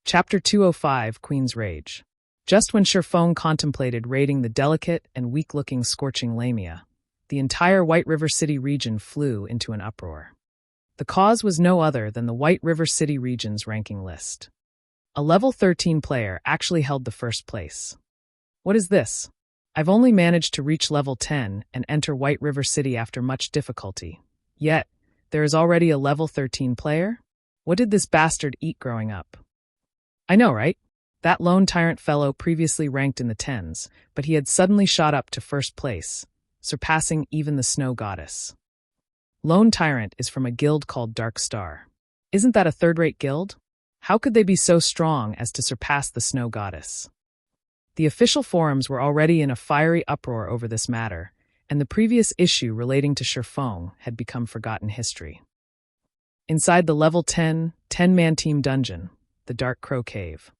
Chapter 205, Queen's Rage. Just when Surpassing contemplated raiding the delicate and weak-looking scorching Lamia, the entire White River City region flew into an uproar. The cause was no other than the White River City region's ranking list. A level 13 player actually held the first place. What is this? I've only managed to reach level 10 and enter White River City after much difficulty. Yet, there is already a level 13 player? What did this bastard eat growing up? I know, right? That lone Tyrant fellow previously ranked in the 10s, but he had suddenly shot up to first place, surpassing even the Snow Goddess. Lone Tyrant is from a guild called Dark Star. Isn't that a third-rate guild? How could they be so strong as to surpass the Snow Goddess? The official forums were already in a fiery uproar over this matter, and the previous issue relating to Surpassing had become forgotten history. Inside the level 10, 10-man team dungeon, the Dark Crow Cave.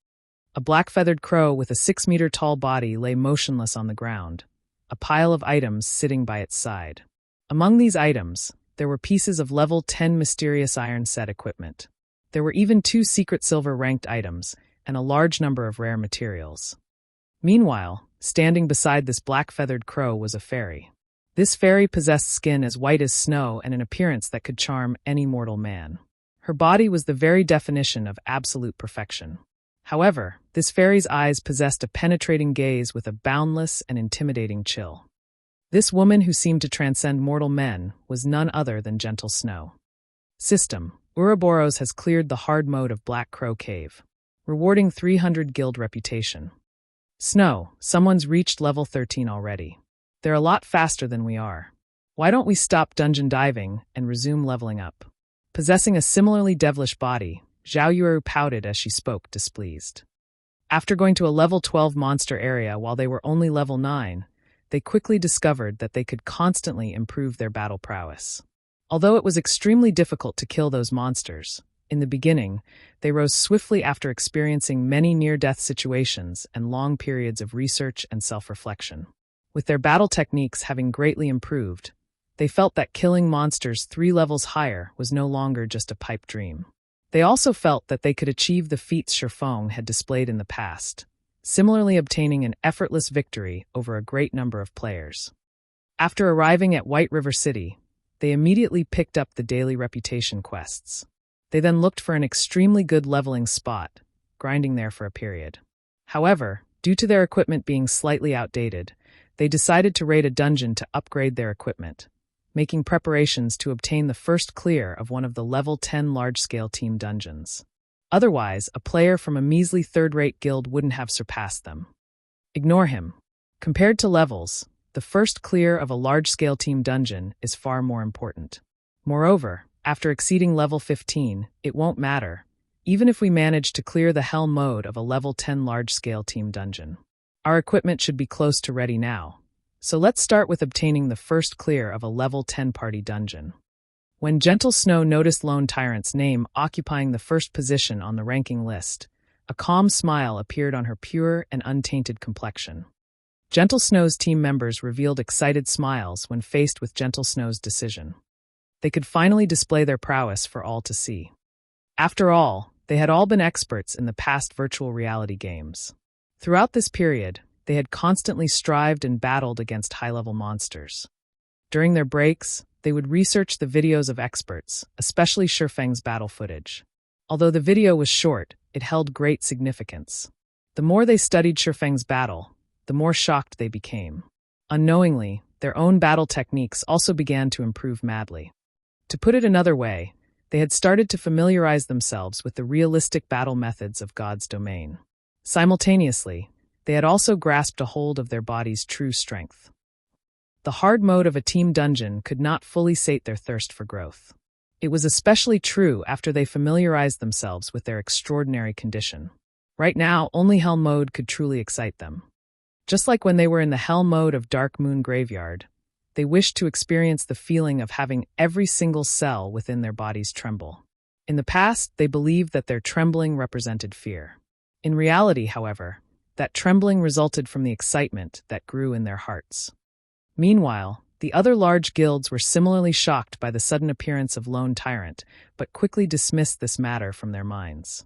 A black-feathered crow with a 6-meter-tall body lay motionless on the ground, a pile of items sitting by its side. Among these items, there were pieces of level 10 mysterious iron set equipment. There were even 2 secret silver-ranked items and a large number of rare materials. Meanwhile, standing beside this black-feathered crow was a fairy. This fairy possessed skin as white as snow and an appearance that could charm any mortal man. Her body was the very definition of absolute perfection. However, this fairy's eyes possessed a penetrating gaze with a boundless and intimidating chill. This woman who seemed to transcend mortal men was none other than Gentle Snow. System: Ouroboros has cleared the hard mode of Black Crow Cave, rewarding 300 guild reputation. Snow, someone's reached level 13 already. They're a lot faster than we are. Why don't we stop dungeon diving and resume leveling up? Possessing a similarly devilish body, Zhao Yuru pouted as she spoke, displeased. After going to a level 12 monster area while they were only level 9, they quickly discovered that they could constantly improve their battle prowess. Although it was extremely difficult to kill those monsters, in the beginning, they rose swiftly after experiencing many near-death situations and long periods of research and self-reflection. With their battle techniques having greatly improved, they felt that killing monsters 3 levels higher was no longer just a pipe dream. They also felt that they could achieve the feats Surpassing had displayed in the past, similarly obtaining an effortless victory over a great number of players. After arriving at White River City, they immediately picked up the daily reputation quests. They then looked for an extremely good leveling spot, grinding there for a period. However, due to their equipment being slightly outdated, they decided to raid a dungeon to upgrade their equipment, making preparations to obtain the first clear of one of the level 10 large-scale team dungeons. Otherwise, a player from a measly third-rate guild wouldn't have surpassed them. Ignore him. Compared to levels, the first clear of a large-scale team dungeon is far more important. Moreover, after exceeding level 15, it won't matter, even if we manage to clear the hell mode of a level 10 large-scale team dungeon. Our equipment should be close to ready now. So let's start with obtaining the first clear of a level 10 party dungeon. When Gentle Snow noticed Lone Tyrant's name occupying the first position on the ranking list, a calm smile appeared on her pure and untainted complexion. Gentle Snow's team members revealed excited smiles when faced with Gentle Snow's decision. They could finally display their prowess for all to see. After all, they had all been experts in the past virtual reality games. Throughout this period, they had constantly strived and battled against high-level monsters. During their breaks, they would research the videos of experts, especially Surpassing's battle footage. Although the video was short, it held great significance. The more they studied Surpassing's battle, the more shocked they became. Unknowingly, their own battle techniques also began to improve madly. To put it another way, they had started to familiarize themselves with the realistic battle methods of God's domain. Simultaneously, they had also grasped a hold of their body's true strength. The hard mode of a team dungeon could not fully sate their thirst for growth. It was especially true after they familiarized themselves with their extraordinary condition. Right now, only Hell mode could truly excite them. Just like when they were in the Hell mode of Dark Moon Graveyard, they wished to experience the feeling of having every single cell within their bodies tremble. In the past, they believed that their trembling represented fear. In reality, however, that trembling resulted from the excitement that grew in their hearts. Meanwhile, the other large guilds were similarly shocked by the sudden appearance of Lone Tyrant, but quickly dismissed this matter from their minds.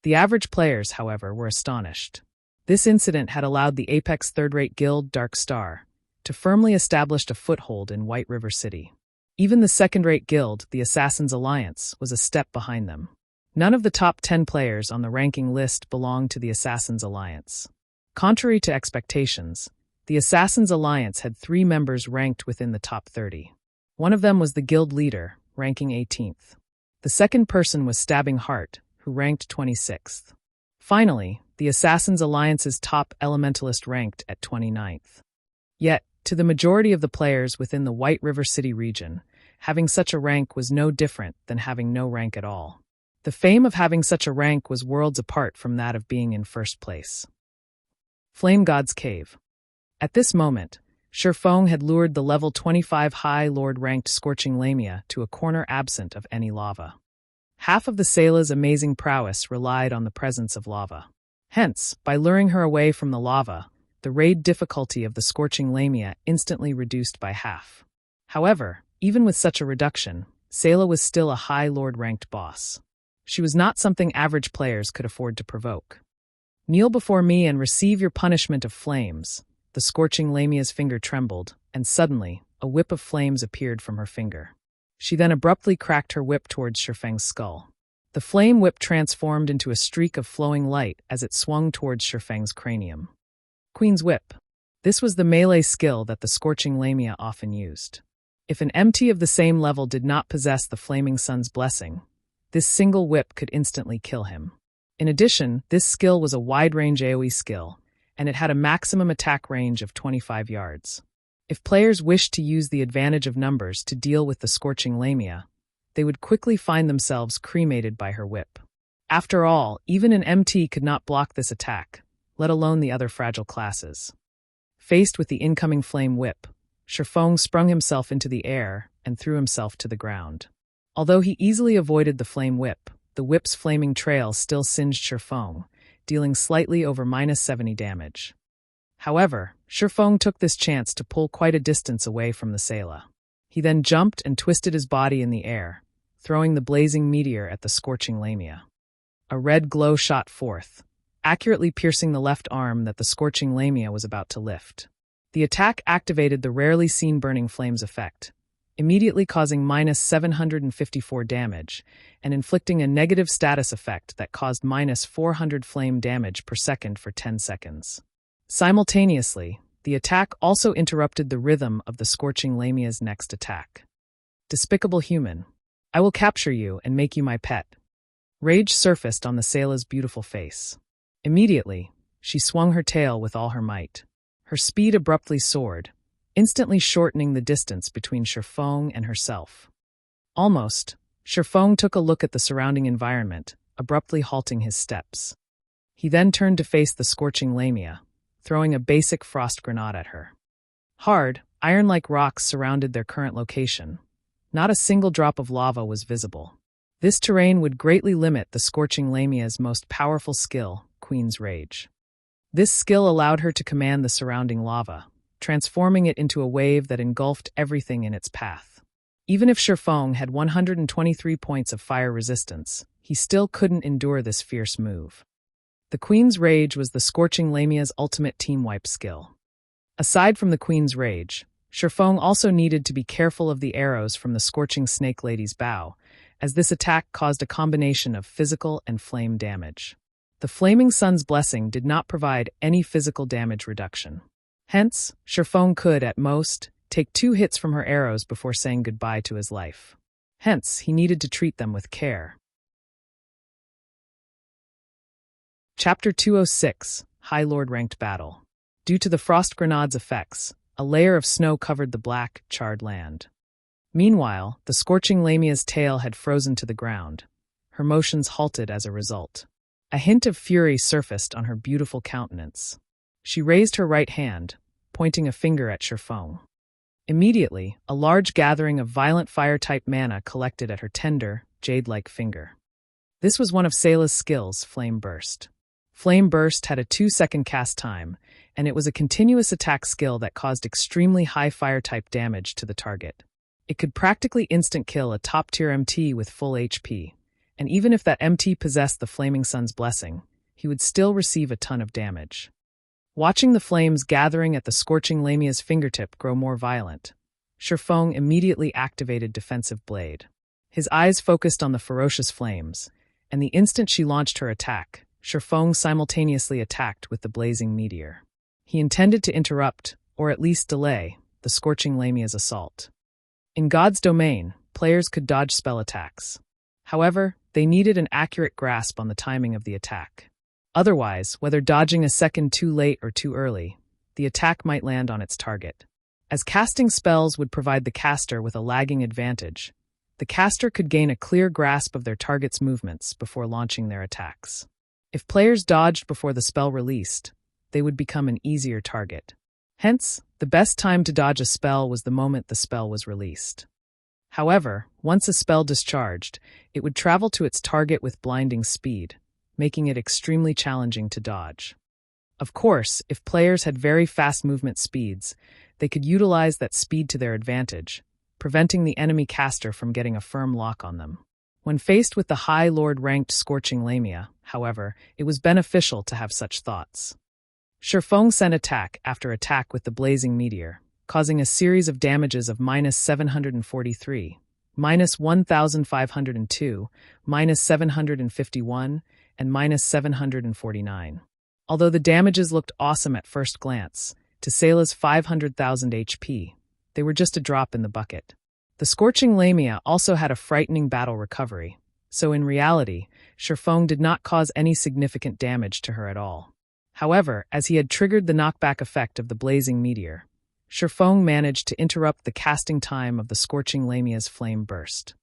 The average players, however, were astonished. This incident had allowed the apex third-rate guild Dark Star to firmly establish a foothold in White River City. Even the second-rate guild, the Assassins' Alliance, was a step behind them. None of the top 10 players on the ranking list belonged to the Assassins' Alliance. Contrary to expectations, the Assassins' Alliance had 3 members ranked within the top 30. One of them was the guild leader, ranking 18th. The second person was Stabbing Heart, who ranked 26th. Finally, the Assassins' Alliance's top elementalist ranked at 29th. Yet, to the majority of the players within the White River City region, having such a rank was no different than having no rank at all. The fame of having such a rank was worlds apart from that of being in first place. Flame God's Cave. At this moment, Shurfeng had lured the level 25 High Lord-ranked Scorching Lamia to a corner absent of any lava. Half of the Salah's amazing prowess relied on the presence of lava. Hence, by luring her away from the lava, the raid difficulty of the Scorching Lamia instantly reduced by half. However, even with such a reduction, Salah was still a High Lord-ranked boss. She was not something average players could afford to provoke. "Kneel before me and receive your punishment of flames." The Scorching Lamia's finger trembled, and suddenly, a whip of flames appeared from her finger. She then abruptly cracked her whip towards Shurfeng's skull. The flame whip transformed into a streak of flowing light as it swung towards Shurfeng's cranium. Queen's Whip. This was the melee skill that the Scorching Lamia often used. If an MT of the same level did not possess the Flaming Sun's blessing, this single whip could instantly kill him. In addition, this skill was a wide-range AoE skill, and it had a maximum attack range of 25 yards. If players wished to use the advantage of numbers to deal with the Scorching Lamia, they would quickly find themselves cremated by her whip. After all, even an MT could not block this attack, let alone the other fragile classes. Faced with the incoming flame whip, Shurfeng sprung himself into the air and threw himself to the ground. Although he easily avoided the flame whip, the whip's flaming trail still singed Shurfeng, dealing slightly over -70 damage. However, Shurfeng took this chance to pull quite a distance away from the Salah. He then jumped and twisted his body in the air, throwing the blazing meteor at the Scorching Lamia. A red glow shot forth, accurately piercing the left arm that the Scorching Lamia was about to lift. The attack activated the rarely seen Burning Flames effect, immediately causing -754 damage, and inflicting a negative status effect that caused -400 flame damage per second for 10 seconds. Simultaneously, the attack also interrupted the rhythm of the Scorching Lamia's next attack. Despicable human, I will capture you and make you my pet. Rage surfaced on the Salah's beautiful face. Immediately, she swung her tail with all her might. Her speed abruptly soared, instantly shortening the distance between Shurfeng and herself. Almost, Shurfeng took a look at the surrounding environment, abruptly halting his steps. He then turned to face the Scorching Lamia, throwing a basic frost grenade at her. Hard, iron-like rocks surrounded their current location. Not a single drop of lava was visible. This terrain would greatly limit the Scorching Lamia's most powerful skill, Queen's Rage. This skill allowed her to command the surrounding lava, transforming it into a wave that engulfed everything in its path. Even if Shurfeng had 123 points of fire resistance, he still couldn't endure this fierce move. The Queen's Rage was the Scorching Lamia's ultimate team wipe skill. Aside from the Queen's Rage, Shurfeng also needed to be careful of the arrows from the Scorching Snake Lady's bow, as this attack caused a combination of physical and flame damage. The Flaming Sun's blessing did not provide any physical damage reduction. Hence, Shurfeng could, at most, take 2 hits from her arrows before saying goodbye to his life. Hence, he needed to treat them with care. Chapter 206, High Lord Ranked Battle. Due to the Frost Grenade's effects, a layer of snow covered the black, charred land. Meanwhile, the Scorching Lamia's tail had frozen to the ground. Her motions halted as a result. A hint of fury surfaced on her beautiful countenance. She raised her right hand, pointing a finger at Shurfeng. Immediately, a large gathering of violent fire-type mana collected at her tender, jade-like finger. This was one of Salah's skills, Flame Burst. Flame Burst had a 2-second cast time, and it was a continuous attack skill that caused extremely high fire-type damage to the target. It could practically instant-kill a top-tier MT with full HP, and even if that MT possessed the Flaming Sun's blessing, he would still receive a ton of damage. Watching the flames gathering at the scorching Lamia's fingertip grow more violent, Shifeng immediately activated Defensive Blade. His eyes focused on the ferocious flames, and the instant she launched her attack, Shifeng simultaneously attacked with the blazing meteor. He intended to interrupt, or at least delay, the scorching Lamia's assault. In God's domain, players could dodge spell attacks. However, they needed an accurate grasp on the timing of the attack. Otherwise, whether dodging a second too late or too early, the attack might land on its target. As casting spells would provide the caster with a lagging advantage, the caster could gain a clear grasp of their target's movements before launching their attacks. If players dodged before the spell released, they would become an easier target. Hence, the best time to dodge a spell was the moment the spell was released. However, once a spell discharged, it would travel to its target with blinding speed, making it extremely challenging to dodge. Of course, if players had very fast movement speeds, they could utilize that speed to their advantage, preventing the enemy caster from getting a firm lock on them. When faced with the High Lord-ranked Scorching Lamia, however, it was beneficial to have such thoughts. Shifeng sent attack after attack with the blazing meteor, causing a series of damages of -743, -1,502, -751, and -749. Although the damages looked awesome at first glance, to Salou's 500,000 HP, they were just a drop in the bucket. The Scorching Lamia also had a frightening battle recovery, so in reality, Shifeng did not cause any significant damage to her at all. However, as he had triggered the knockback effect of the blazing meteor, Shifeng managed to interrupt the casting time of the Scorching Lamia's flame burst.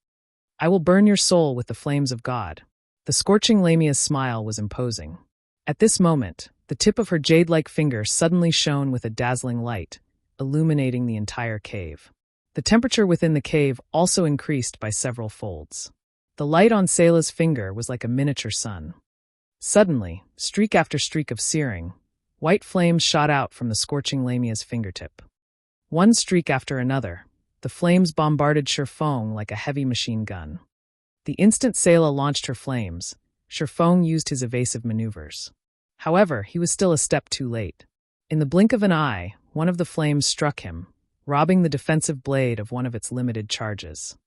"I will burn your soul with the flames of God." The Scorching Lamia's smile was imposing. At this moment, the tip of her jade-like finger suddenly shone with a dazzling light, illuminating the entire cave. The temperature within the cave also increased by several folds. The light on Salou's finger was like a miniature sun. Suddenly, streak after streak of searing, white flames shot out from the Scorching Lamia's fingertip. One streak after another, the flames bombarded Shifeng like a heavy machine gun. The instant Salou launched her flames, Shifeng used his evasive maneuvers. However, he was still a step too late. In the blink of an eye, one of the flames struck him, robbing the defensive blade of one of its limited charges.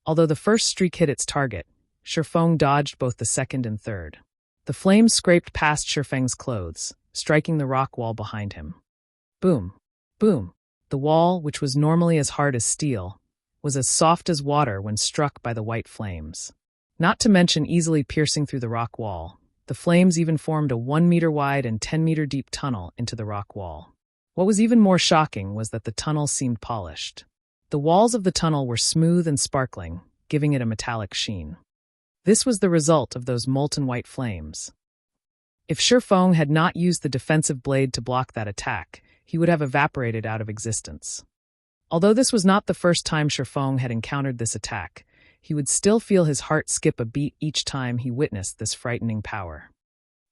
Although the first streak hit its target, Shifeng dodged both the second and third. The flames scraped past Shifeng's clothes, striking the rock wall behind him. Boom! Boom! The wall, which was normally as hard as steel, was as soft as water when struck by the white flames. Not to mention easily piercing through the rock wall, the flames even formed a 1-meter wide and 10-meter deep tunnel into the rock wall. What was even more shocking was that the tunnel seemed polished. The walls of the tunnel were smooth and sparkling, giving it a metallic sheen. This was the result of those molten white flames. If Shifeng had not used the defensive blade to block that attack, he would have evaporated out of existence. Although this was not the first time Shifeng had encountered this attack, he would still feel his heart skip a beat each time he witnessed this frightening power.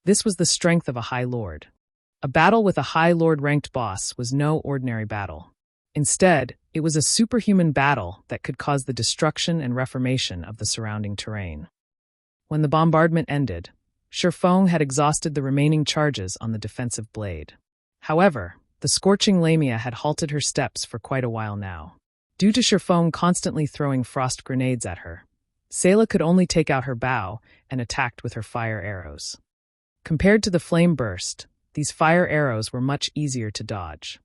This was the strength of a High Lord. A battle with a High Lord-ranked boss was no ordinary battle. Instead, it was a superhuman battle that could cause the destruction and reformation of the surrounding terrain. When the bombardment ended, Shifeng had exhausted the remaining charges on the defensive blade. However, the Scorching Lamia had halted her steps for quite a while now. Due to Shifeng constantly throwing frost grenades at her, Salou could only take out her bow and attacked with her fire arrows. Compared to the flame burst, these fire arrows were much easier to dodge.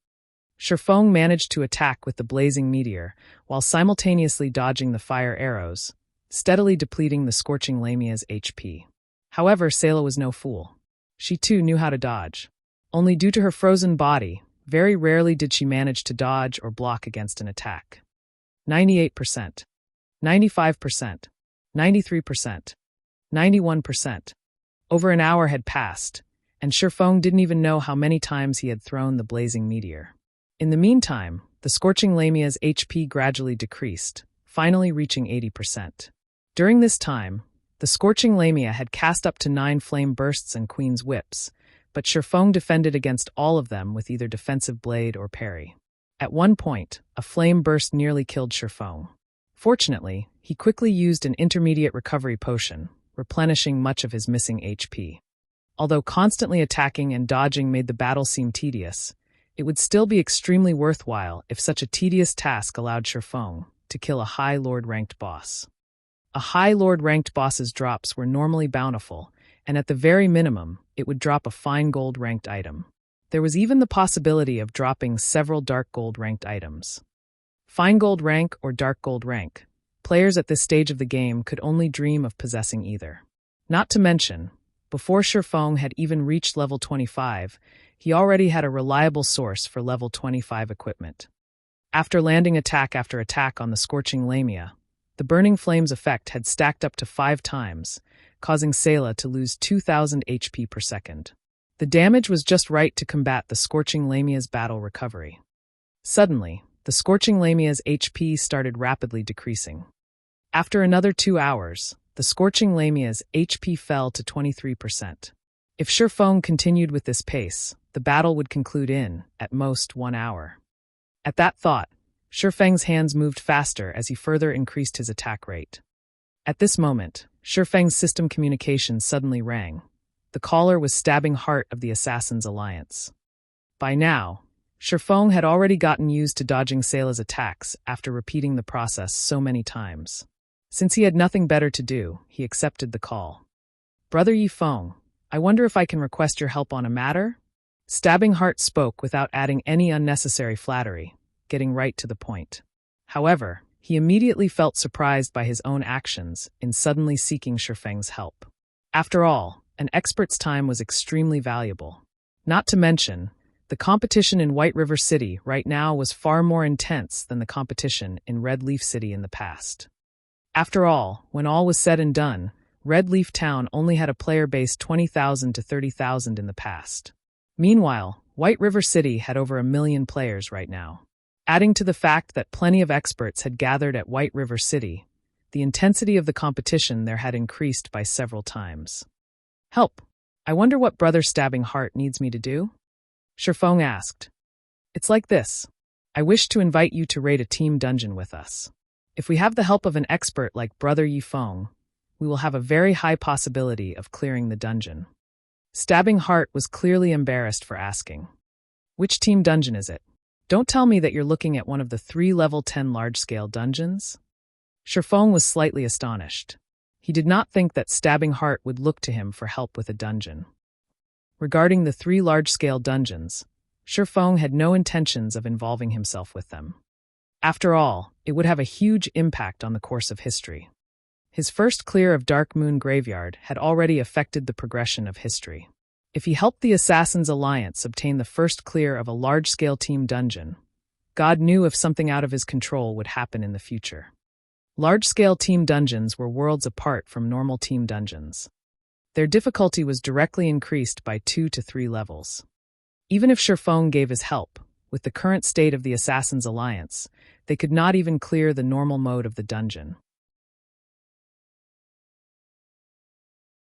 Shifeng managed to attack with the blazing meteor while simultaneously dodging the fire arrows, steadily depleting the Scorching Lamia's HP. However, Salou was no fool. She too knew how to dodge. Only due to her frozen body, very rarely did she manage to dodge or block against an attack. 98%, 95%, 93%, 91%. Over an hour had passed, and Shifeng didn't even know how many times he had thrown the blazing meteor. In the meantime, the Scorching Lamia's HP gradually decreased, finally reaching 80%. During this time, the Scorching Lamia had cast up to 9 flame bursts and Queen's Whips, but Shifeng defended against all of them with either defensive blade or parry. At one point, a flame burst nearly killed Shifeng. Fortunately, he quickly used an intermediate recovery potion, replenishing much of his missing HP. Although constantly attacking and dodging made the battle seem tedious, it would still be extremely worthwhile if such a tedious task allowed Shifeng to kill a High Lord-ranked boss. A High Lord-ranked boss's drops were normally bountiful, and at the very minimum, it would drop a fine gold-ranked item. There was even the possibility of dropping several dark gold-ranked items. Fine gold rank or dark gold rank, players at this stage of the game could only dream of possessing either. Not to mention, before Shifeng had even reached level 25, he already had a reliable source for level 25 equipment. After landing attack after attack on the Scorching Lamia, the Burning Flames effect had stacked up to 5 times, causing Salou to lose 2,000 HP per second. The damage was just right to combat the Scorching Lamia's battle recovery. Suddenly, the Scorching Lamia's HP started rapidly decreasing. After another 2 hours, the Scorching Lamia's HP fell to 23%. If Shifeng continued with this pace, the battle would conclude in, at most, 1 hour. At that thought, Shifeng's hands moved faster as he further increased his attack rate. At this moment, Shifeng's system communication suddenly rang. The caller was Stabbing Heart of the Assassins' Alliance. By now, Shifeng had already gotten used to dodging Salou's attacks after repeating the process so many times. Since he had nothing better to do, he accepted the call. "Brother Yifeng, I wonder if I can request your help on a matter?" Stabbing Heart spoke without adding any unnecessary flattery, getting right to the point. However, he immediately felt surprised by his own actions in suddenly seeking Shifeng's help. After all, an expert's time was extremely valuable. Not to mention, the competition in White River City right now was far more intense than the competition in Red Leaf City in the past. After all, when all was said and done, Red Leaf Town only had a player base 20,000 to 30,000 in the past. Meanwhile, White River City had over 1 million players right now. Adding to the fact that plenty of experts had gathered at White River City, the intensity of the competition there had increased by several times. "Help! I wonder what Brother Stabbing Heart needs me to do?" Shifeng asked. "It's like this. I wish to invite you to raid a team dungeon with us. If we have the help of an expert like Brother Yifeng, we will have a very high possibility of clearing the dungeon." Stabbing Heart was clearly embarrassed for asking. "Which team dungeon is it? Don't tell me that you're looking at one of the 3 level 10 large-scale dungeons?" Shifeng was slightly astonished. He did not think that Stabbing Heart would look to him for help with a dungeon. Regarding the 3 large-scale dungeons, Shifeng had no intentions of involving himself with them. After all, it would have a huge impact on the course of history. His first clear of Dark Moon Graveyard had already affected the progression of history. If he helped the Assassins' Alliance obtain the first clear of a large-scale team dungeon, God knew if something out of his control would happen in the future. Large-scale team dungeons were worlds apart from normal team dungeons. Their difficulty was directly increased by 2 to 3 levels. Even if Shifeng gave his help, with the current state of the Assassins' Alliance, they could not even clear the normal mode of the dungeon.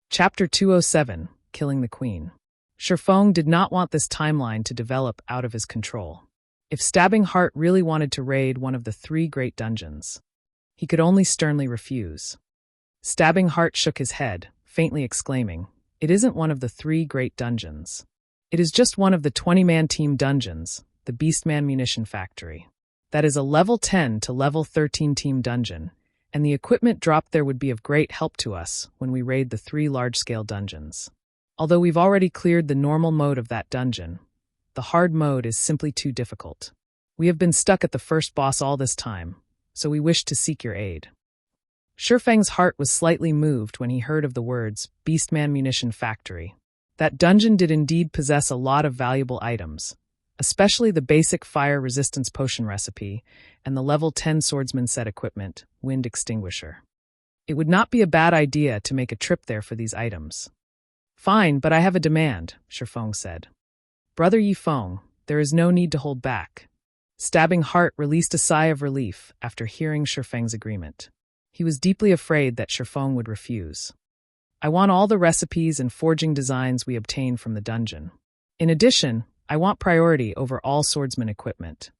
Chapter 207, Killing the Queen. Shifeng did not want this timeline to develop out of his control. If Stabbing Heart really wanted to raid one of the 3 great dungeons, he could only sternly refuse. Stabbing Heart shook his head, faintly exclaiming, "It isn't one of the 3 great dungeons. It is just one of the 20-man team dungeons, the Beastman Munition Factory. That is a level 10 to level 13 team dungeon, and the equipment dropped there would be of great help to us when we raid the 3 large-scale dungeons. Although we've already cleared the normal mode of that dungeon, the hard mode is simply too difficult. We have been stuck at the first boss all this time, so we wish to seek your aid." Shifeng's heart was slightly moved when he heard of the words Beastman Munition Factory. That dungeon did indeed possess a lot of valuable items, especially the basic fire resistance potion recipe and the level 10 swordsman set equipment, Wind Extinguisher. It would not be a bad idea to make a trip there for these items. "Fine, but I have a demand," Shifeng said. "Brother Yifeng, there is no need to hold back." Stabbing Heart released a sigh of relief after hearing Shifeng's agreement. He was deeply afraid that Shifeng would refuse. "I want all the recipes and forging designs we obtain from the dungeon. In addition, I want priority over all swordsman equipment.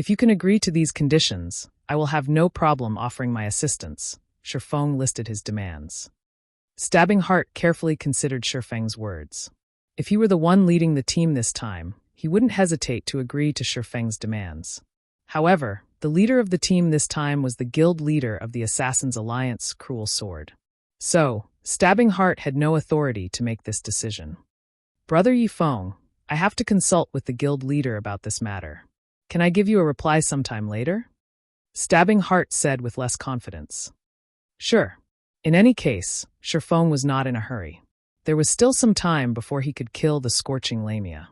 If you can agree to these conditions, I will have no problem offering my assistance. Shifeng listed his demands. Stabbing Heart carefully considered Shifeng's words. If he were the one leading the team this time, he wouldn't hesitate to agree to Shifeng's demands. However, the leader of the team this time was the guild leader of the Assassin's Alliance, Cruel Sword. So, Stabbing Heart had no authority to make this decision. Brother Yifeng, I have to consult with the guild leader about this matter. Can I give you a reply sometime later? Stabbing Heart said with less confidence. Sure. In any case, Shifeng was not in a hurry. There was still some time before he could kill the scorching Lamia.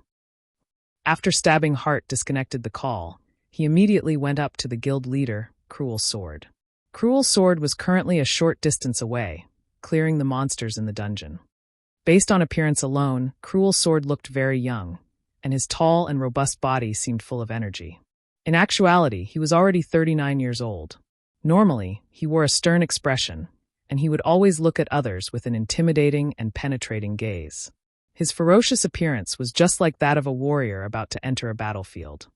After Stabbing Heart disconnected the call, he immediately went up to the guild leader, Cruel Sword. Cruel Sword was currently a short distance away, clearing the monsters in the dungeon. Based on appearance alone, Cruel Sword looked very young, and his tall and robust body seemed full of energy. In actuality, he was already 39 years old. Normally, he wore a stern expression, and he would always look at others with an intimidating and penetrating gaze. His ferocious appearance was just like that of a warrior about to enter a battlefield.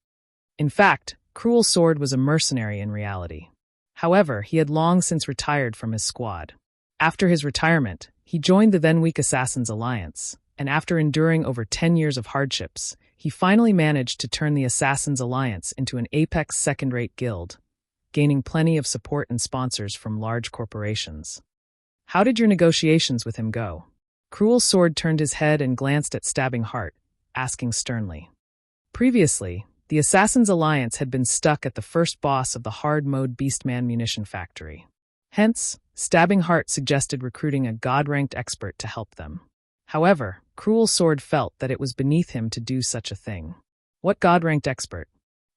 In fact, Cruel Sword was a mercenary in reality. However, he had long since retired from his squad. After his retirement, he joined the then-weak Assassin's Alliance, and after enduring over 10 years of hardships, he finally managed to turn the Assassin's Alliance into an apex second-rate guild, gaining plenty of support and sponsors from large corporations. How did your negotiations with him go? Cruel Sword turned his head and glanced at Stabbing Heart, asking sternly. Previously, the Assassin's Alliance had been stuck at the first boss of the hard-mode Beastman Munition factory. Hence, Stabbing Heart suggested recruiting a god-ranked expert to help them. However, Cruel Sword felt that it was beneath him to do such a thing. What god-ranked expert?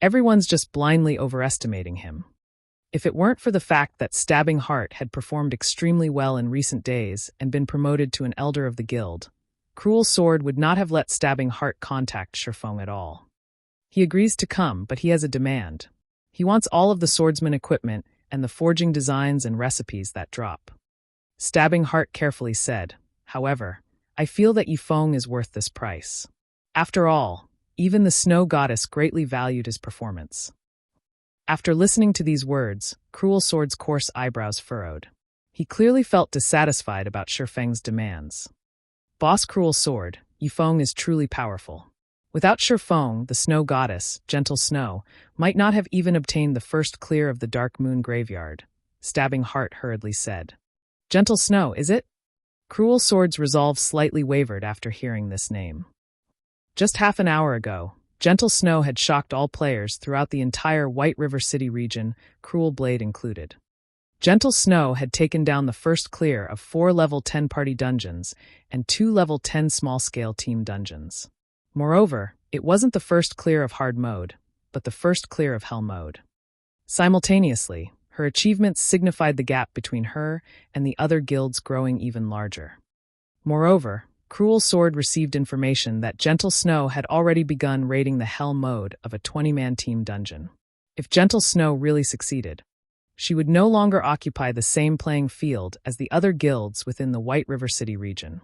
Everyone's just blindly overestimating him. If it weren't for the fact that Stabbing Heart had performed extremely well in recent days and been promoted to an elder of the guild, Cruel Sword would not have let Stabbing Heart contact Shifeng at all. He agrees to come, but he has a demand. He wants all of the swordsman equipment and the forging designs and recipes that drop. Stabbing Heart carefully said, however, I feel that Yifeng is worth this price. After all, even the snow goddess greatly valued his performance. After listening to these words, Cruel Sword's coarse eyebrows furrowed. He clearly felt dissatisfied about Shifeng's demands. Boss Cruel Sword, Yifeng is truly powerful. Without Shifeng, the snow goddess, Gentle Snow, might not have even obtained the first clear of the Dark Moon graveyard, Stabbing Heart hurriedly said. Gentle Snow, is it? Cruel Sword's resolve slightly wavered after hearing this name. Just half an hour ago, Gentle Snow had shocked all players throughout the entire White River City region, Cruel Blade included. Gentle Snow had taken down the first clear of 4 level 10 party dungeons and 2 level 10 small-scale team dungeons. Moreover, it wasn't the first clear of hard mode, but the first clear of hell mode. Simultaneously, her achievements signified the gap between her and the other guilds growing even larger. Moreover, Cruel Sword received information that Gentle Snow had already begun raiding the hell mode of a 20-man team dungeon. If Gentle Snow really succeeded, she would no longer occupy the same playing field as the other guilds within the White River City region.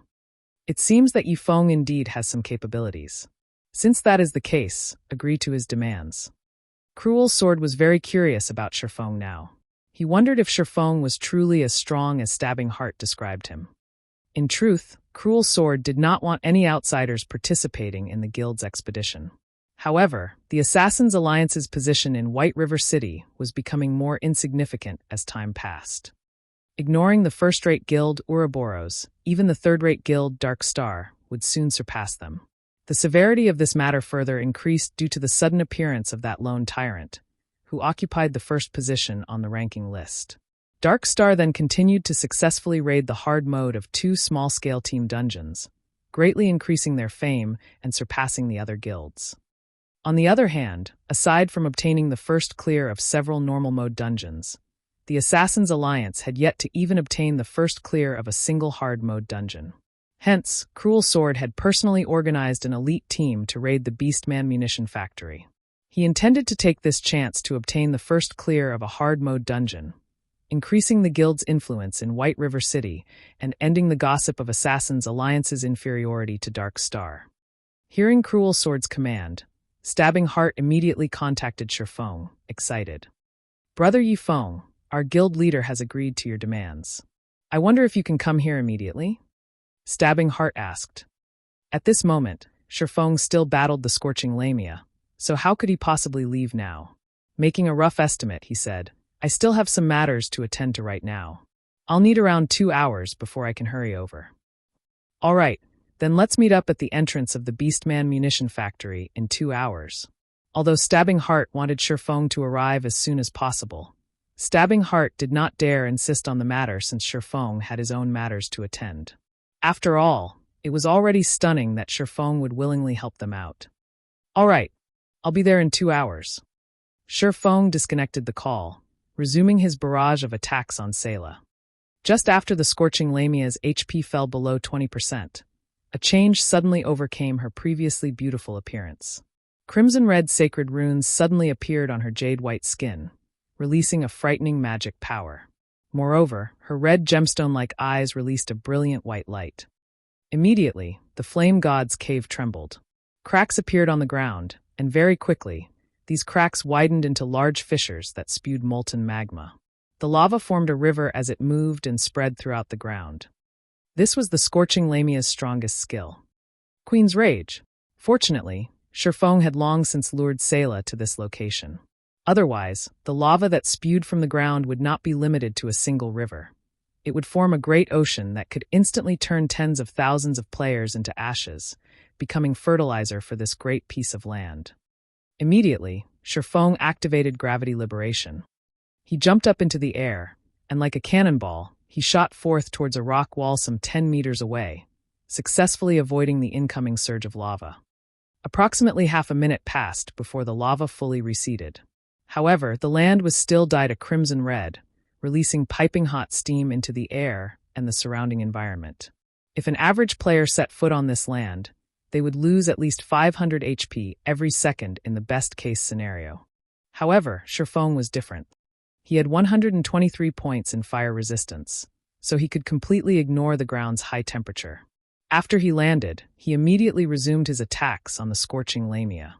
It seems that Yifeng indeed has some capabilities. Since that is the case, agree to his demands. Cruel Sword was very curious about Shifeng now. He wondered if Shifeng was truly as strong as Stabbing Heart described him. In truth, Cruel Sword did not want any outsiders participating in the guild's expedition. However, the Assassin's Alliance's position in White River City was becoming more insignificant as time passed. Ignoring the first-rate guild Ouroboros, even the third-rate guild Dark Star would soon surpass them. The severity of this matter further increased due to the sudden appearance of that lone Tyrant, who occupied the first position on the ranking list. Dark Star then continued to successfully raid the hard mode of 2 small-scale team dungeons, greatly increasing their fame and surpassing the other guilds. On the other hand, aside from obtaining the first clear of several normal mode dungeons, the Assassin's Alliance had yet to even obtain the first clear of a single hard mode dungeon. Hence, Cruel Sword had personally organized an elite team to raid the Beastman Munition factory. He intended to take this chance to obtain the first clear of a hard mode dungeon, increasing the guild's influence in White River City and ending the gossip of Assassin's Alliance's inferiority to Dark Star. Hearing Cruel Sword's command, Stabbing Heart immediately contacted Shifeng, excited. Brother Yifeng, our guild leader has agreed to your demands. I wonder if you can come here immediately? Stabbing Heart asked. At this moment, Shifeng still battled the scorching lamia, so how could he possibly leave now? Making a rough estimate, he said, I still have some matters to attend to right now. I'll need around 2 hours before I can hurry over. All right, then let's meet up at the entrance of the Beastman Munition factory in 2 hours. Although Stabbing Heart wanted Shifeng to arrive as soon as possible, Stabbing Heart did not dare insist on the matter since Shifeng had his own matters to attend. After all, it was already stunning that Shifeng would willingly help them out. All right, I'll be there in 2 hours. Shifeng disconnected the call, resuming his barrage of attacks on Salou. Just after the scorching lamia's HP fell below 20%, a change suddenly overcame her previously beautiful appearance. Crimson-red sacred runes suddenly appeared on her jade-white skin, releasing a frightening magic power. Moreover, her red gemstone-like eyes released a brilliant white light. Immediately, the flame god's cave trembled. Cracks appeared on the ground, and very quickly, these cracks widened into large fissures that spewed molten magma. The lava formed a river as it moved and spread throughout the ground. This was the scorching lamia's strongest skill. Queen's Rage. Fortunately, Shifeng had long since lured Salou to this location. Otherwise, the lava that spewed from the ground would not be limited to a single river. It would form a great ocean that could instantly turn tens of thousands of players into ashes, becoming fertilizer for this great piece of land. Immediately, Shifeng activated gravity liberation. He jumped up into the air, and like a cannonball, he shot forth towards a rock wall some 10 meters away, successfully avoiding the incoming surge of lava. Approximately half a minute passed before the lava fully receded. However, the land was still dyed a crimson red, releasing piping hot steam into the air and the surrounding environment. If an average player set foot on this land, they would lose at least 500 HP every second in the best-case scenario. However, Shifeng was different. He had 123 points in fire resistance, so he could completely ignore the ground's high temperature. After he landed, he immediately resumed his attacks on the scorching lamia.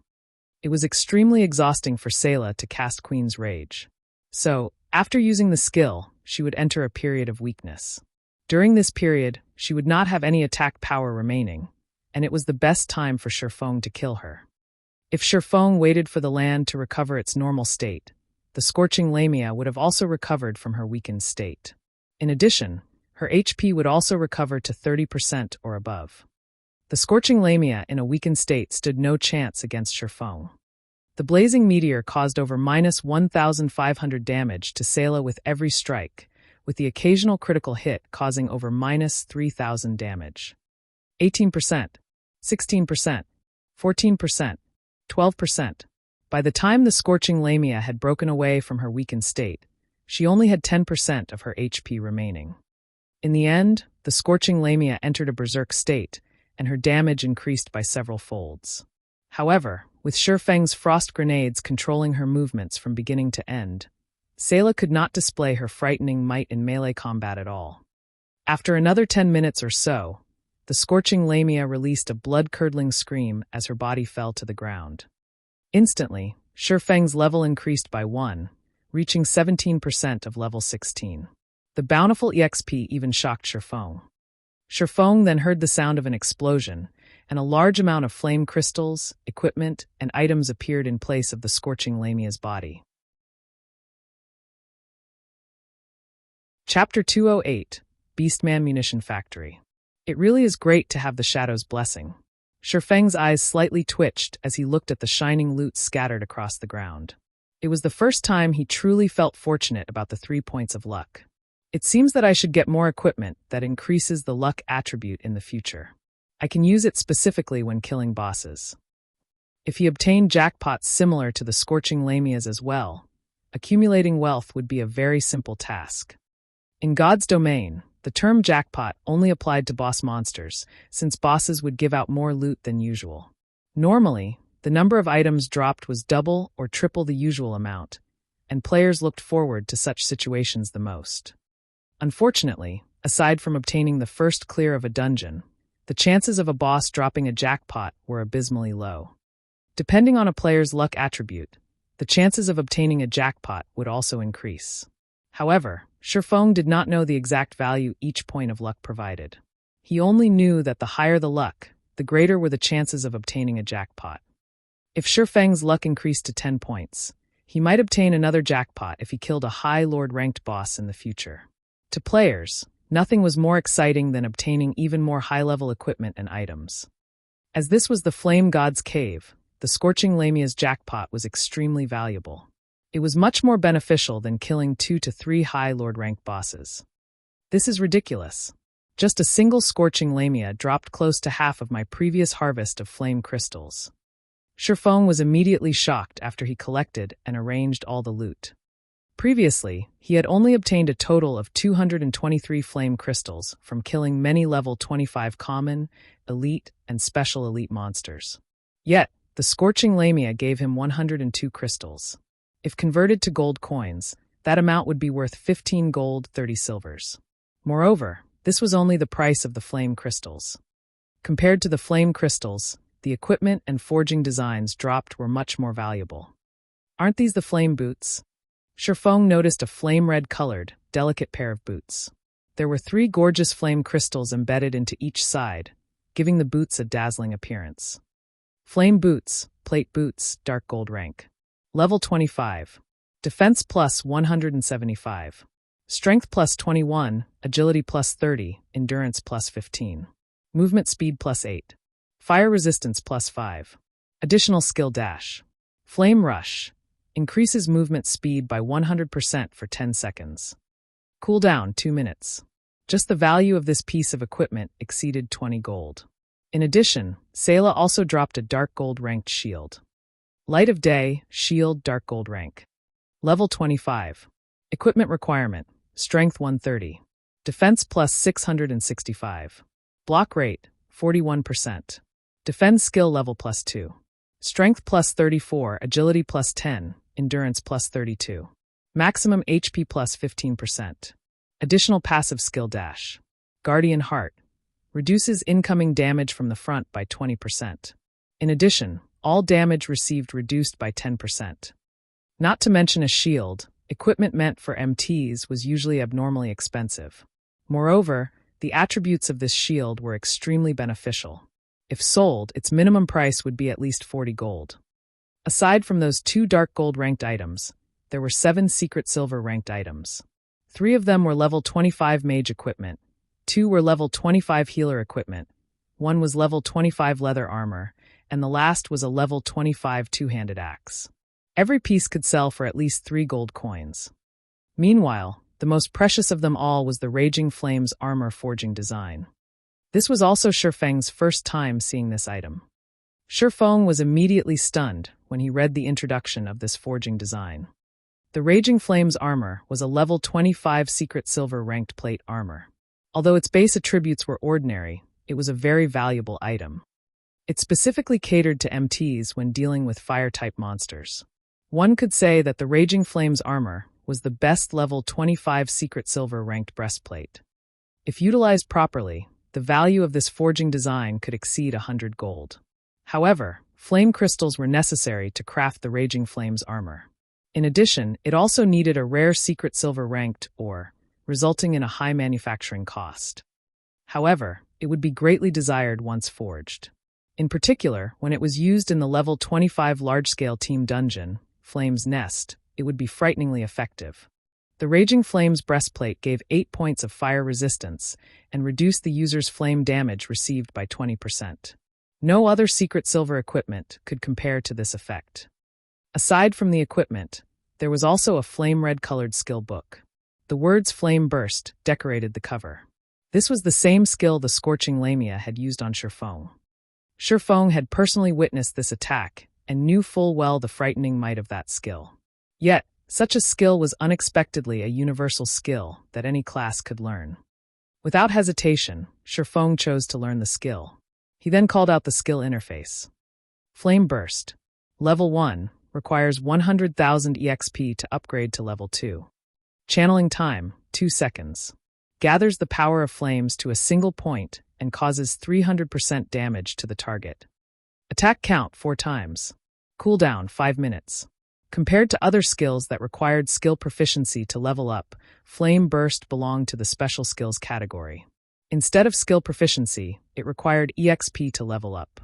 It was extremely exhausting for Salou to cast Queen's Rage. So, after using the skill, she would enter a period of weakness. During this period, she would not have any attack power remaining, and it was the best time for Shifeng to kill her. If Shifeng waited for the land to recover its normal state, the scorching lamia would have also recovered from her weakened state. In addition, her HP would also recover to 30% or above. The scorching lamia in a weakened state stood no chance against Shifeng. The blazing meteor caused over minus 1,500 damage to Salou with every strike, with the occasional critical hit causing over minus 3,000 damage. 18%, 16%, 14%, 12%. By the time the scorching lamia had broken away from her weakened state, she only had 10% of her HP remaining. In the end, the scorching lamia entered a berserk state, and her damage increased by several folds. However, with Shifeng's frost grenades controlling her movements from beginning to end, Salou could not display her frightening might in melee combat at all. After another 10 minutes or so, the scorching lamia released a blood-curdling scream as her body fell to the ground. Instantly, Shifeng's level increased by 1, reaching 17% of level 16. The bountiful EXP even shocked Shifeng. Shifeng then heard the sound of an explosion, and a large amount of flame crystals, equipment, and items appeared in place of the scorching lamia's body. Chapter 208, Beastman Munition Factory. It really is great to have the Shadow's blessing. Shifeng's eyes slightly twitched as he looked at the shining loot scattered across the ground. It was the first time he truly felt fortunate about the 3 points of luck. It seems that I should get more equipment that increases the luck attribute in the future. I can use it specifically when killing bosses. If he obtained jackpots similar to the scorching lamias as well, accumulating wealth would be a very simple task. In God's domain, the term jackpot only applied to boss monsters, since bosses would give out more loot than usual. Normally, the number of items dropped was double or triple the usual amount, and players looked forward to such situations the most. Unfortunately, aside from obtaining the first clear of a dungeon, the chances of a boss dropping a jackpot were abysmally low. Depending on a player's luck attribute, the chances of obtaining a jackpot would also increase. However, Surfeng did not know the exact value each point of luck provided. He only knew that the higher the luck, the greater were the chances of obtaining a jackpot. If Surfeng's luck increased to 10 points, he might obtain another jackpot if he killed a high Lord-ranked boss in the future. To players, nothing was more exciting than obtaining even more high-level equipment and items. As this was the Flame God's Cave, the Scorching Lamia's jackpot was extremely valuable. It was much more beneficial than killing 2 to 3 high Lord-ranked bosses. This is ridiculous. Just a single Scorching Lamia dropped close to half of my previous harvest of flame crystals. Surfeng was immediately shocked after he collected and arranged all the loot. Previously, he had only obtained a total of 223 flame crystals from killing many level 25 common, elite, and special elite monsters. Yet, the Scorching Lamia gave him 102 crystals. If converted to gold coins, that amount would be worth 15 gold, 30 silvers. Moreover, this was only the price of the flame crystals. Compared to the flame crystals, the equipment and forging designs dropped were much more valuable. Aren't these the flame boots? Surfeng noticed a flame-red-colored, delicate pair of boots. There were 3 gorgeous flame crystals embedded into each side, giving the boots a dazzling appearance. Flame boots, plate boots, dark gold rank. Level 25. Defense plus 175. Strength plus 21, agility plus 30, endurance plus 15. Movement speed plus 8. Fire resistance plus 5. Additional skill dash. Flame rush. Increases movement speed by 100% for 10 seconds. Cooldown 2 minutes. Just the value of this piece of equipment exceeded 20 gold. In addition, Salou also dropped a dark gold ranked shield. Light of Day, shield, dark gold rank. Level 25. Equipment requirement, strength 130. Defense plus 665. Block rate, 41%. Defend skill level plus 2. Strength plus 34, agility plus 10, endurance plus 32. Maximum HP plus 15%. Additional passive skill dash. Guardian Heart. Reduces incoming damage from the front by 20%. In addition, all damage received reduced by 10%. Not to mention a shield, equipment meant for MTs was usually abnormally expensive. Moreover, the attributes of this shield were extremely beneficial. If sold, its minimum price would be at least 40 gold. Aside from those 2 dark gold ranked items, there were 7 secret silver ranked items. 3 of them were level 25 mage equipment, 2 were level 25 healer equipment, 1 was level 25 leather armor, and the last was a level 25 two-handed axe. Every piece could sell for at least 3 gold coins. Meanwhile, the most precious of them all was the Raging Flames armor forging design. This was also Surfeng's first time seeing this item. Surfeng was immediately stunned when he read the introduction of this forging design. The Raging Flames armor was a level 25 secret silver ranked plate armor. Although its base attributes were ordinary, it was a very valuable item. It specifically catered to MTs when dealing with fire-type monsters. One could say that the Raging Flames armor was the best level 25 secret silver ranked breastplate. If utilized properly, the value of this forging design could exceed 100 gold. However, flame crystals were necessary to craft the Raging Flames armor. In addition, it also needed a rare secret silver ranked ore, resulting in a high manufacturing cost. However, it would be greatly desired once forged. In particular, when it was used in the level 25 large-scale team dungeon, Flame's Nest, it would be frighteningly effective. The Raging Flames breastplate gave 8 points of fire resistance and reduced the user's flame damage received by 20%. No other secret silver equipment could compare to this effect. Aside from the equipment, there was also a flame-red-colored skill book. The words Flame Burst decorated the cover. This was the same skill the Scorching Lamia had used on Surfeng. Surfeng had personally witnessed this attack and knew full well the frightening might of that skill. Yet, such a skill was unexpectedly a universal skill that any class could learn. Without hesitation, Surfeng chose to learn the skill. He then called out the skill interface. Flame Burst. Level 1 requires 100,000 EXP to upgrade to level 2. Channeling time, 2 seconds. Gathers the power of flames to a single point and causes 300% damage to the target. Attack count 4 times. Cooldown 5 minutes. Compared to other skills that required skill proficiency to level up, Flame Burst belonged to the special skills category. Instead of skill proficiency, it required EXP to level up.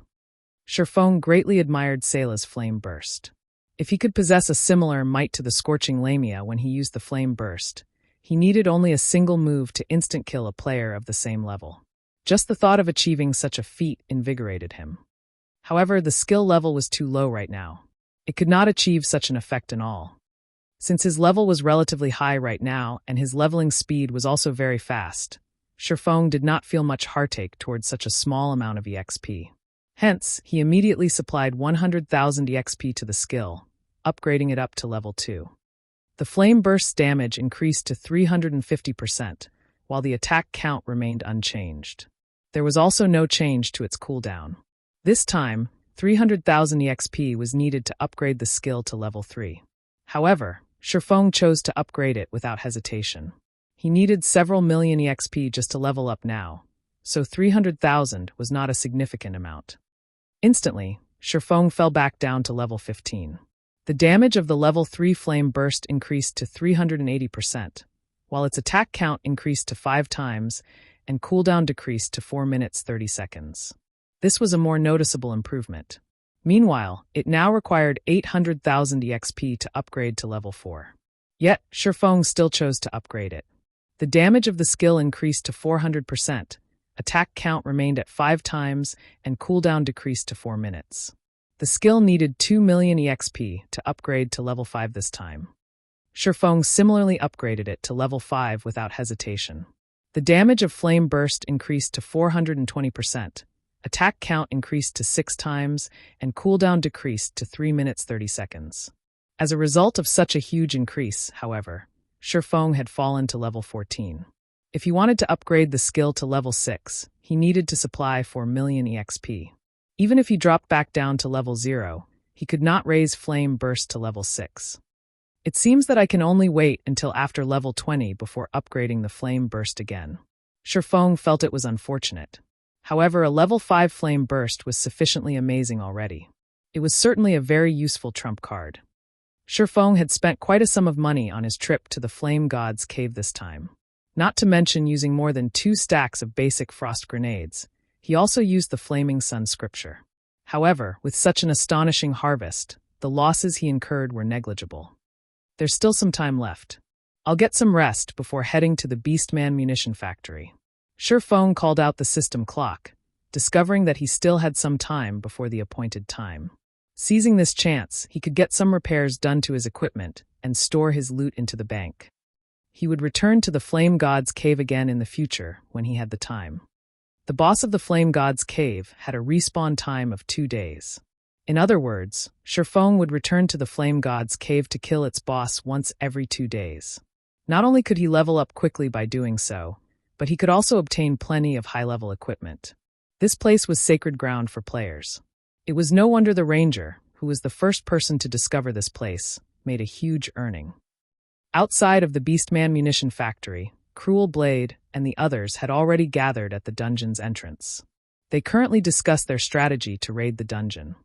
Surfong greatly admired Salou's Flame Burst. If he could possess a similar might to the Scorching Lamia when he used the Flame Burst, he needed only a single move to instant kill a player of the same level. Just the thought of achieving such a feat invigorated him. However, the skill level was too low right now. It could not achieve such an effect in all. Since his level was relatively high right now and his leveling speed was also very fast, Surfong did not feel much heartache towards such a small amount of EXP. Hence, he immediately supplied 100,000 EXP to the skill, upgrading it up to level 2. The Flame Burst's damage increased to 350%, while the attack count remained unchanged. There was also no change to its cooldown. This time, 300,000 EXP was needed to upgrade the skill to level 3. However, Surfong chose to upgrade it without hesitation. He needed several million EXP just to level up now, so 300,000 was not a significant amount. Instantly, Surfong fell back down to level 15. The damage of the level 3 Flame Burst increased to 380%, while its attack count increased to 5 times and cooldown decreased to 4 minutes 30 seconds. This was a more noticeable improvement. Meanwhile, it now required 800,000 EXP to upgrade to level 4. Yet, Surfong still chose to upgrade it. The damage of the skill increased to 400%, attack count remained at 5 times, and cooldown decreased to 4 minutes. The skill needed 2 million EXP to upgrade to level 5 this time. Surfong similarly upgraded it to level 5 without hesitation. The damage of Flame Burst increased to 420%, attack count increased to 6 times, and cooldown decreased to 3 minutes 30 seconds. As a result of such a huge increase, however, Surfong had fallen to level 14. If he wanted to upgrade the skill to level 6, he needed to supply 4 million EXP. Even if he dropped back down to level 0, he could not raise Flame Burst to level 6. It seems that I can only wait until after level 20 before upgrading the Flame Burst again. Surfong felt it was unfortunate. However, a level 5 Flame Burst was sufficiently amazing already. It was certainly a very useful trump card. Surfong had spent quite a sum of money on his trip to the Flame God's Cave this time. Not to mention using more than 2 stacks of basic frost grenades, he also used the Flaming Sun scripture. However, with such an astonishing harvest, the losses he incurred were negligible. There's still some time left. I'll get some rest before heading to the Beastman Munition factory. Surfong called out the system clock, discovering that he still had some time before the appointed time. Seizing this chance, he could get some repairs done to his equipment and store his loot into the bank. He would return to the Flame God's Cave again in the future when he had the time. The boss of the Flame God's Cave had a respawn time of 2 days. In other words, Surfong would return to the Flame God's Cave to kill its boss once every 2 days. Not only could he level up quickly by doing so, but he could also obtain plenty of high-level equipment. This place was sacred ground for players. It was no wonder the ranger, who was the first person to discover this place, made a huge earning. Outside of the Beastman Munition factory, Cruel Blade and the others had already gathered at the dungeon's entrance. They currently discussed their strategy to raid the dungeon.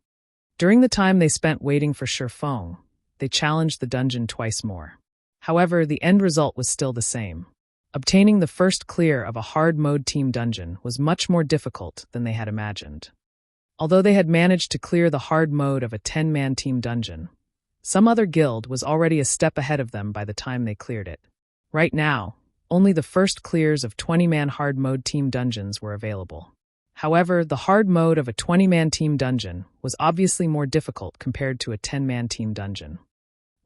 During the time they spent waiting for Surfong, they challenged the dungeon twice more. However, the end result was still the same. Obtaining the first clear of a hard mode team dungeon was much more difficult than they had imagined. Although they had managed to clear the hard mode of a 10-man team dungeon, some other guild was already a step ahead of them by the time they cleared it. Right now, only the first clears of 20-man hard mode team dungeons were available. However, the hard mode of a 20-man team dungeon was obviously more difficult compared to a 10-man team dungeon.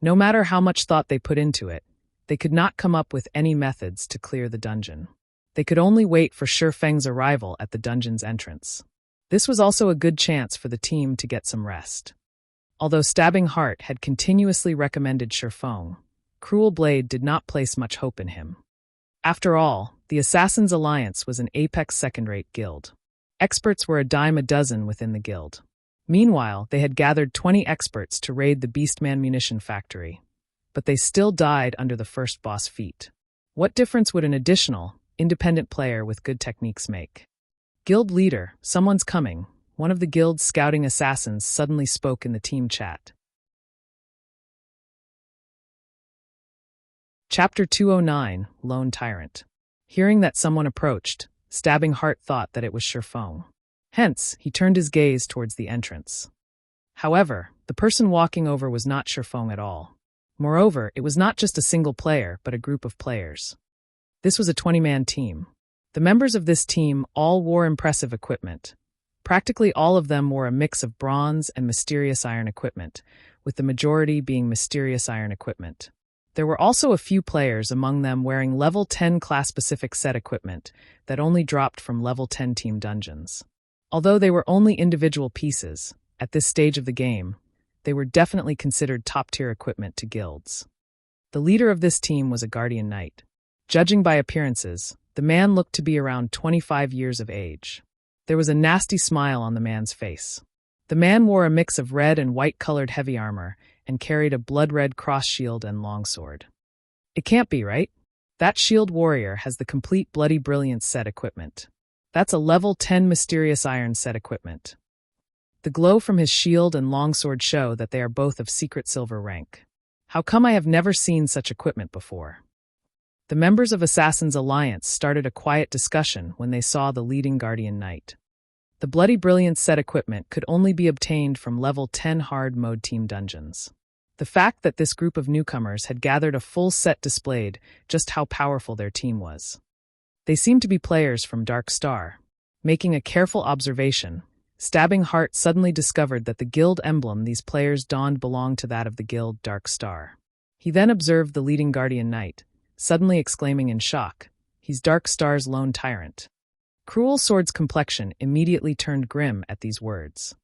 No matter how much thought they put into it, they could not come up with any methods to clear the dungeon. They could only wait for Surfeng's arrival at the dungeon's entrance. This was also a good chance for the team to get some rest. Although Stabbing Heart had continuously recommended Surfong, Cruel Blade did not place much hope in him. After all, the Assassin's Alliance was an apex second-rate guild. Experts were a dime a dozen within the guild. Meanwhile, they had gathered 20 experts to raid the Beastman Munition factory, but they still died under the first boss feat. What difference would an additional, independent player with good techniques make? Guild leader, someone's coming, one of the guild's scouting assassins suddenly spoke in the team chat. Chapter 209, Lone Tyrant. Hearing that someone approached, Stabbing Heart thought that it was Shifeng. Hence, he turned his gaze towards the entrance. However, the person walking over was not Shifeng at all. Moreover, it was not just a single player, but a group of players. This was a 20-man team. The members of this team all wore impressive equipment. Practically all of them wore a mix of bronze and mysterious iron equipment, with the majority being mysterious iron equipment. There were also a few players among them wearing level 10 class-specific set equipment that only dropped from level 10 team dungeons. Although they were only individual pieces, at this stage of the game, they were definitely considered top-tier equipment to guilds. The leader of this team was a Guardian Knight. Judging by appearances, the man looked to be around 25 years of age. There was a nasty smile on the man's face. The man wore a mix of red and white-colored heavy armor and carried a blood-red cross shield and longsword. It can't be, right? That shield warrior has the complete Bloody Brilliance set equipment. That's a level 10 mysterious iron set equipment. The glow from his shield and longsword show that they are both of secret silver rank. How come I have never seen such equipment before? The members of Assassin's Alliance started a quiet discussion when they saw the leading Guardian Knight. The Bloody Brilliance set equipment could only be obtained from level 10 hard mode team dungeons. The fact that this group of newcomers had gathered a full set displayed just how powerful their team was. They seemed to be players from Dark Star. Making a careful observation, Stabbing Heart suddenly discovered that the guild emblem these players donned belonged to that of the guild Dark Star. He then observed the leading Guardian Knight, suddenly exclaiming in shock, "He's Dark Star's Lone Tyrant." Cruel Sword's complexion immediately turned grim at these words.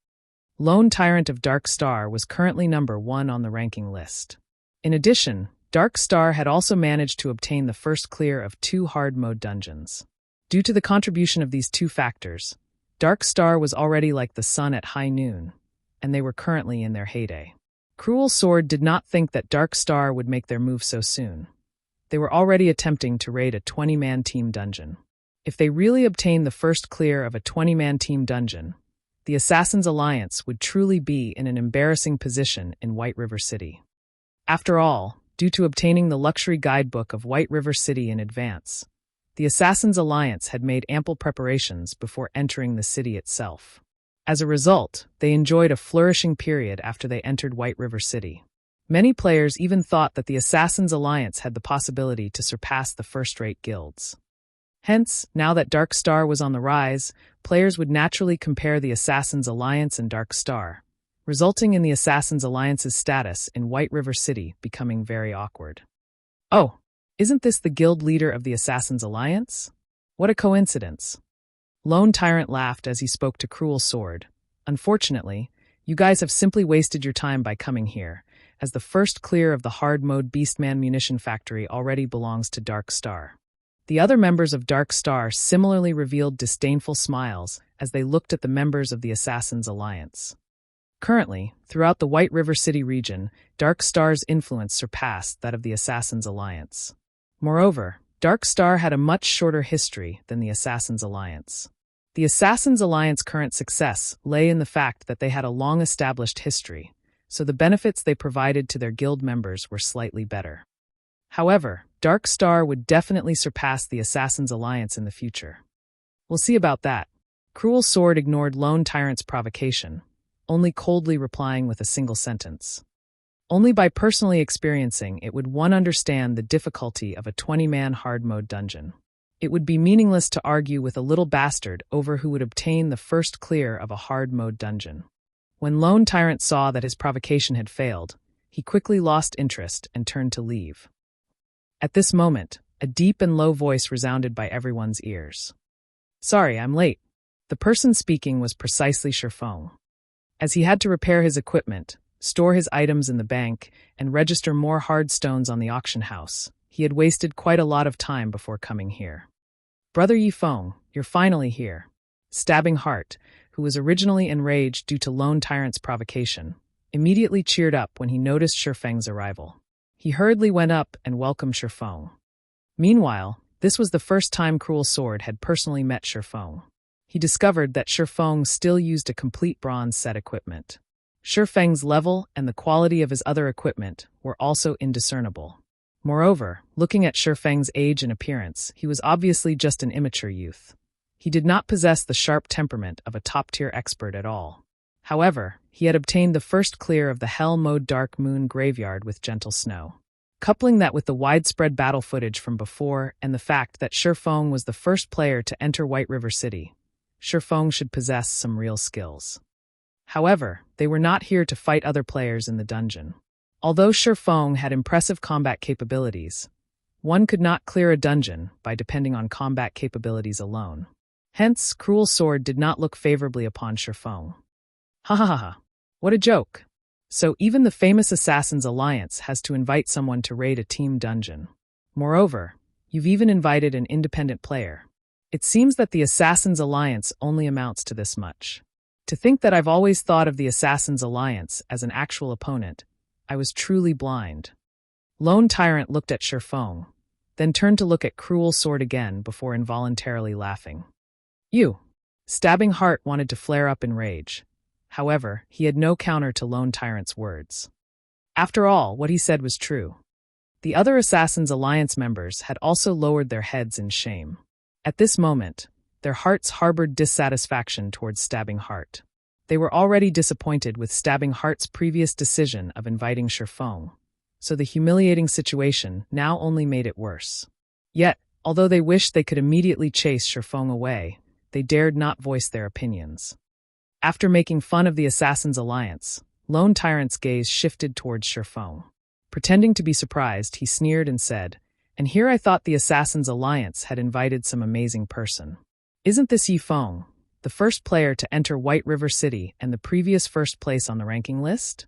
Lone Tyrant of Dark Star was currently number 1 on the ranking list. In addition, Dark Star had also managed to obtain the first clear of 2 hard mode dungeons. Due to the contribution of these 2 factors, Dark Star was already like the sun at high noon, and they were currently in their heyday. Cruel Sword did not think that Dark Star would make their move so soon. They were already attempting to raid a 20-man team dungeon. If they really obtained the first clear of a 20-man team dungeon, the Assassin's Alliance would truly be in an embarrassing position in White River City. After all, due to obtaining the luxury guidebook of White River City in advance, the Assassin's Alliance had made ample preparations before entering the city itself. As a result, they enjoyed a flourishing period after they entered White River City. Many players even thought that the Assassin's Alliance had the possibility to surpass the first-rate guilds. Hence, now that Dark Star was on the rise, players would naturally compare the Assassin's Alliance and Dark Star, resulting in the Assassin's Alliance's status in White River City becoming very awkward. Oh, isn't this the guild leader of the Assassin's Alliance? What a coincidence. Lone Tyrant laughed as he spoke to Cruel Sword. Unfortunately, you guys have simply wasted your time by coming here, as the first clear of the hard mode Beastman Munition factory already belongs to Dark Star. The other members of Dark Star similarly revealed disdainful smiles as they looked at the members of the Assassin's Alliance. Currently, throughout the White River City region, Dark Star's influence surpassed that of the Assassin's Alliance. Moreover, Dark Star had a much shorter history than the Assassin's Alliance. The Assassin's Alliance's current success lay in the fact that they had a long-established history, so the benefits they provided to their guild members were slightly better. However, Dark Star would definitely surpass the Assassin's Alliance in the future. We'll see about that. Cruel Sword ignored Lone Tyrant's provocation, only coldly replying with a single sentence. Only by personally experiencing it would one understand the difficulty of a 20-man hard mode dungeon. It would be meaningless to argue with a little bastard over who would obtain the first clear of a hard mode dungeon. When Lone Tyrant saw that his provocation had failed, he quickly lost interest and turned to leave. At this moment, a deep and low voice resounded by everyone's ears. "Sorry, I'm late." The person speaking was precisely Shifeng. As he had to repair his equipment, store his items in the bank, and register more hard stones on the auction house, he had wasted quite a lot of time before coming here. "Brother Yifeng, you're finally here." Stabbing Heart, who was originally enraged due to Lone Tyrant's provocation, immediately cheered up when he noticed Shifeng's arrival. He hurriedly went up and welcomed Shifeng. Meanwhile, this was the first time Cruel Sword had personally met Shifeng. he discovered that Shifeng still used a complete bronze set equipment. Shifeng's level and the quality of his other equipment were also indiscernible. Moreover, looking at Shifeng's age and appearance, he was obviously just an immature youth. He did not possess the sharp temperament of a top-tier expert at all. However, he had obtained the first clear of the hell-mode Dark Moon Graveyard with gentle snow. Coupling that with the widespread battle footage from before and the fact that Shifeng was the first player to enter White River City, Shifeng should possess some real skills. However, they were not here to fight other players in the dungeon. Although Shifeng had impressive combat capabilities, one could not clear a dungeon by depending on combat capabilities alone. Hence, Cruel Sword did not look favorably upon Shifeng. Ha ha ha ha. What a joke. So even the famous Assassins Alliance has to invite someone to raid a team dungeon. Moreover, you've even invited an independent player. It seems that the Assassins Alliance only amounts to this much. To think that I've always thought of the Assassins Alliance as an actual opponent, I was truly blind. Lone Tyrant looked at Shifeng, then turned to look at Cruel Sword again before involuntarily laughing. You! Stabbing Heart wanted to flare up in rage. However, he had no counter to Lone Tyrant's words. After all, what he said was true. The other Assassins Alliance members had also lowered their heads in shame. At this moment, their hearts harbored dissatisfaction towards Stabbing Heart. They were already disappointed with Stabbing Heart's previous decision of inviting Shifeng, so the humiliating situation now only made it worse. Yet, although they wished they could immediately chase Shifeng away, they dared not voice their opinions. After making fun of the Assassins Alliance, Lone Tyrant's gaze shifted towards Shifeng. Pretending to be surprised, he sneered and said, "And here I thought the Assassins Alliance had invited some amazing person. Isn't this Yifeng, the first player to enter White River City and the previous first place on the ranking list?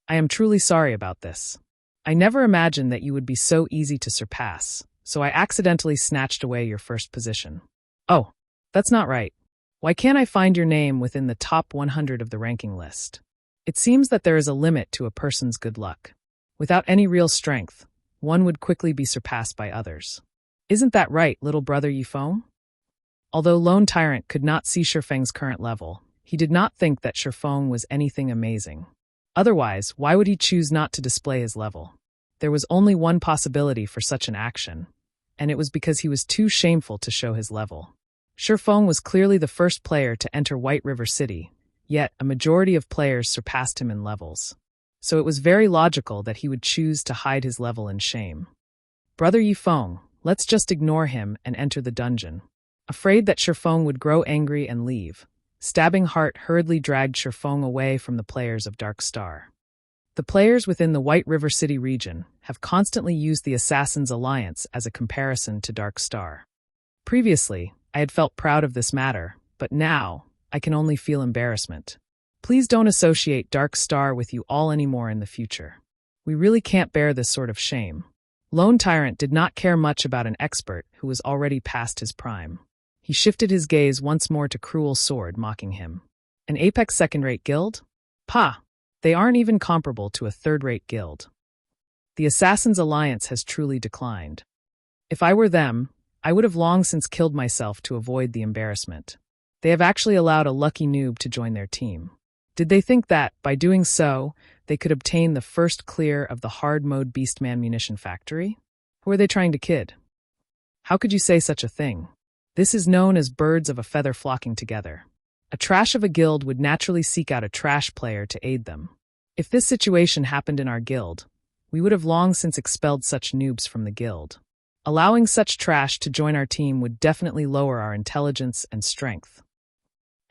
I am truly sorry about this. I never imagined that you would be so easy to surpass, so I accidentally snatched away your first position. Oh, that's not right. Why can't I find your name within the top 100 of the ranking list? It seems that there is a limit to a person's good luck. Without any real strength, one would quickly be surpassed by others. Isn't that right, little brother Yifeng?" Although Lone Tyrant could not see Shifeng's current level, he did not think that Shifeng was anything amazing. Otherwise, why would he choose not to display his level? There was only one possibility for such an action, and it was because he was too shameful to show his level. Shifeng was clearly the first player to enter White River City, yet a majority of players surpassed him in levels. So it was very logical that he would choose to hide his level in shame. Brother Yifeng, let's just ignore him and enter the dungeon. Afraid that Shifeng would grow angry and leave, Stabbing Heart hurriedly dragged Shifeng away from the players of Dark Star. The players within the White River City region have constantly used the Assassins Alliance as a comparison to Dark Star. Previously, I had felt proud of this matter, but now, I can only feel embarrassment. Please don't associate Dark Star with you all anymore in the future. We really can't bear this sort of shame. Lone Tyrant did not care much about an expert who was already past his prime. He shifted his gaze once more to Cruel Sword, mocking him. An Apex second-rate guild? Pah! They aren't even comparable to a third-rate guild. The Assassins Alliance has truly declined. If I were them, I would have long since killed myself to avoid the embarrassment. They have actually allowed a lucky noob to join their team. Did they think that, by doing so, they could obtain the first clear of the hard-mode Beastman munition factory? Who are they trying to kid? How could you say such a thing? This is known as birds of a feather flocking together. A trash of a guild would naturally seek out a trash player to aid them. If this situation happened in our guild, we would have long since expelled such noobs from the guild. Allowing such trash to join our team would definitely lower our intelligence and strength.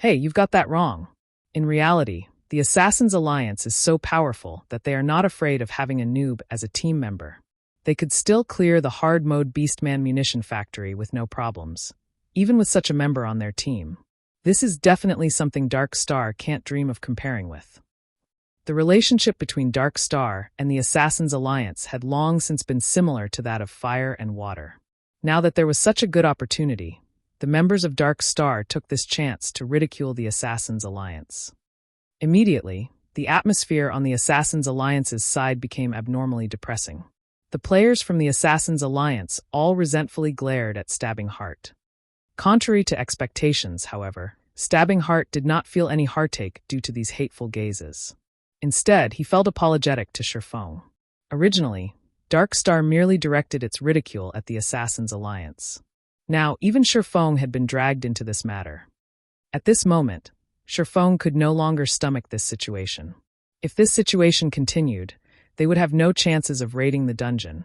Hey, you've got that wrong. In reality, the Assassins Alliance is so powerful that they are not afraid of having a noob as a team member. They could still clear the hard-mode Beastman munition factory with no problems, even with such a member on their team. This is definitely something Dark Star can't dream of comparing with. The relationship between Dark Star and the Assassins Alliance had long since been similar to that of fire and water. Now that there was such a good opportunity, the members of Dark Star took this chance to ridicule the Assassins Alliance. Immediately, the atmosphere on the Assassins Alliance's side became abnormally depressing. The players from the Assassins Alliance all resentfully glared at Stabbing Heart. Contrary to expectations, however, Stabbing Heart did not feel any heartache due to these hateful gazes. Instead, he felt apologetic to Surfeng. Originally, Dark Star merely directed its ridicule at the Assassin's Alliance. Now, even Surfeng had been dragged into this matter. At this moment, Surfeng could no longer stomach this situation. If this situation continued, they would have no chances of raiding the dungeon,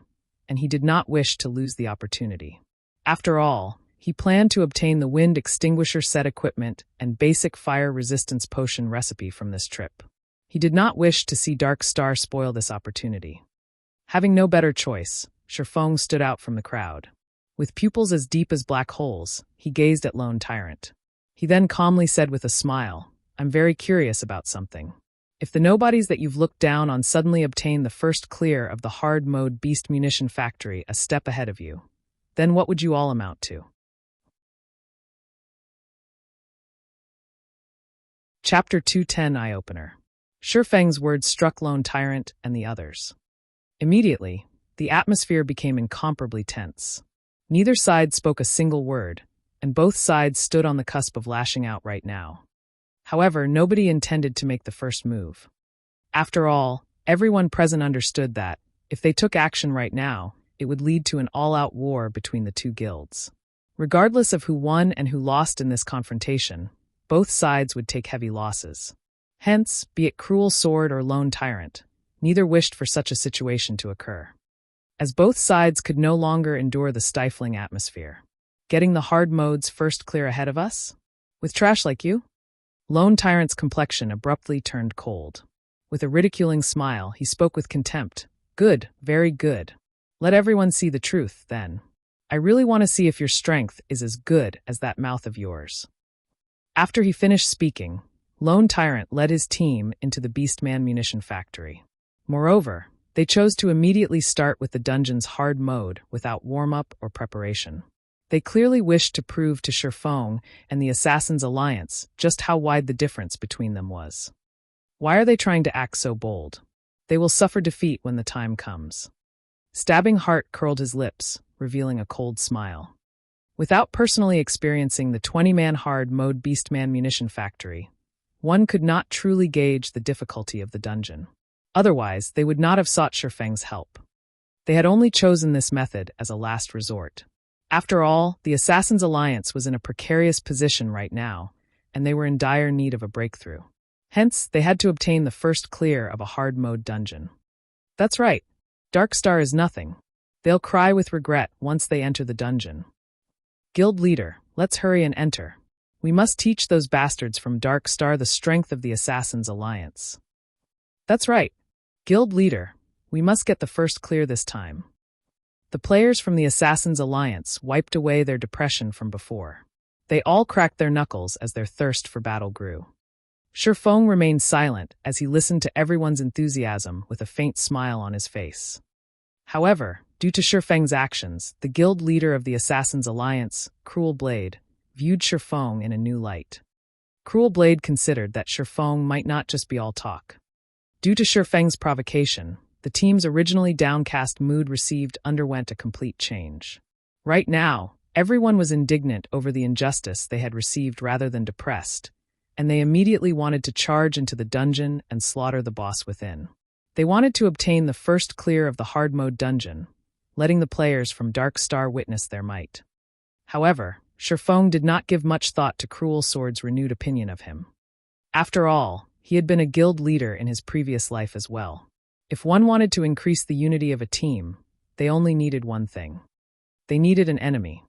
and he did not wish to lose the opportunity. After all, he planned to obtain the wind extinguisher set equipment and basic fire resistance potion recipe from this trip. He did not wish to see Dark Star spoil this opportunity. Having no better choice, Surfeng stood out from the crowd. With pupils as deep as black holes, he gazed at Lone Tyrant. He then calmly said with a smile, "I'm very curious about something. If the nobodies that you've looked down on suddenly obtain the first clear of the hard-mode Beast Munition factory a step ahead of you, then what would you all amount to?" Chapter 210 Eye-Opener. Surfeng's words struck Lone Tyrant and the others. Immediately, the atmosphere became incomparably tense. Neither side spoke a single word, and both sides stood on the cusp of lashing out right now. However, nobody intended to make the first move. After all, everyone present understood that, if they took action right now, it would lead to an all-out war between the two guilds. Regardless of who won and who lost in this confrontation, both sides would take heavy losses. Hence, be it Cruel Sword or Lone Tyrant, neither wished for such a situation to occur. As both sides could no longer endure the stifling atmosphere. Getting the hard modes first clear ahead of us? With trash like you? Lone Tyrant's complexion abruptly turned cold. With a ridiculing smile, he spoke with contempt. "Good, very good. Let everyone see the truth, then. I really want to see if your strength is as good as that mouth of yours." After he finished speaking, Lone Tyrant led his team into the Beastman munition factory. Moreover, they chose to immediately start with the dungeon's hard mode without warm-up or preparation. They clearly wished to prove to Surfeng and the Assassin's Alliance just how wide the difference between them was. Why are they trying to act so bold? They will suffer defeat when the time comes. Stabbing Heart curled his lips, revealing a cold smile. Without personally experiencing the 20-man hard mode Beastman munition factory, one could not truly gauge the difficulty of the dungeon. Otherwise, they would not have sought Surfeng's help. They had only chosen this method as a last resort. After all, the Assassin's Alliance was in a precarious position right now, and they were in dire need of a breakthrough. Hence, they had to obtain the first clear of a hard mode dungeon. That's right. Dark Star is nothing. They'll cry with regret once they enter the dungeon. Guild leader, let's hurry and enter. We must teach those bastards from Dark Star the strength of the Assassin's Alliance. That's right. Guild leader, we must get the first clear this time. The players from the Assassin's Alliance wiped away their depression from before. They all cracked their knuckles as their thirst for battle grew. Surfeng remained silent as he listened to everyone's enthusiasm with a faint smile on his face. However, due to Surfeng's actions, the guild leader of the Assassin's Alliance, Cruel Blade, viewed Surfeng in a new light. Cruel Blade considered that Surfeng might not just be all talk. Due to Surfeng's provocation, the team's originally downcast mood underwent a complete change. Right now, everyone was indignant over the injustice they had received rather than depressed, and they immediately wanted to charge into the dungeon and slaughter the boss within. They wanted to obtain the first clear of the hard mode dungeon, letting the players from Dark Star witness their might. However, Surfeng did not give much thought to Cruel Sword's renewed opinion of him. After all, he had been a guild leader in his previous life as well. If one wanted to increase the unity of a team, they only needed one thing. They needed an enemy.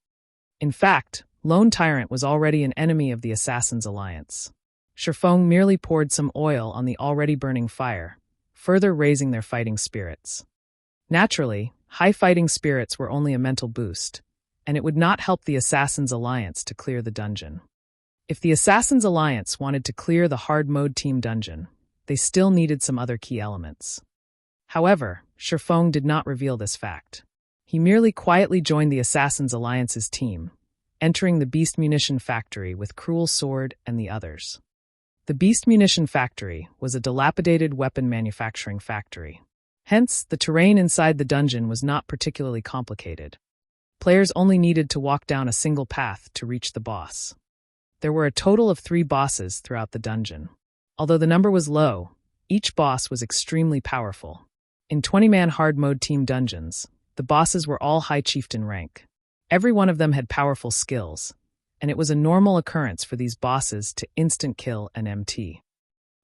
In fact, Lone Tyrant was already an enemy of the Assassin's Alliance. Surfeng merely poured some oil on the already burning fire, further raising their fighting spirits. Naturally, high fighting spirits were only a mental boost, and it would not help the Assassin's Alliance to clear the dungeon. If the Assassin's Alliance wanted to clear the hard mode team dungeon, they still needed some other key elements. However, Surfeng did not reveal this fact. He merely quietly joined the Assassin's Alliance's team, entering the Beast Munition factory with Cruel Sword and the others. The Beast Munition factory was a dilapidated weapon manufacturing factory. Hence, the terrain inside the dungeon was not particularly complicated. Players only needed to walk down a single path to reach the boss. There were a total of 3 bosses throughout the dungeon. Although the number was low, each boss was extremely powerful. In 20-man hard mode team dungeons, the bosses were all high chieftain rank. Every one of them had powerful skills, and it was a normal occurrence for these bosses to instant kill an MT.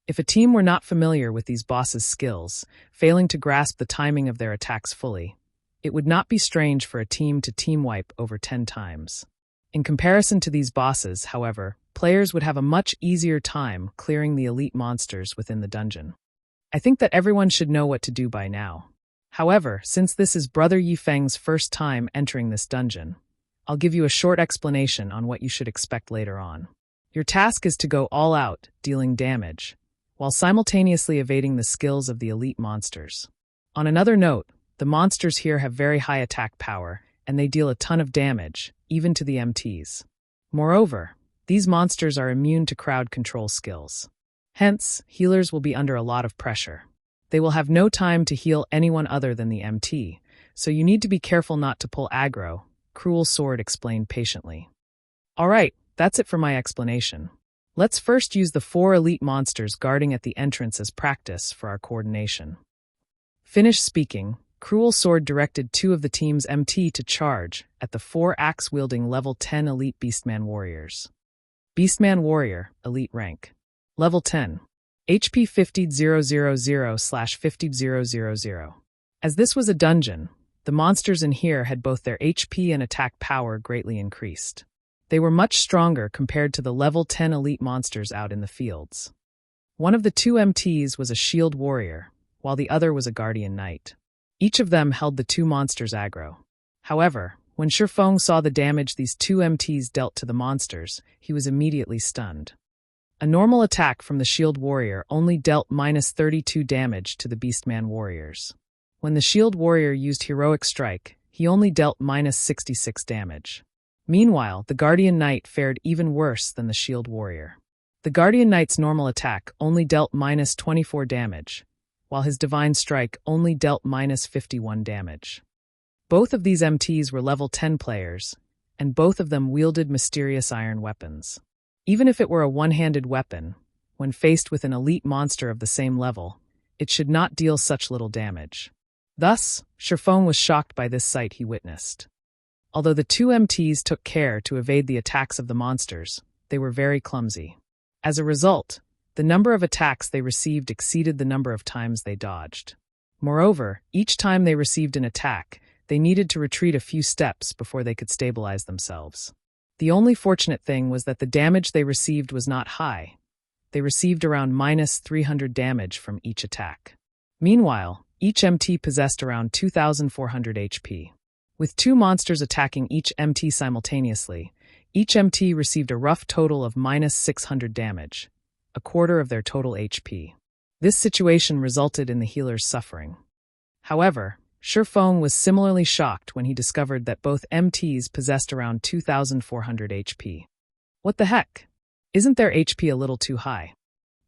If a team were not familiar with these bosses' skills, failing to grasp the timing of their attacks fully, it would not be strange for a team to team wipe over 10 times. In comparison to these bosses, however, players would have a much easier time clearing the elite monsters within the dungeon. I think that everyone should know what to do by now. However, since this is Brother Yifeng's first time entering this dungeon, I'll give you a short explanation on what you should expect later on. Your task is to go all out, dealing damage, while simultaneously evading the skills of the elite monsters. On another note, the monsters here have very high attack power, and they deal a ton of damage, even to the MTs. Moreover, these monsters are immune to crowd control skills. Hence, healers will be under a lot of pressure. They will have no time to heal anyone other than the MT, so you need to be careful not to pull aggro, Cruel Sword explained patiently. Alright, that's it for my explanation. Let's first use the 4 elite monsters guarding at the entrance as practice for our coordination. Finished speaking, Cruel Sword directed 2 of the team's MT to charge at the 4 axe-wielding level 10 elite Beastman warriors. Beastman warrior, elite rank. Level 10. HP 50000/50000. As this was a dungeon, the monsters in here had both their HP and attack power greatly increased. They were much stronger compared to the level 10 elite monsters out in the fields. One of the 2 MTs was a shield warrior, while the other was a guardian knight. Each of them held the 2 monsters aggro. However, when Shifeng saw the damage these 2 MTs dealt to the monsters, he was immediately stunned. A normal attack from the shield warrior only dealt -32 damage to the Beastman warriors. When the shield warrior used heroic strike, he only dealt -66 damage. Meanwhile, the guardian knight fared even worse than the shield warrior. The guardian knight's normal attack only dealt -24 damage, while his divine strike only dealt -51 damage. Both of these MTs were level 10 players, and both of them wielded mysterious iron weapons. Even if it were a one-handed weapon, when faced with an elite monster of the same level, it should not deal such little damage. Thus, Shifeng was shocked by this sight he witnessed. Although the 2 MTs took care to evade the attacks of the monsters, they were very clumsy. As a result, the number of attacks they received exceeded the number of times they dodged. Moreover, each time they received an attack, they needed to retreat a few steps before they could stabilize themselves. The only fortunate thing was that the damage they received was not high. They received around -300 damage from each attack. Meanwhile, each MT possessed around 2,400 HP. With 2 monsters attacking each MT simultaneously, each MT received a rough total of -600 damage, a quarter of their total HP. This situation resulted in the healers suffering. However, Shifeng was similarly shocked when he discovered that both MTs possessed around 2,400 HP. What the heck? Isn't their HP a little too high?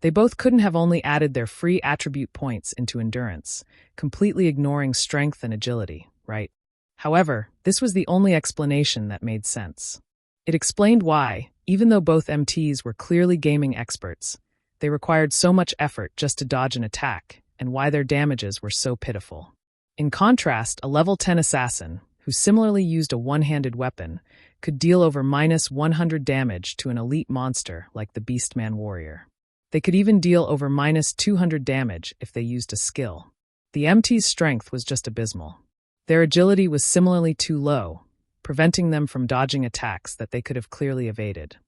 They both couldn't have only added their free attribute points into endurance, completely ignoring strength and agility, right? However, this was the only explanation that made sense. It explained why, even though both MTs were clearly gaming experts, they required so much effort just to dodge an attack, and why their damages were so pitiful. In contrast, a level 10 assassin, who similarly used a one-handed weapon, could deal over -100 damage to an elite monster like the Beastman warrior. They could even deal over -200 damage if they used a skill. The MT's strength was just abysmal. Their agility was similarly too low, preventing them from dodging attacks that they could have clearly evaded.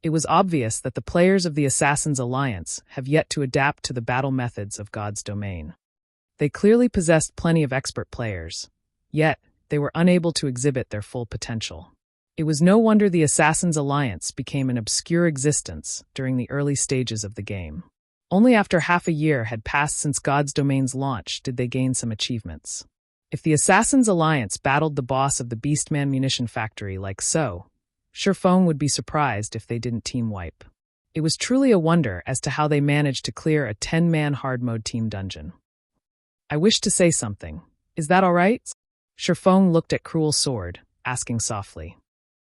It was obvious that the players of the Assassin's Alliance have yet to adapt to the battle methods of God's domain. They clearly possessed plenty of expert players, yet they were unable to exhibit their full potential. It was no wonder the Assassin's Alliance became an obscure existence during the early stages of the game. Only after half a year had passed since God's Domain's launch did they gain some achievements. If the Assassin's Alliance battled the boss of the Beastman Munition factory like so, Shifeng would be surprised if they didn't team wipe. It was truly a wonder as to how they managed to clear a 10-man hard mode team dungeon. I wish to say something. Is that all right? Shifeng looked at Cruel Sword, asking softly.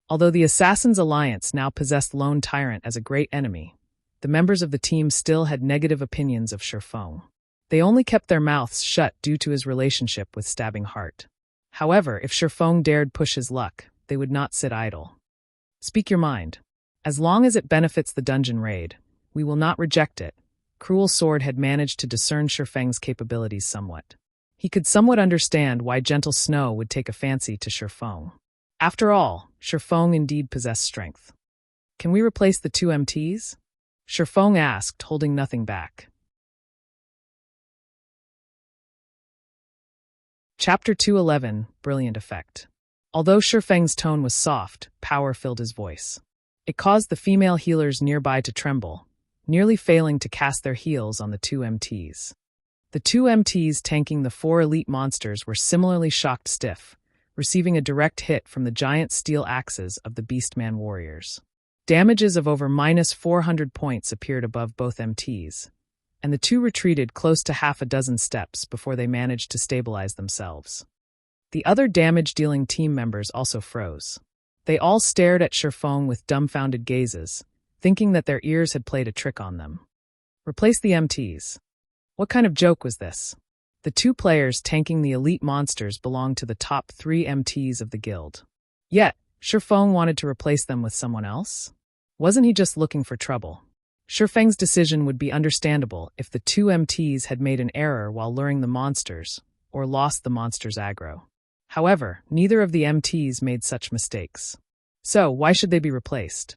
Although the Assassins' Alliance now possessed Lone Tyrant as a great enemy, the members of the team still had negative opinions of Surfeng. They only kept their mouths shut due to his relationship with Stabbing Heart. However, if Surfeng dared push his luck, they would not sit idle. Speak your mind. As long as it benefits the dungeon raid, we will not reject it. Cruel Sword had managed to discern Surfeng's capabilities somewhat. He could somewhat understand why Gentle Snow would take a fancy to Surfeng. After all, Surfeng indeed possessed strength. Can we replace the two MTs? Surfeng asked, holding nothing back. Chapter 211, Brilliant Effect. Although Surfeng's tone was soft, power filled his voice. It caused the female healers nearby to tremble, nearly failing to cast their heals on the two MTs. The two MTs tanking the 4 elite monsters were similarly shocked stiff, receiving a direct hit from the giant steel axes of the Beastman warriors. Damages of over -400 points appeared above both MTs, and the two retreated close to half a dozen steps before they managed to stabilize themselves. The other damage-dealing team members also froze. They all stared at Surfeng with dumbfounded gazes, thinking that their ears had played a trick on them. Replace the MTs. What kind of joke was this? The two players tanking the elite monsters belonged to the top 3 MTs of the guild. Yet, Surfeng wanted to replace them with someone else? Wasn't he just looking for trouble? Surfeng's decision would be understandable if the two MTs had made an error while luring the monsters, or lost the monsters' aggro. However, neither of the MTs made such mistakes. So, why should they be replaced?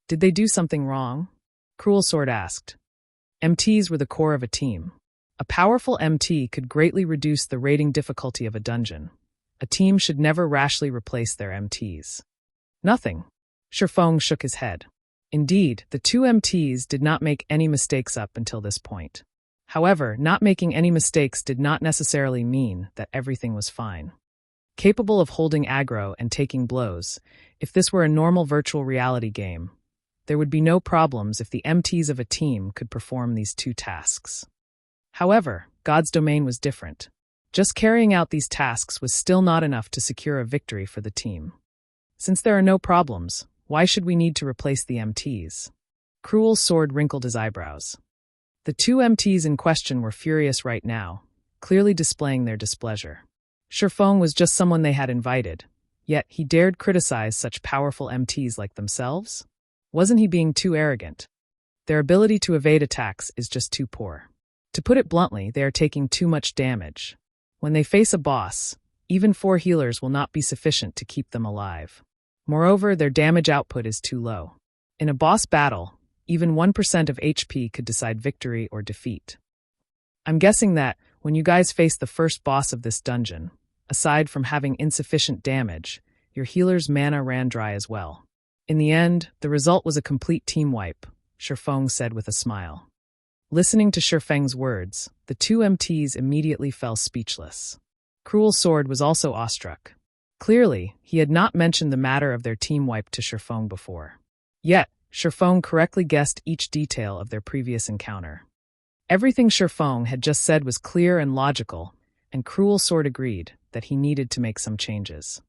Did they do something wrong? Cruel Sword asked. MTs were the core of a team. A powerful MT could greatly reduce the raiding difficulty of a dungeon. A team should never rashly replace their MTs. Nothing. Surfeng shook his head. Indeed, the two MTs did not make any mistakes up until this point. However, not making any mistakes did not necessarily mean that everything was fine. Capable of holding aggro and taking blows, if this were a normal virtual reality game, there would be no problems if the MTs of a team could perform these two tasks. However, God's domain was different. Just carrying out these tasks was still not enough to secure a victory for the team. Since there are no problems, why should we need to replace the MTs? Cruel Sword wrinkled his eyebrows. The two MTs in question were furious right now, clearly displaying their displeasure. Surfeng was just someone they had invited, yet he dared criticize such powerful MTs like themselves? Wasn't he being too arrogant? Their ability to evade attacks is just too poor. To put it bluntly, they are taking too much damage. When they face a boss, even 4 healers will not be sufficient to keep them alive. Moreover, their damage output is too low. In a boss battle, even 1% of HP could decide victory or defeat. I'm guessing that, when you guys face the first boss of this dungeon, aside from having insufficient damage, your healer's mana ran dry as well. In the end, the result was a complete team wipe, Surfeng said with a smile. Listening to Surfeng's words, the two MTs immediately fell speechless. Cruel Sword was also awestruck. Clearly, he had not mentioned the matter of their team wipe to Surfeng before. Yet, Surfeng correctly guessed each detail of their previous encounter. Everything Surfeng had just said was clear and logical, and Cruel Sword agreed that he needed to make some changes.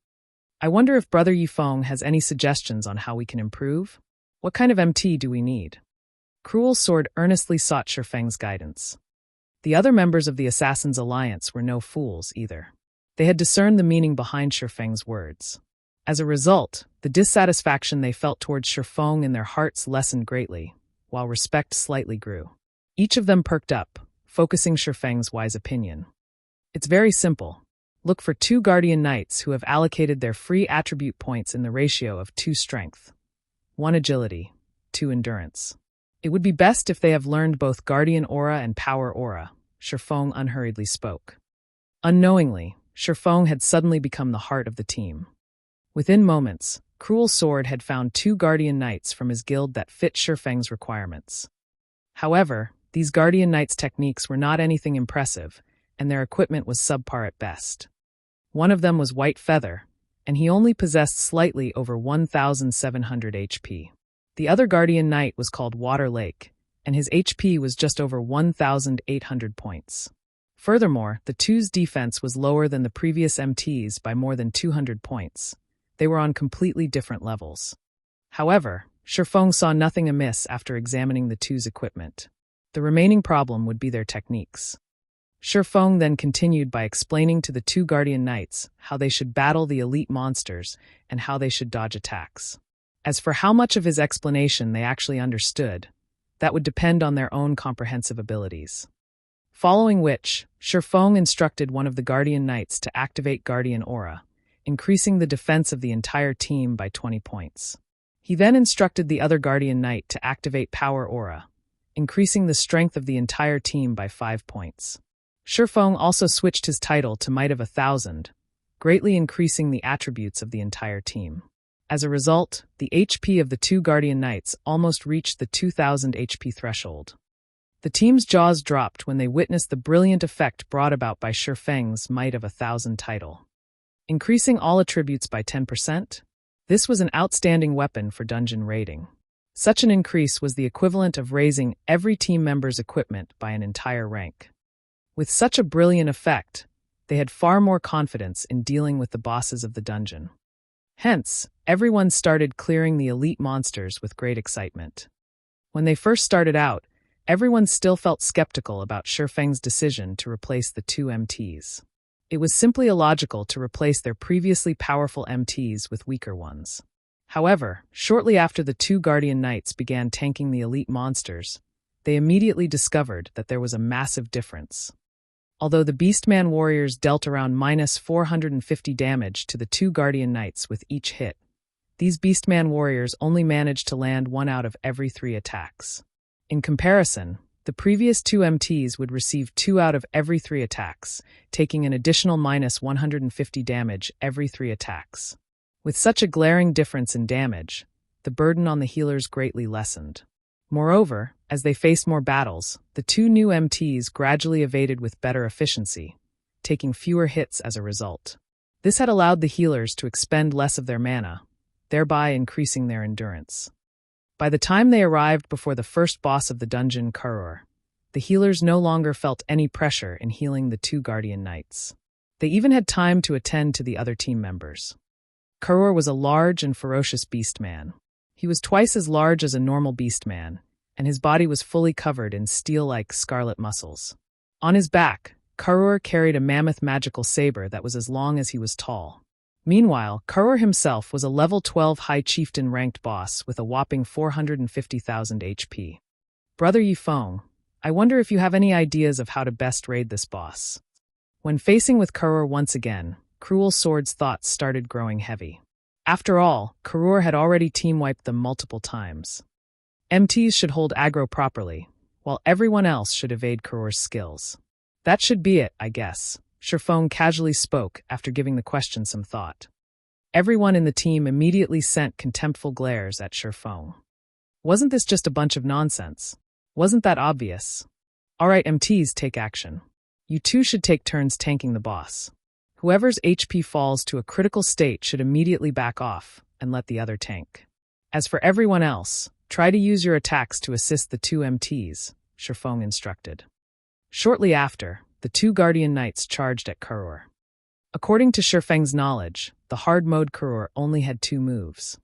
I wonder if Brother Yifeng has any suggestions on how we can improve? What kind of MT do we need? Cruel Sword earnestly sought Surfeng's guidance. The other members of the Assassins' Alliance were no fools either. They had discerned the meaning behind Surfeng's words. As a result, the dissatisfaction they felt towards Surfeng in their hearts lessened greatly, while respect slightly grew. Each of them perked up, focusing Surfeng's wise opinion. It's very simple. Look for 2 Guardian Knights who have allocated their free attribute points in the ratio of 2 strength, 1 agility, 2 endurance. It would be best if they have learned both Guardian Aura and Power Aura, Surfeng unhurriedly spoke. Unknowingly, Surfeng had suddenly become the heart of the team. Within moments, Cruel Sword had found 2 Guardian Knights from his guild that fit Surfeng's requirements. However, these Guardian Knights' techniques were not anything impressive, and their equipment was subpar at best. One of them was White Feather, and he only possessed slightly over 1,700 HP. The other Guardian Knight was called Water Lake, and his HP was just over 1,800 points. Furthermore, the two's defense was lower than the previous MT's by more than 200 points, They were on completely different levels. However, Shifeng saw nothing amiss after examining the two's equipment. The remaining problem would be their techniques. Shifeng then continued by explaining to the two Guardian Knights how they should battle the elite monsters and how they should dodge attacks. As for how much of his explanation they actually understood, that would depend on their own comprehensive abilities. Following which, Shifeng instructed one of the Guardian Knights to activate Guardian Aura, increasing the defense of the entire team by 20 points. He then instructed the other Guardian Knight to activate Power Aura, increasing the strength of the entire team by 5 points. Shifeng also switched his title to Might of 1,000, greatly increasing the attributes of the entire team. As a result, the HP of the two Guardian Knights almost reached the 2,000 HP threshold. The team's jaws dropped when they witnessed the brilliant effect brought about by Shifeng's Might of 1,000 title. Increasing all attributes by 10%? This was an outstanding weapon for dungeon raiding. Such an increase was the equivalent of raising every team member's equipment by an entire rank. With such a brilliant effect, they had far more confidence in dealing with the bosses of the dungeon. Hence, everyone started clearing the elite monsters with great excitement. When they first started out, everyone still felt skeptical about Shifeng's decision to replace the two MTs. It was simply illogical to replace their previously powerful MTs with weaker ones. However, shortly after the two Guardian Knights began tanking the elite monsters, they immediately discovered that there was a massive difference. Although the Beastman warriors dealt around minus 450 damage to the two Guardian Knights with each hit, these Beastman warriors only managed to land 1 out of every 3 attacks. In comparison, the previous two MTs would receive 2 out of every 3 attacks, taking an additional minus 150 damage every 3 attacks. With such a glaring difference in damage, the burden on the healers greatly lessened. Moreover, as they faced more battles, the two new MTs gradually evaded with better efficiency, taking fewer hits as a result. This had allowed the healers to expend less of their mana, thereby increasing their endurance. By the time they arrived before the first boss of the dungeon, Karur, the healers no longer felt any pressure in healing the two Guardian Knights. They even had time to attend to the other team members. Karur was a large and ferocious beastman. He was twice as large as a normal beastman, and his body was fully covered in steel-like scarlet muscles. On his back, Karur carried a mammoth magical saber that was as long as he was tall. Meanwhile, Karur himself was a level 12 high chieftain-ranked boss with a whopping 450,000 HP. Brother Yifeng, I wonder if you have any ideas of how to best raid this boss. When facing with Karur once again, Cruel Sword's thoughts started growing heavy. After all, Karur had already team-wiped them multiple times. MTs should hold aggro properly, while everyone else should evade Karur's skills. That should be it, I guess, Shifeng casually spoke after giving the question some thought. Everyone in the team immediately sent contemptful glares at Shifeng. Wasn't this just a bunch of nonsense? Wasn't that obvious? Alright, MTs, take action. You two should take turns tanking the boss. Whoever's HP falls to a critical state should immediately back off and let the other tank. As for everyone else, try to use your attacks to assist the two MTs, Shifeng instructed. Shortly after, the two Guardian Knights charged at Karur. According to Shifeng's knowledge, the hard mode Karur only had 2 moves.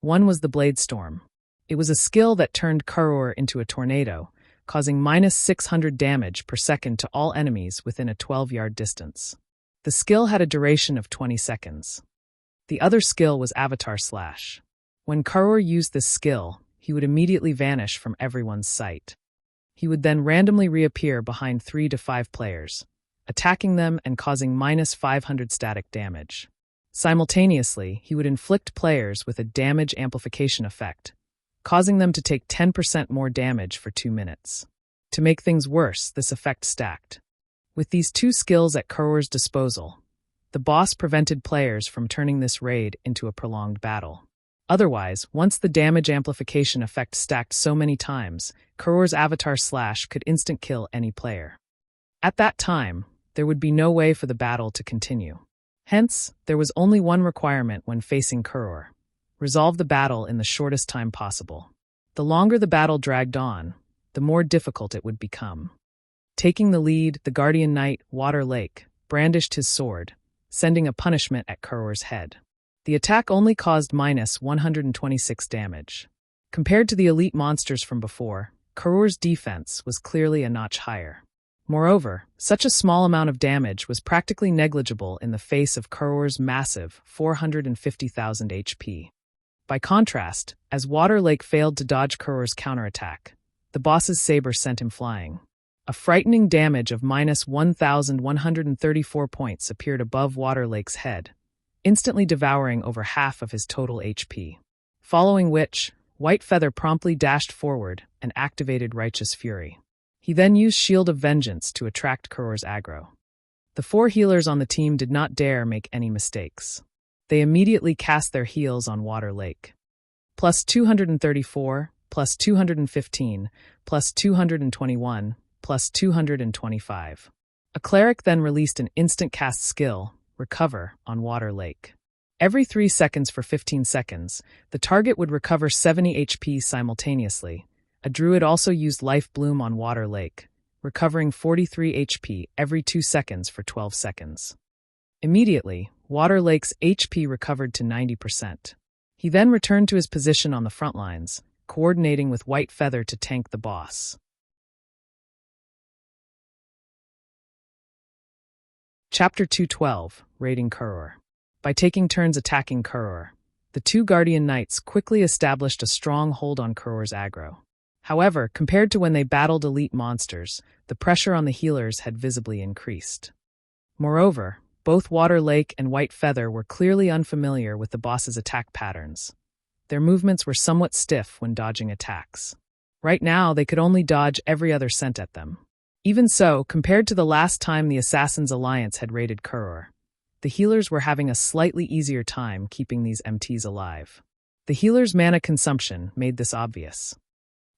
One was the Blade Storm. It was a skill that turned Karur into a tornado, causing minus 600 damage per second to all enemies within a 12-yard distance. The skill had a duration of 20 seconds. The other skill was Avatar Slash. When Karur used this skill, he would immediately vanish from everyone's sight. He would then randomly reappear behind 3 to 5 players, attacking them and causing minus 500 static damage. Simultaneously, he would inflict players with a damage amplification effect, causing them to take 10% more damage for 2 minutes. To make things worse, this effect stacked. With these 2 skills at Karur's disposal, the boss prevented players from turning this raid into a prolonged battle. Otherwise, once the damage amplification effect stacked so many times, Karur's Avatar Slash could instant kill any player. At that time, there would be no way for the battle to continue. Hence, there was only one requirement when facing Karur: resolve the battle in the shortest time possible. The longer the battle dragged on, the more difficult it would become. Taking the lead, the Guardian Knight, Water Lake, brandished his sword, sending a punishment at Karur's head. The attack only caused minus 126 damage. Compared to the elite monsters from before, Karur's defense was clearly a notch higher. Moreover, such a small amount of damage was practically negligible in the face of Karur's massive 450,000 HP. By contrast, as Water Lake failed to dodge Karur's counterattack, the boss's saber sent him flying. A frightening damage of minus 1,134 points appeared above Water Lake's head, instantly devouring over half of his total HP. Following which, White Feather promptly dashed forward and activated Righteous Fury. He then used Shield of Vengeance to attract Karur's aggro. The 4 healers on the team did not dare make any mistakes. They immediately cast their heals on Water Lake. Plus 234, plus 215, plus 221, plus 225. A cleric then released an instant cast skill, Recover, on Water Lake. Every 3 seconds for 15 seconds, the target would recover 70 HP simultaneously. A druid also used Life Bloom on Water Lake, recovering 43 HP every 2 seconds for 12 seconds. Immediately, Water Lake's HP recovered to 90%. He then returned to his position on the front lines, coordinating with White Feather to tank the boss. Chapter 212, Raiding Karur. By taking turns attacking Karur, the 2 Guardian Knights quickly established a strong hold on Karur's aggro. However, compared to when they battled elite monsters, the pressure on the healers had visibly increased. Moreover, both Water Lake and White Feather were clearly unfamiliar with the boss's attack patterns. Their movements were somewhat stiff when dodging attacks. Right now, they could only dodge every other scent at them. Even so, compared to the last time the Assassin's Alliance had raided Karur, the healers were having a slightly easier time keeping these MTs alive. The healer's mana consumption made this obvious.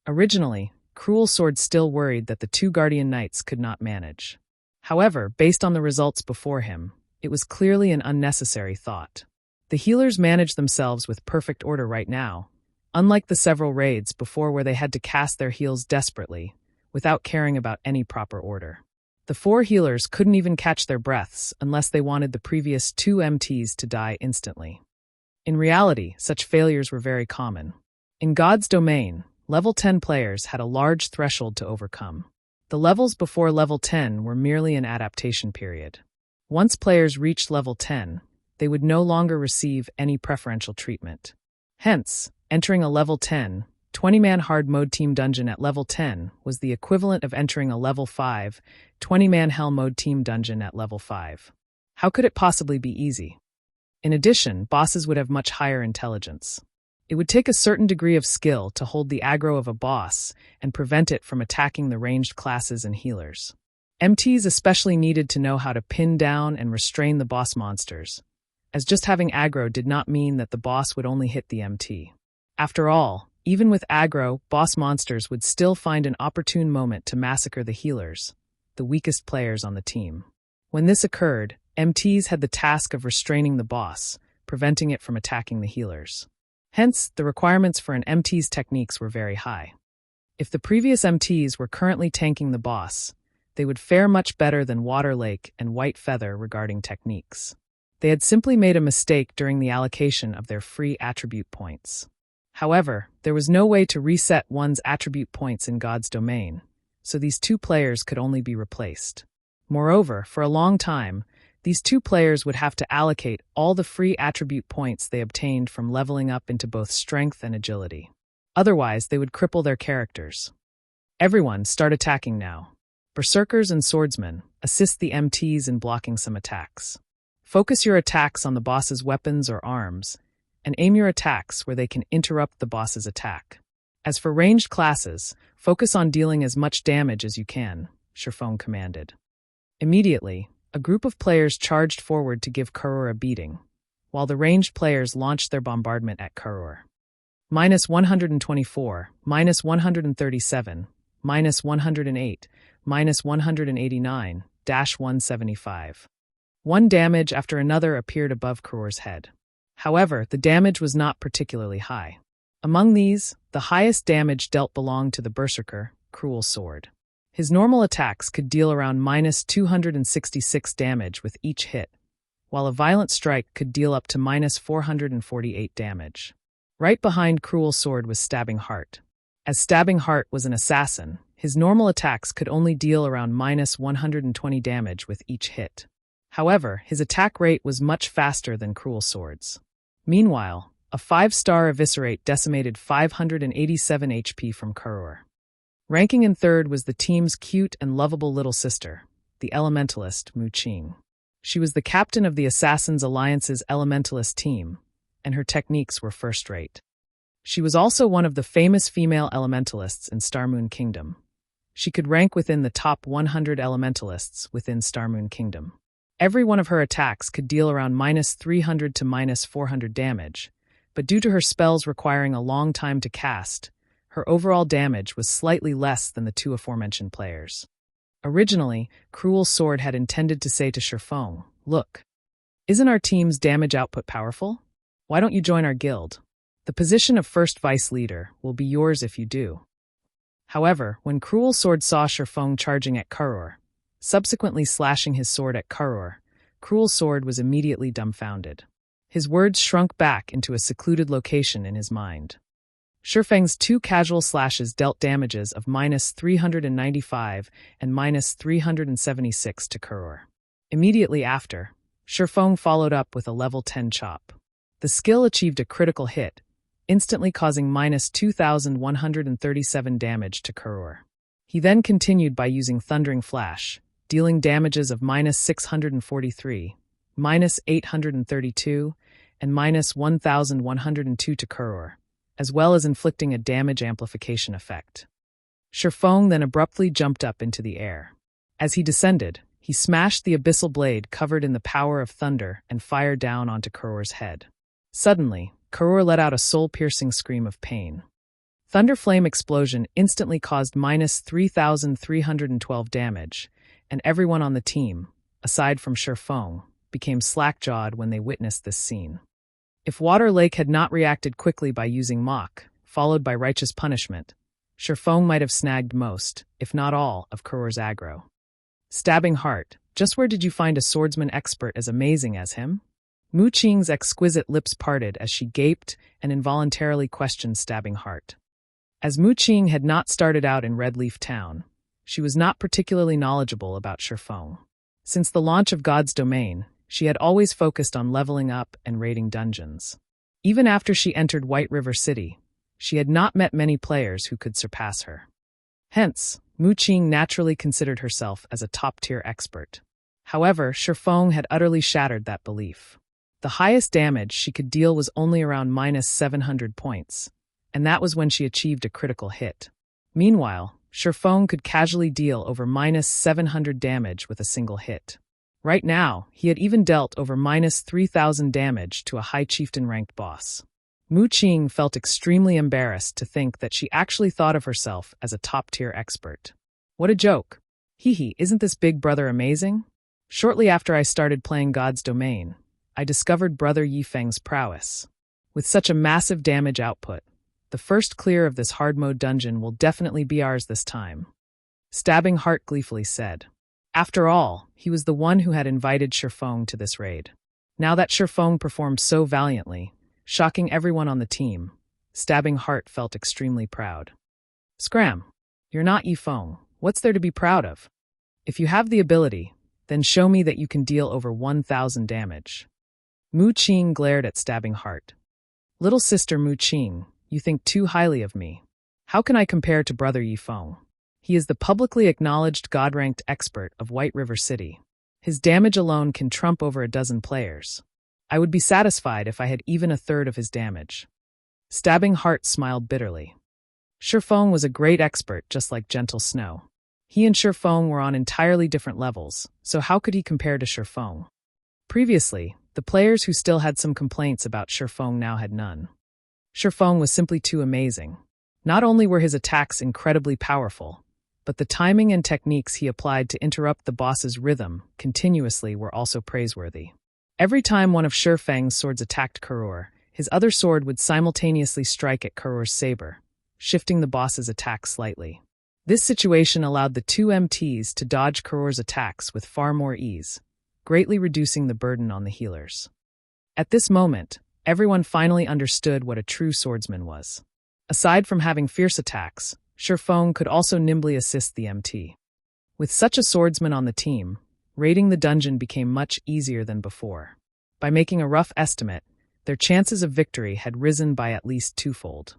Originally, Cruel Sword still worried that the 2 Guardian Knights could not manage. However, based on the results before him, it was clearly an unnecessary thought. The healers managed themselves with perfect order right now, unlike the several raids before where they had to cast their heals desperately, without caring about any proper order. The 4 healers couldn't even catch their breaths unless they wanted the previous 2 MTs to die instantly. In reality, such failures were very common. In God's domain, level 10 players had a large threshold to overcome. The levels before level 10 were merely an adaptation period. Once players reached level 10, they would no longer receive any preferential treatment. Hence, entering a level 10, 20-man hard mode team dungeon at level 10 was the equivalent of entering a level 5, 20-man hell mode team dungeon at level 5. How could it possibly be easy? In addition, bosses would have much higher intelligence. It would take a certain degree of skill to hold the aggro of a boss and prevent it from attacking the ranged classes and healers. MTs especially needed to know how to pin down and restrain the boss monsters, as just having aggro did not mean that the boss would only hit the MT. After all, even with aggro, boss monsters would still find an opportune moment to massacre the healers, the weakest players on the team. When this occurred, MTs had the task of restraining the boss, preventing it from attacking the healers. Hence, the requirements for an MT's techniques were very high. If the previous MTs were currently tanking the boss, they would fare much better than Water Lake and White Feather regarding techniques. They had simply made a mistake during the allocation of their free attribute points. However, there was no way to reset one's attribute points in God's domain, so these 2 players could only be replaced. Moreover, for a long time, these 2 players would have to allocate all the free attribute points they obtained from leveling up into both strength and agility. Otherwise, they would cripple their characters. Everyone, start attacking now. Berserkers and swordsmen, assist the MTs in blocking some attacks. Focus your attacks on the boss's weapons or arms, and aim your attacks where they can interrupt the boss's attack. As for ranged classes, focus on dealing as much damage as you can, Surpassing commanded. Immediately, a group of players charged forward to give Karur a beating, while the ranged players launched their bombardment at Karur. Minus 124, minus 137, minus 108, minus 189, -175. One damage after another appeared above Karur's head. However, the damage was not particularly high. Among these, the highest damage dealt belonged to the Berserker, Cruel Sword. His normal attacks could deal around -266 damage with each hit, while a violent strike could deal up to minus 448 damage. Right behind Cruel Sword was Stabbing Heart. As Stabbing Heart was an assassin, his normal attacks could only deal around minus 120 damage with each hit. However, his attack rate was much faster than Cruel Sword's. Meanwhile, a 5-star Eviscerate decimated 587 HP from Karur. Ranking in third was the team's cute and lovable little sister, the Elementalist Munition. She was the captain of the Assassins Alliance's Elementalist team, and her techniques were first-rate. She was also one of the famous female Elementalists in Starmoon Kingdom. She could rank within the top 100 Elementalists within Starmoon Kingdom. Every one of her attacks could deal around minus 300 to minus 400 damage, but due to her spells requiring a long time to cast, her overall damage was slightly less than the two aforementioned players. Originally, Cruel Sword had intended to say to Surfong, "Look, isn't our team's damage output powerful? Why don't you join our guild? The position of first vice leader will be yours if you do." However, when Cruel Sword saw Surfong charging at Karur, subsequently slashing his sword at Karur, Cruel Sword was immediately dumbfounded. His words shrunk back into a secluded location in his mind. Surfeng's 2 casual slashes dealt damages of minus 395 and minus 376 to Karur. Immediately after, Surfong followed up with a level 10 chop. The skill achieved a critical hit, instantly causing minus 2,137 damage to Karur. He then continued by using Thundering Flash, dealing damages of minus 643, minus 832, and minus 1,102 to Karur, as well as inflicting a damage amplification effect. Surfong then abruptly jumped up into the air. As he descended, he smashed the abyssal blade covered in the power of thunder and fired down onto Karur's head. Suddenly, Karur let out a soul-piercing scream of pain. Thunderflame Explosion instantly caused minus 3,312 damage, and everyone on the team, aside from Surfong, became slack-jawed when they witnessed this scene. If Water Lake had not reacted quickly by using Mock, followed by Righteous Punishment, Surfong might have snagged most, if not all, of Karur's aggro. Stabbing Heart, just where did you find a swordsman expert as amazing as him? Mu Qing's exquisite lips parted as she gaped and involuntarily questioned Stabbing Heart. As Mu Qing had not started out in Red Leaf Town, she was not particularly knowledgeable about Surfong. Since the launch of God's Domain, she had always focused on leveling up and raiding dungeons. Even after she entered White River City, she had not met many players who could surpass her. Hence, Mu Qing naturally considered herself as a top-tier expert. However, Surfong had utterly shattered that belief. The highest damage she could deal was only around minus 700 points, and that was when she achieved a critical hit. Meanwhile, Surfong could casually deal over minus 700 damage with a single hit. Right now, he had even dealt over minus 3,000 damage to a high chieftain-ranked boss. Mu Qing felt extremely embarrassed to think that she actually thought of herself as a top-tier expert. What a joke. Hee, isn't this big brother amazing? Shortly after I started playing God's Domain, I discovered Brother Yifeng's prowess. With such a massive damage output, the first clear of this hard mode dungeon will definitely be ours this time. Stabbing Heart gleefully said. After all, he was the one who had invited Surfong to this raid. Now that Surfong performed so valiantly, shocking everyone on the team, Stabbing Heart felt extremely proud. Scram! You're not Yifeng. What's there to be proud of? If you have the ability, then show me that you can deal over 1,000 damage. Mu Qing glared at Stabbing Heart. Little sister Mu Qing, you think too highly of me. How can I compare to Brother Yifeng? He is the publicly acknowledged God-ranked expert of White River City. His damage alone can trump over a dozen players. I would be satisfied if I had even a third of his damage. Stabbing Heart smiled bitterly. Surfong was a great expert just like Gentle Snow. He and Surfong were on entirely different levels, so how could he compare to Surfong? Previously, the players who still had some complaints about Surfong now had none. Surfong was simply too amazing. Not only were his attacks incredibly powerful, but the timing and techniques he applied to interrupt the boss's rhythm continuously were also praiseworthy. Every time one of Surfeng's swords attacked Karur, his other sword would simultaneously strike at Karur's saber, shifting the boss's attack slightly. This situation allowed the two MTs to dodge Karur's attacks with far more ease, greatly reducing the burden on the healers. At this moment, everyone finally understood what a true swordsman was. Aside from having fierce attacks, Surfeng could also nimbly assist the MT. With such a swordsman on the team, raiding the dungeon became much easier than before. By making a rough estimate, their chances of victory had risen by at least twofold.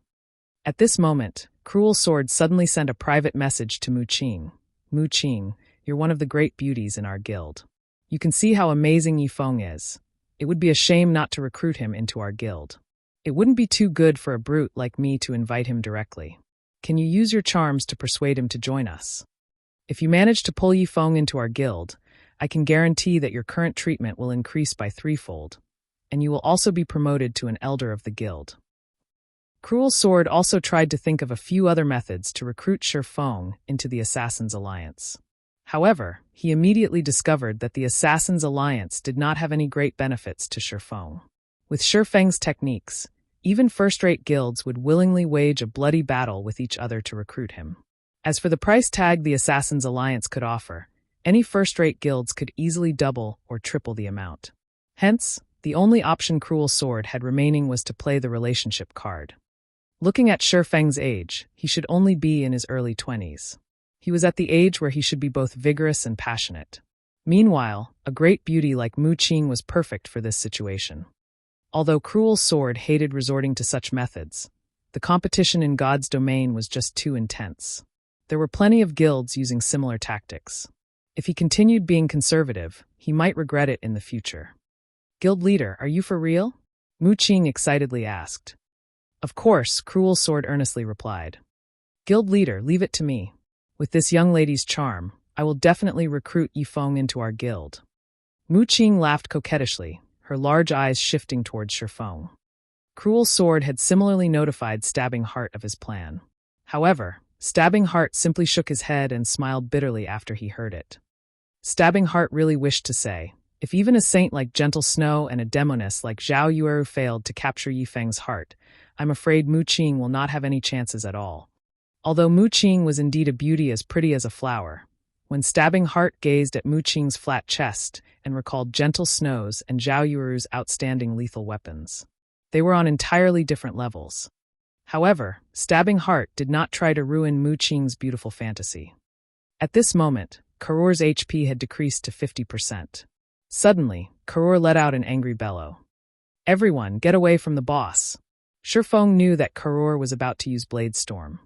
At this moment, Cruel Sword suddenly sent a private message to Muqing. Muqing, you're one of the great beauties in our guild. You can see how amazing Yifeng is. It would be a shame not to recruit him into our guild. It wouldn't be too good for a brute like me to invite him directly. Can you use your charms to persuade him to join us? If you manage to pull Yifeng into our guild, I can guarantee that your current treatment will increase by threefold, and you will also be promoted to an elder of the guild. Cruel Sword also tried to think of a few other methods to recruit Surfeng into the Assassin's Alliance. However, he immediately discovered that the Assassin's Alliance did not have any great benefits to Surfeng. With Surfeng's techniques, even first-rate guilds would willingly wage a bloody battle with each other to recruit him. As for the price tag the Assassin's Alliance could offer, any first-rate guilds could easily double or triple the amount. Hence, the only option Cruel Sword had remaining was to play the relationship card. Looking at Surfeng's age, he should only be in his early 20s. He was at the age where he should be both vigorous and passionate. Meanwhile, a great beauty like Muqing was perfect for this situation. Although Cruel Sword hated resorting to such methods, the competition in God's domain was just too intense. There were plenty of guilds using similar tactics. If he continued being conservative, he might regret it in the future. Guild leader, are you for real? Muqing excitedly asked. Of course, Cruel Sword earnestly replied. Guild leader, leave it to me. With this young lady's charm, I will definitely recruit Yifeng into our guild. Muqing laughed coquettishly, her large eyes shifting towards Surfeng. Cruel Sword had similarly notified Stabbing Heart of his plan. However, Stabbing Heart simply shook his head and smiled bitterly after he heard it. Stabbing Heart really wished to say, if even a saint like Gentle Snow and a demoness like Zhao Yueru failed to capture Yifeng's heart, I'm afraid Muqing will not have any chances at all. Although Muqing was indeed a beauty as pretty as a flower, when Stabbing Heart gazed at Muqing's flat chest and recalled Gentle Snow's and Zhao Yueru's outstanding lethal weapons, they were on entirely different levels. However, Stabbing Heart did not try to ruin Muqing's beautiful fantasy. At this moment, Karur's HP had decreased to 50%. Suddenly, Karur let out an angry bellow. Everyone, get away from the boss. Surfeng knew that Karur was about to use Blade Storm.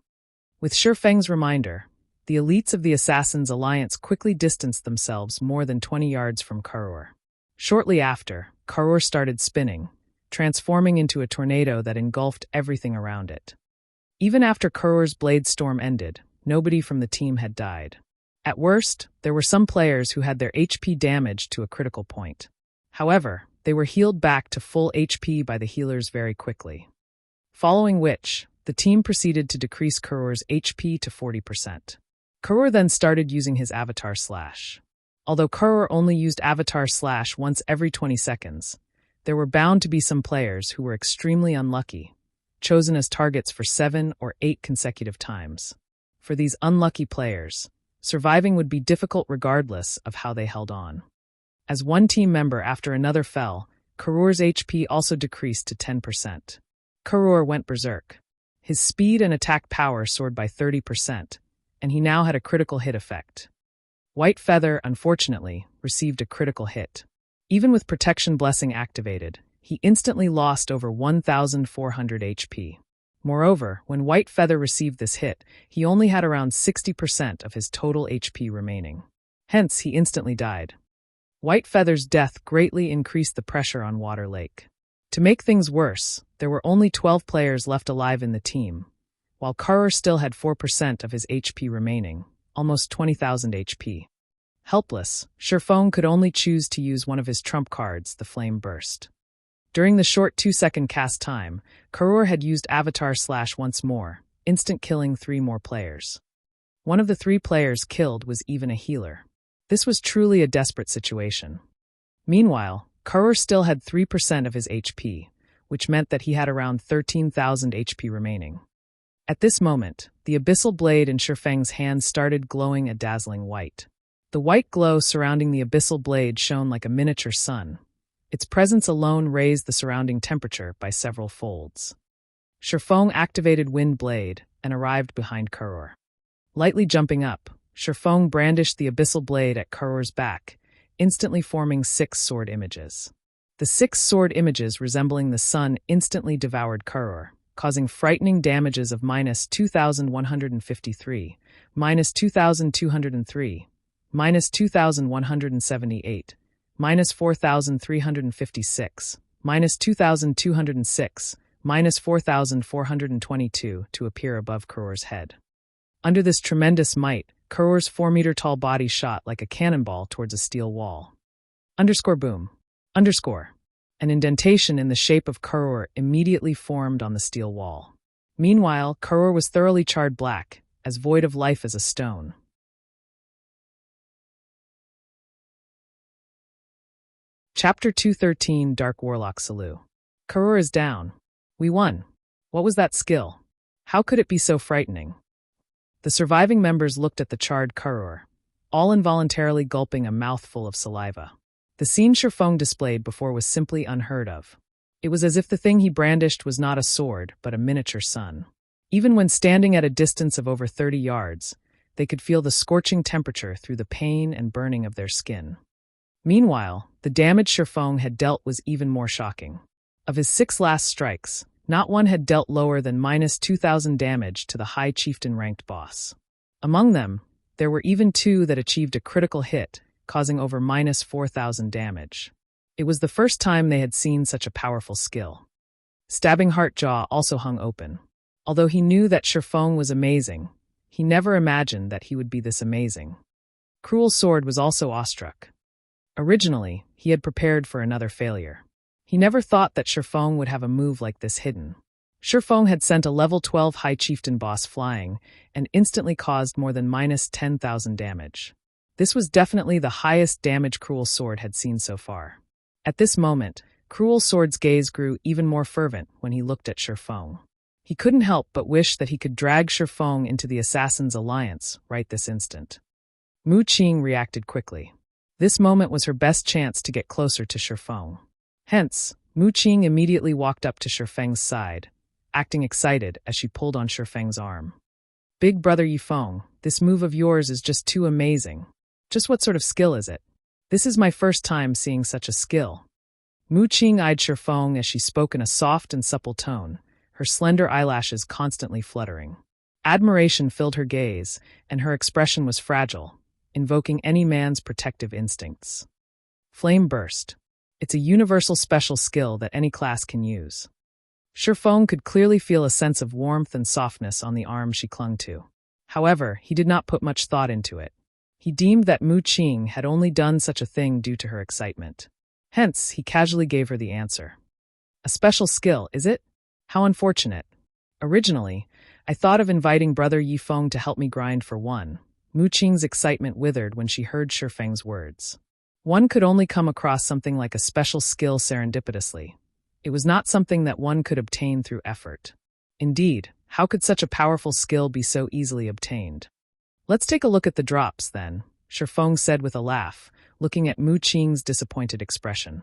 With Surfeng's reminder, the elites of the Assassin's Alliance quickly distanced themselves more than 20 yards from Karur. Shortly after, Karur started spinning, transforming into a tornado that engulfed everything around it. Even after Karur's Blade Storm ended, nobody from the team had died. At worst, there were some players who had their HP damaged to a critical point. However, they were healed back to full HP by the healers very quickly. Following which, the team proceeded to decrease Karur's HP to 40%. Karur then started using his Avatar Slash. Although Karur only used Avatar Slash once every 20 seconds, there were bound to be some players who were extremely unlucky, chosen as targets for 7 or 8 consecutive times. For these unlucky players, surviving would be difficult regardless of how they held on. As one team member after another fell, Karur's HP also decreased to 10%. Karur went berserk. His speed and attack power soared by 30%, and he now had a critical hit effect. White Feather, unfortunately, received a critical hit. Even with Protection Blessing activated, he instantly lost over 1,400 HP. Moreover, when White Feather received this hit, he only had around 60% of his total HP remaining. Hence, he instantly died. White Feather's death greatly increased the pressure on Water Lake. To make things worse, there were only 12 players left alive in the team, while Karur still had 4% of his HP remaining, almost 20,000 HP. Helpless, Surfeng could only choose to use one of his trump cards, the Flame Burst. During the short 2-second cast time, Karur had used Avatar Slash once more, instant killing 3 more players. One of the 3 players killed was even a healer. This was truly a desperate situation. Meanwhile, Karur still had 3% of his HP, which meant that he had around 13,000 HP remaining. At this moment, the abyssal blade in Surfeng's hand started glowing a dazzling white. The white glow surrounding the abyssal blade shone like a miniature sun. Its presence alone raised the surrounding temperature by several folds. Surfong activated Wind Blade and arrived behind Karur. Lightly jumping up, Surfong brandished the abyssal blade at Karur's back, instantly forming 6 sword images. The 6 sword images resembling the sun instantly devoured Karur, causing frightening damages of -2,153, -2,203, -2,178, -4,356, -2,206, -4,422 to appear above Karur's head. Under this tremendous might, Karur's 4-meter-tall body shot like a cannonball towards a steel wall. Boom. An indentation in the shape of Karur immediately formed on the steel wall. Meanwhile, Karur was thoroughly charred black, as void of life as a stone. Chapter 213, Dark Warlock Salou. Karur is down. We won. What was that skill? How could it be so frightening? The surviving members looked at the charred Karur, all involuntarily gulping a mouthful of saliva. The scene Surfong displayed before was simply unheard of. It was as if the thing he brandished was not a sword, but a miniature sun. Even when standing at a distance of over 30 yards, they could feel the scorching temperature through the pain and burning of their skin. Meanwhile, the damage Surfong had dealt was even more shocking. Of his 6 last strikes, not one had dealt lower than -2,000 damage to the High Chieftain-ranked boss. Among them, there were even 2 that achieved a critical hit, causing over -4,000 damage. It was the first time they had seen such a powerful skill. Stabbing Heartjaw also hung open. Although he knew that Surfong was amazing, he never imagined that he would be this amazing. Cruel Sword was also awestruck. Originally, he had prepared for another failure. He never thought that Surfong would have a move like this hidden. Surfong had sent a level 12 High Chieftain boss flying and instantly caused more than -10,000 damage. This was definitely the highest damage Cruel Sword had seen so far. At this moment, Cruel Sword's gaze grew even more fervent when he looked at Surfong. He couldn't help but wish that he could drag Surfong into the Assassin's Alliance right this instant. Mu Qing reacted quickly. This moment was her best chance to get closer to Surfong. Hence, Mu Qing immediately walked up to Surfeng's side, acting excited as she pulled on Surfeng's arm. Big brother Yifeng, this move of yours is just too amazing. Just what sort of skill is it? This is my first time seeing such a skill. Mu Qing eyed Surfong as she spoke in a soft and supple tone, her slender eyelashes constantly fluttering. Admiration filled her gaze, and her expression was fragile, invoking any man's protective instincts. Flame Burst. It's a universal special skill that any class can use. Surfong could clearly feel a sense of warmth and softness on the arm she clung to. However, he did not put much thought into it. He deemed that Mu Qing had only done such a thing due to her excitement. Hence, he casually gave her the answer. A special skill, is it? How unfortunate. Originally, I thought of inviting brother Yifeng to help me grind for one. Mu Qing's excitement withered when she heard Surfeng's words. One could only come across something like a special skill serendipitously. It was not something that one could obtain through effort. Indeed, how could such a powerful skill be so easily obtained? Let's take a look at the drops, then, Surfong said with a laugh, looking at Mu Qing's disappointed expression.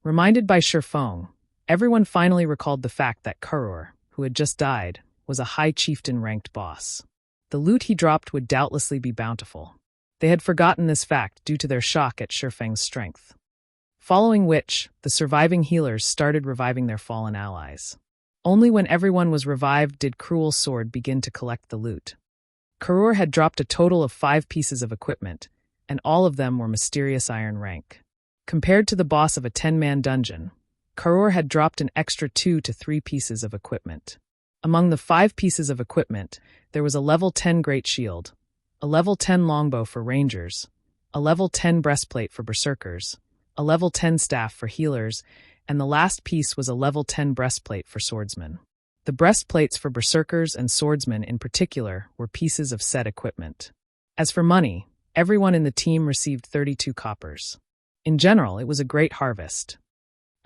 Reminded by Surfong, everyone finally recalled the fact that Karur, who had just died, was a High Chieftain-ranked boss. The loot he dropped would doubtlessly be bountiful. They had forgotten this fact due to their shock at Surfeng's strength. Following which, the surviving healers started reviving their fallen allies. Only when everyone was revived did Cruel Sword begin to collect the loot. Karur had dropped a total of 5 pieces of equipment, and all of them were mysterious iron rank. Compared to the boss of a 10-man dungeon, Karur had dropped an extra 2 to 3 pieces of equipment. Among the 5 pieces of equipment, there was a level 10 Great Shield, a level 10 Longbow for Rangers, a level 10 Breastplate for Berserkers, a level 10 Staff for Healers, and the last piece was a level 10 Breastplate for Swordsmen. The breastplates for Berserkers and Swordsmen in particular were pieces of set equipment. As for money, everyone in the team received 32 coppers. In general, it was a great harvest.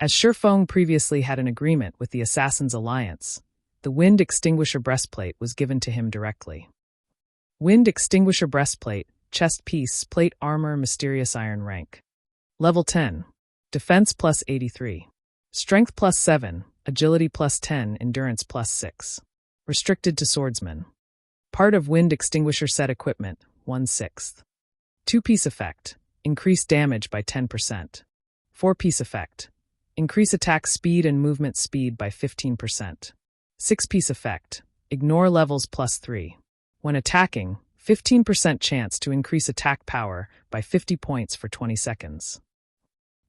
As Surfong previously had an agreement with the Assassin's Alliance, the Wind Extinguisher Breastplate was given to him directly. Wind Extinguisher Breastplate chest piece, plate armor, mysterious iron rank. Level 10. Defense plus 83. Strength plus 7, agility plus 10, endurance plus 6. Restricted to swordsmen. Part of wind extinguisher set equipment, 1/6. 2-piece effect. Increase damage by 10%. 4-piece effect. Increase attack speed and movement speed by 15%. 6-piece effect. Ignore levels plus 3. When attacking, 15% chance to increase attack power by 50 points for 20 seconds.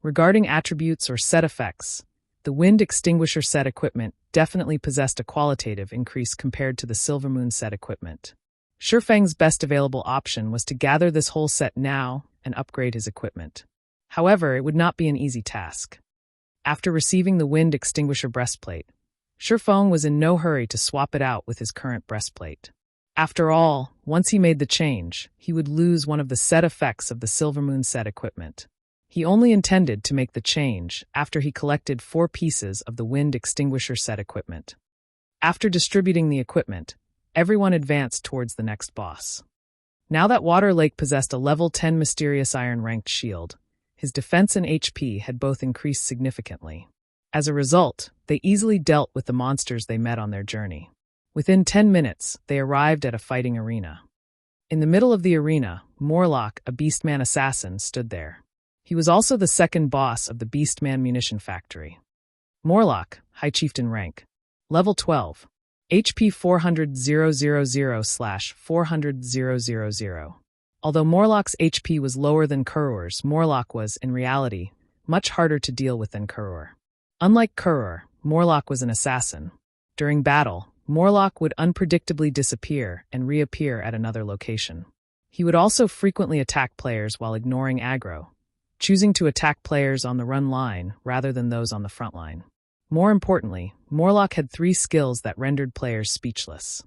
Regarding attributes or set effects, the wind extinguisher set equipment definitely possessed a qualitative increase compared to the Silvermoon set equipment. Shurfeng's best available option was to gather this whole set now and upgrade his equipment. However, it would not be an easy task. After receiving the wind extinguisher breastplate, Shurfeng was in no hurry to swap it out with his current breastplate. After all, once he made the change, he would lose one of the set effects of the Silvermoon set equipment. He only intended to make the change after he collected 4 pieces of the wind extinguisher set equipment. After distributing the equipment, everyone advanced towards the next boss. Now that Water Lake possessed a level 10 mysterious iron ranked shield, his defense and HP had both increased significantly. As a result, they easily dealt with the monsters they met on their journey. Within 10 minutes, they arrived at a fighting arena. In the middle of the arena, Warlock, a Beastman assassin, stood there. He was also the second boss of the Beastman Munition factory. Warlock, High Chieftain rank. Level 12. HP 400,000/400,000. Although Warlock's HP was lower than Karur's, Warlock was, in reality, much harder to deal with than Karur. Unlike Karur, Warlock was an assassin. During battle, Warlock would unpredictably disappear and reappear at another location. He would also frequently attack players while ignoring aggro, choosing to attack players on the run line rather than those on the front line. More importantly, Warlock had 3 skills that rendered players speechless.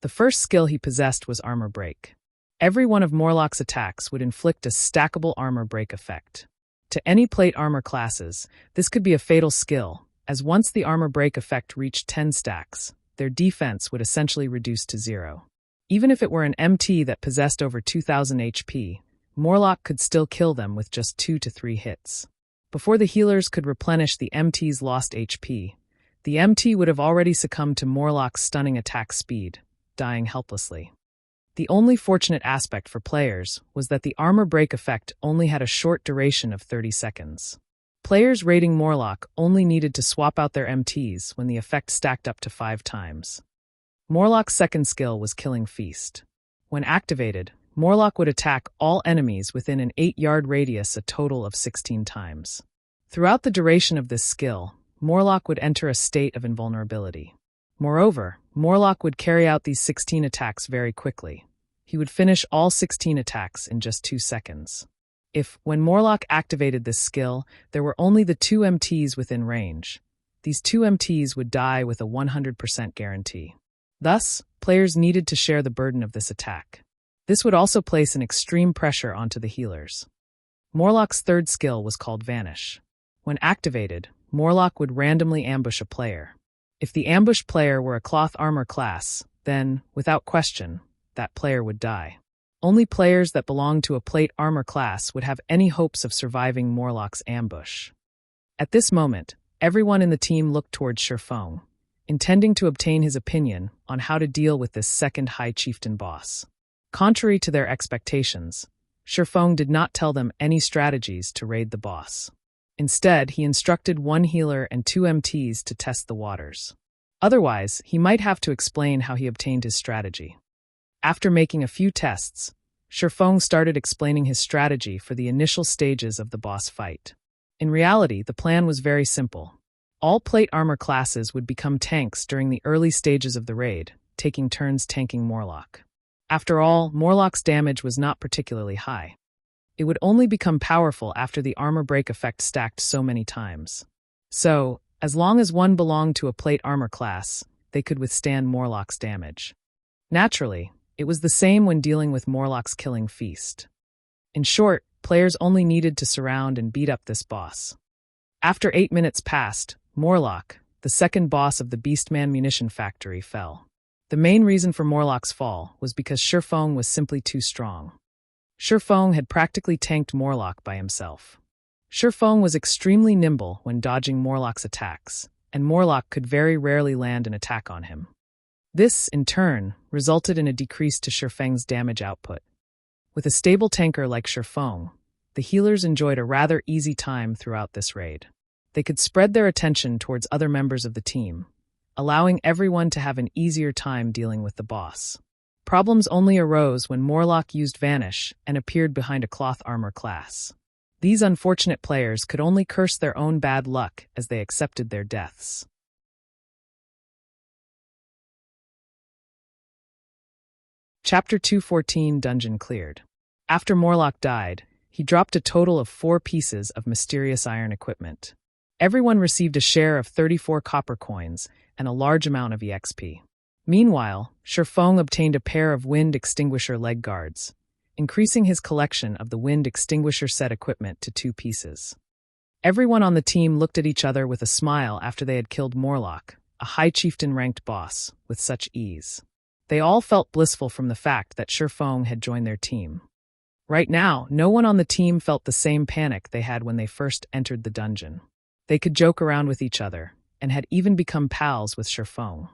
The first skill he possessed was Armor Break. Every one of Warlock's attacks would inflict a stackable armor break effect. To any plate armor classes, this could be a fatal skill, as once the armor break effect reached 10 stacks, their defense would essentially reduce to 0. Even if it were an MT that possessed over 2,000 HP, Warlock could still kill them with just 2 to 3 hits. Before the healers could replenish the MT's lost HP, the MT would have already succumbed to Warlock's stunning attack speed, dying helplessly. The only fortunate aspect for players was that the armor break effect only had a short duration of 30 seconds. Players raiding Warlock only needed to swap out their MTs when the effect stacked up to 5 times. Warlock's second skill was Killing Feast. When activated, Warlock would attack all enemies within an 8-yard radius a total of 16 times. Throughout the duration of this skill, Warlock would enter a state of invulnerability. Moreover, Warlock would carry out these 16 attacks very quickly. He would finish all 16 attacks in just 2 seconds. If, when Warlock activated this skill, there were only the 2 MTs within range, these 2 MTs would die with a 100% guarantee. Thus, players needed to share the burden of this attack. This would also place an extreme pressure onto the healers. Warlock's third skill was called Vanish. When activated, Warlock would randomly ambush a player. If the ambushed player were a cloth armor class, then, without question, that player would die. Only players that belonged to a plate armor class would have any hopes of surviving Warlock's ambush. At this moment, everyone in the team looked towards Shurfeng, intending to obtain his opinion on how to deal with this second High Chieftain boss. Contrary to their expectations, Shurfeng did not tell them any strategies to raid the boss. Instead, he instructed 1 healer and 2 MTs to test the waters. Otherwise, he might have to explain how he obtained his strategy. After making a few tests, Shurfeng started explaining his strategy for the initial stages of the boss fight. In reality, the plan was very simple. All plate armor classes would become tanks during the early stages of the raid, taking turns tanking Warlock. After all, Warlock's damage was not particularly high. It would only become powerful after the armor break effect stacked so many times. So, as long as one belonged to a plate armor class, they could withstand Warlock's damage. Naturally, it was the same when dealing with Warlock's Killing Feast. In short, players only needed to surround and beat up this boss. After 8 minutes passed, Warlock, the second boss of the Beastman Munition factory, fell. The main reason for Warlock's fall was because Shurfeng was simply too strong. Surpassing had practically tanked Warlock by himself. Surpassing was extremely nimble when dodging Warlock's attacks, and Warlock could very rarely land an attack on him. This, in turn, resulted in a decrease to Surpassing's damage output. With a stable tanker like Surpassing, the healers enjoyed a rather easy time throughout this raid. They could spread their attention towards other members of the team, allowing everyone to have an easier time dealing with the boss. Problems only arose when Warlock used Vanish and appeared behind a cloth armor class. These unfortunate players could only curse their own bad luck as they accepted their deaths. Chapter 214 Dungeon Cleared. After Warlock died, he dropped a total of 4 pieces of mysterious iron equipment. Everyone received a share of 34 copper coins and a large amount of EXP. Meanwhile, Surpassing obtained a pair of wind extinguisher leg guards, increasing his collection of the wind extinguisher set equipment to 2 pieces. Everyone on the team looked at each other with a smile after they had killed Warlock, a high chieftain-ranked boss, with such ease. They all felt blissful from the fact that Surpassing had joined their team. Right now, no one on the team felt the same panic they had when they first entered the dungeon. They could joke around with each other, and had even become pals with Surpassing.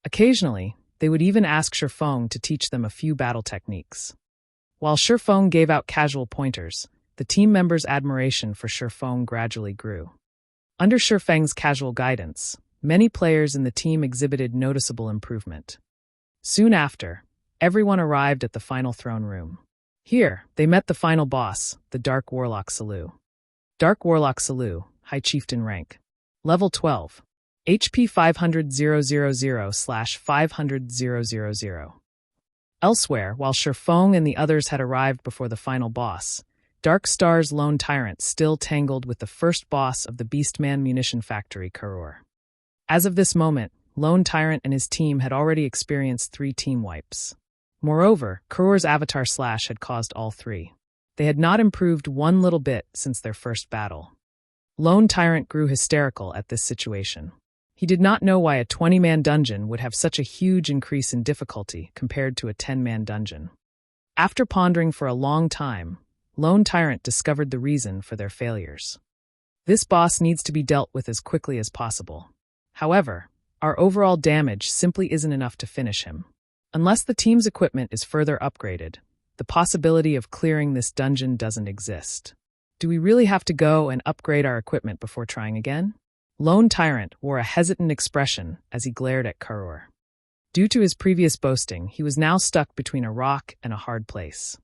Occasionally, they would even ask Surpassing to teach them a few battle techniques. While Surpassing gave out casual pointers, the team members' admiration for Surpassing gradually grew. Under Surpassing's casual guidance, many players in the team exhibited noticeable improvement. Soon after, everyone arrived at the final throne room. Here, they met the final boss, the Dark Warlock Salou. Dark Warlock Salou, High Chieftain rank. Level 12. HP 500,000/500,000. Elsewhere, while Surpassing and the others had arrived before the final boss, Dark Star's lone Tyrant still tangled with the first boss of the Beastman Munition factory, Karur. As of this moment, lone Tyrant and his team had already experienced 3 team wipes. Moreover, Karur's avatar slash had caused all 3. They had not improved one little bit since their first battle. Lone Tyrant grew hysterical at this situation. He did not know why a 20-man dungeon would have such a huge increase in difficulty compared to a 10-man dungeon. After pondering for a long time, Lone Tyrant discovered the reason for their failures. This boss needs to be dealt with as quickly as possible. However, our overall damage simply isn't enough to finish him. Unless the team's equipment is further upgraded, the possibility of clearing this dungeon doesn't exist. Do we really have to go and upgrade our equipment before trying again? Lone Tyrant wore a hesitant expression as he glared at Karur. Due to his previous boasting, he was now stuck between a rock and a hard place.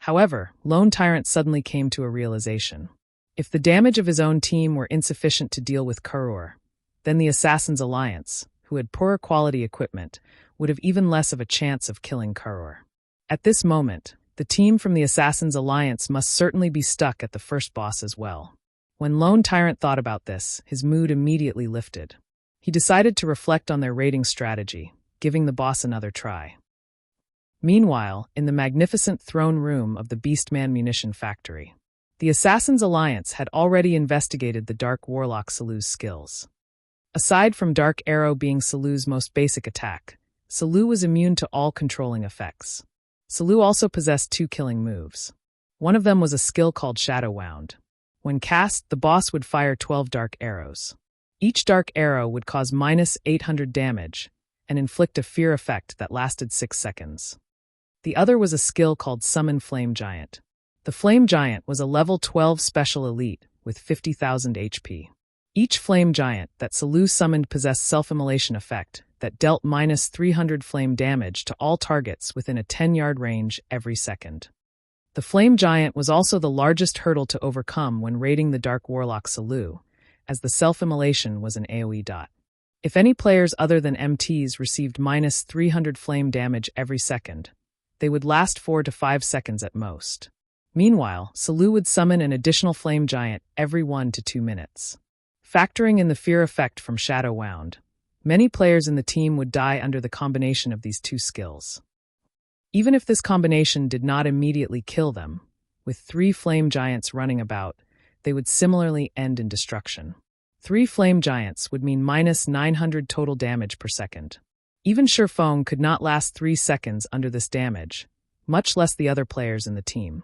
However, Lone Tyrant suddenly came to a realization. If the damage of his own team were insufficient to deal with Karur, then the Assassins' Alliance, who had poorer quality equipment, would have even less of a chance of killing Karur. At this moment, the team from the Assassins' Alliance must certainly be stuck at the first boss as well. When Lone Tyrant thought about this, his mood immediately lifted. He decided to reflect on their raiding strategy, giving the boss another try. Meanwhile, in the magnificent throne room of the Beastman Munition factory, the Assassins' Alliance had already investigated the Dark Warlock Salou's skills. Aside from Dark Arrow being Salou's most basic attack, Salou was immune to all controlling effects. Salou also possessed 2 killing moves. One of them was a skill called Shadow Wound. When cast, the boss would fire 12 dark arrows. Each dark arrow would cause -800 damage and inflict a fear effect that lasted 6 seconds. The other was a skill called Summon Flame Giant. The Flame Giant was a level 12 special elite with 50,000 HP. Each Flame Giant that Salou summoned possessed self-immolation effect that dealt -300 flame damage to all targets within a 10-yard range every second. The Flame Giant was also the largest hurdle to overcome when raiding the Dark Warlock Salou, as the self-immolation was an AoE dot. If any players other than MTs received -300 flame damage every second, they would last 4 to 5 seconds at most. Meanwhile, Salou would summon an additional Flame Giant every 1 to 2 minutes. Factoring in the fear effect from Shadow Wound, many players in the team would die under the combination of these 2 skills. Even if this combination did not immediately kill them, with 3 Flame Giants running about, they would similarly end in destruction. 3 Flame Giants would mean -900 total damage per second. Even Surpassing could not last 3 seconds under this damage, much less the other players in the team.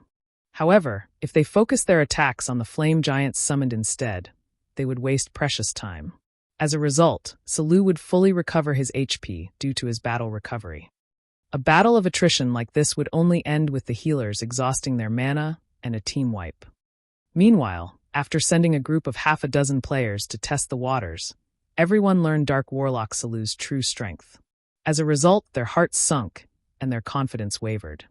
However, if they focused their attacks on the flame giants summoned instead, they would waste precious time. As a result, Salou would fully recover his HP due to his battle recovery. A battle of attrition like this would only end with the healers exhausting their mana and a team wipe. Meanwhile, after sending a group of half a dozen players to test the waters, everyone learned Dark Warlock Salou's true strength. As a result, their hearts sunk and their confidence wavered.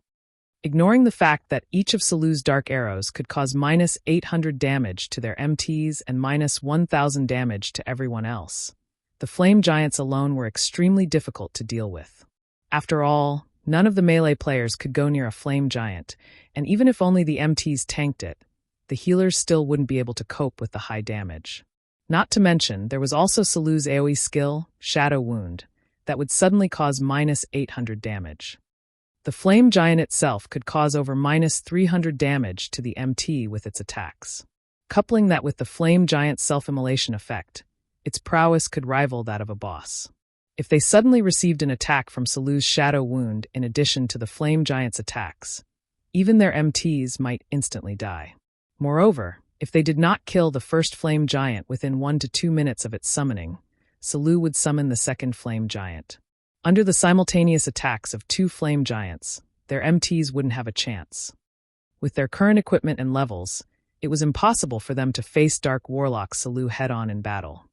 Ignoring the fact that each of Salou's dark arrows could cause -800 damage to their MTs and -1000 damage to everyone else, the flame giants alone were extremely difficult to deal with. After all, none of the melee players could go near a flame giant, and even if only the MTs tanked it, the healers still wouldn't be able to cope with the high damage. Not to mention, there was also Salou's AoE skill, Shadow Wound, that would suddenly cause -800 damage. The flame giant itself could cause over -300 damage to the MT with its attacks. Coupling that with the flame giant's self-immolation effect, its prowess could rival that of a boss. If they suddenly received an attack from Salou's Shadow Wound in addition to the flame giant's attacks, even their MTs might instantly die. Moreover, if they did not kill the first flame giant within 1 to 2 minutes of its summoning, Salou would summon the second flame giant. Under the simultaneous attacks of 2 flame giants, their MTs wouldn't have a chance. With their current equipment and levels, it was impossible for them to face Dark Warlock Salou head-on in battle.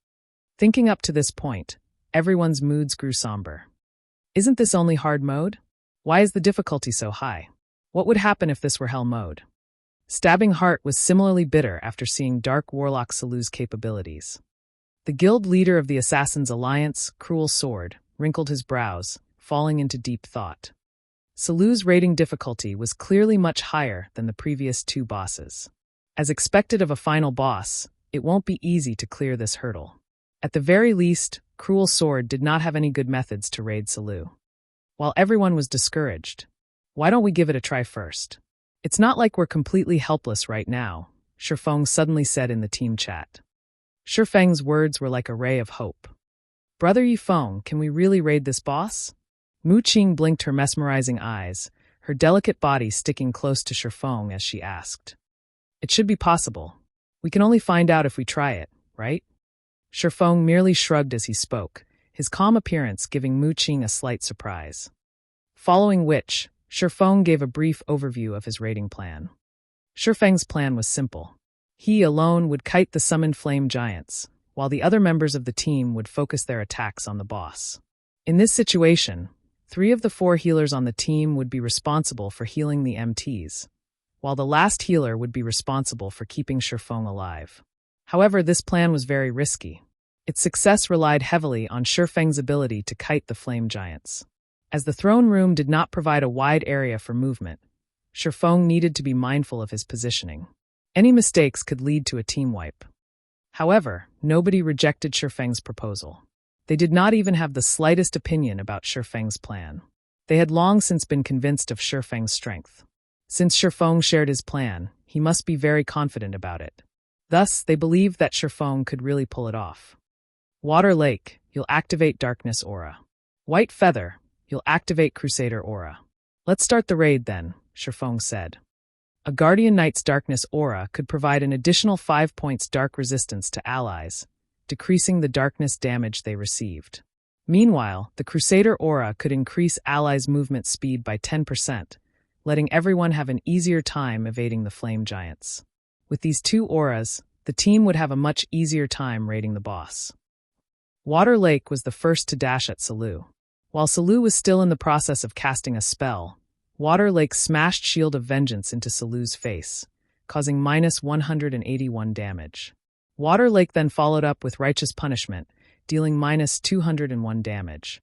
Thinking up to this point, everyone's moods grew somber. Isn't this only hard mode? Why is the difficulty so high? What would happen if this were hell mode? Stabbing Heart was similarly bitter after seeing Dark Warlock Salou's capabilities. The guild leader of the Assassins' Alliance, Cruel Sword, wrinkled his brows, falling into deep thought. Salou's rating difficulty was clearly much higher than the previous 2 bosses. As expected of a final boss, it won't be easy to clear this hurdle. At the very least, Cruel Sword did not have any good methods to raid Salou. While everyone was discouraged, why don't we give it a try first? It's not like we're completely helpless right now, Shifeng suddenly said in the team chat. Shifeng's words were like a ray of hope. Brother Yifeng, can we really raid this boss? Mu Qing blinked her mesmerizing eyes, her delicate body sticking close to Shifeng as she asked. It should be possible. We can only find out if we try it, right? Shifeng merely shrugged as he spoke, his calm appearance giving Mu Qing a slight surprise. Following which, Shifeng gave a brief overview of his raiding plan. Shifeng's plan was simple. He alone would kite the summoned flame giants, while the other members of the team would focus their attacks on the boss. In this situation, 3 of the 4 healers on the team would be responsible for healing the MTs, while the last healer would be responsible for keeping Shifeng alive. However, this plan was very risky. Its success relied heavily on Shifeng's ability to kite the flame giants. As the throne room did not provide a wide area for movement, Shifeng needed to be mindful of his positioning. Any mistakes could lead to a team wipe. However, nobody rejected Shifeng's proposal. They did not even have the slightest opinion about Shifeng's plan. They had long since been convinced of Shifeng's strength. Since Shifeng shared his plan, he must be very confident about it. Thus, they believed that Shifeng could really pull it off. Water Lake, you'll activate Darkness Aura. White Feather, you'll activate Crusader Aura. Let's start the raid then, Shifeng said. A Guardian Knight's Darkness Aura could provide an additional 5 points dark resistance to allies, decreasing the darkness damage they received. Meanwhile, the Crusader Aura could increase allies' movement speed by 10%, letting everyone have an easier time evading the flame giants. With these 2 auras, the team would have a much easier time raiding the boss. Water Lake was the first to dash at Salou. While Salou was still in the process of casting a spell, Water Lake smashed Shield of Vengeance into Salou's face, causing -181 damage. Water Lake then followed up with Righteous Punishment, dealing -201 damage.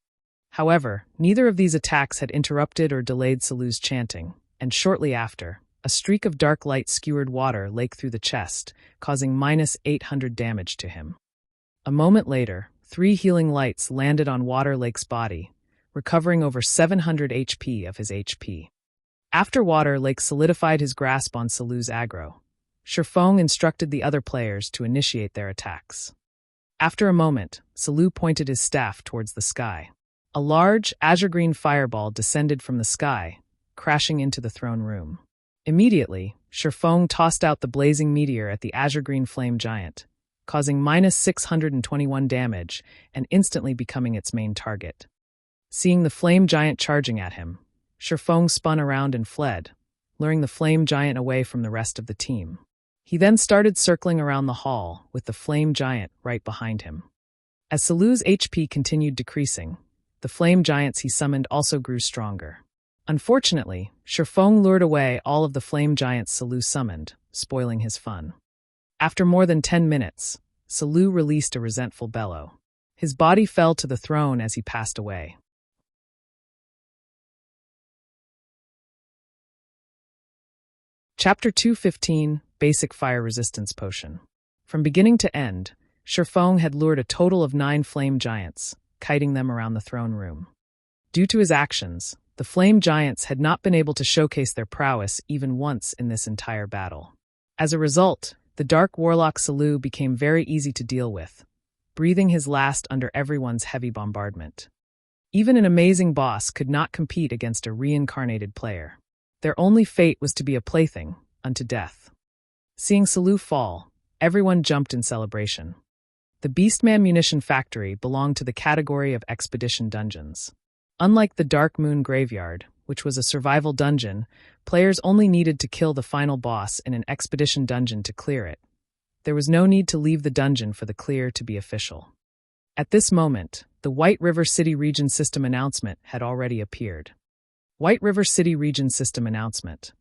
However, neither of these attacks had interrupted or delayed Salou's chanting, and shortly after, a streak of dark light skewered Water Lake through the chest, causing -800 damage to him. A moment later, 3 healing lights landed on Water Lake's body, recovering over 700 HP of his HP. After Water Lake solidified his grasp on Salou's aggro, Shifeng instructed the other players to initiate their attacks. After a moment, Salou pointed his staff towards the sky. A large, azure-green fireball descended from the sky, crashing into the throne room. Immediately, Shifeng tossed out the blazing meteor at the azure-green flame giant, causing -621 damage and instantly becoming its main target. Seeing the flame giant charging at him, Shifeng spun around and fled, luring the flame giant away from the rest of the team. He then started circling around the hall, with the flame giant right behind him. As Salou's HP continued decreasing, the flame giants he summoned also grew stronger. Unfortunately, Shifeng lured away all of the flame giants Salou summoned, spoiling his fun. After more than 10 minutes, Salou released a resentful bellow. His body fell to the throne as he passed away. Chapter 215, Basic Fire Resistance Potion. From beginning to end, Shifeng had lured a total of 9 flame giants, kiting them around the throne room. Due to his actions, the flame giants had not been able to showcase their prowess even once in this entire battle. As a result, the Dark Warlock Salou became very easy to deal with, breathing his last under everyone's heavy bombardment. Even an amazing boss could not compete against a reincarnated player. Their only fate was to be a plaything, unto death. Seeing Salou fall, everyone jumped in celebration. The Beastman Munition Factory belonged to the category of Expedition Dungeons. Unlike the Dark Moon Graveyard, which was a survival dungeon, players only needed to kill the final boss in an expedition dungeon to clear it. There was no need to leave the dungeon for the clear to be official. At this moment, the White River City Region System announcement had already appeared. White River City Region System announcement.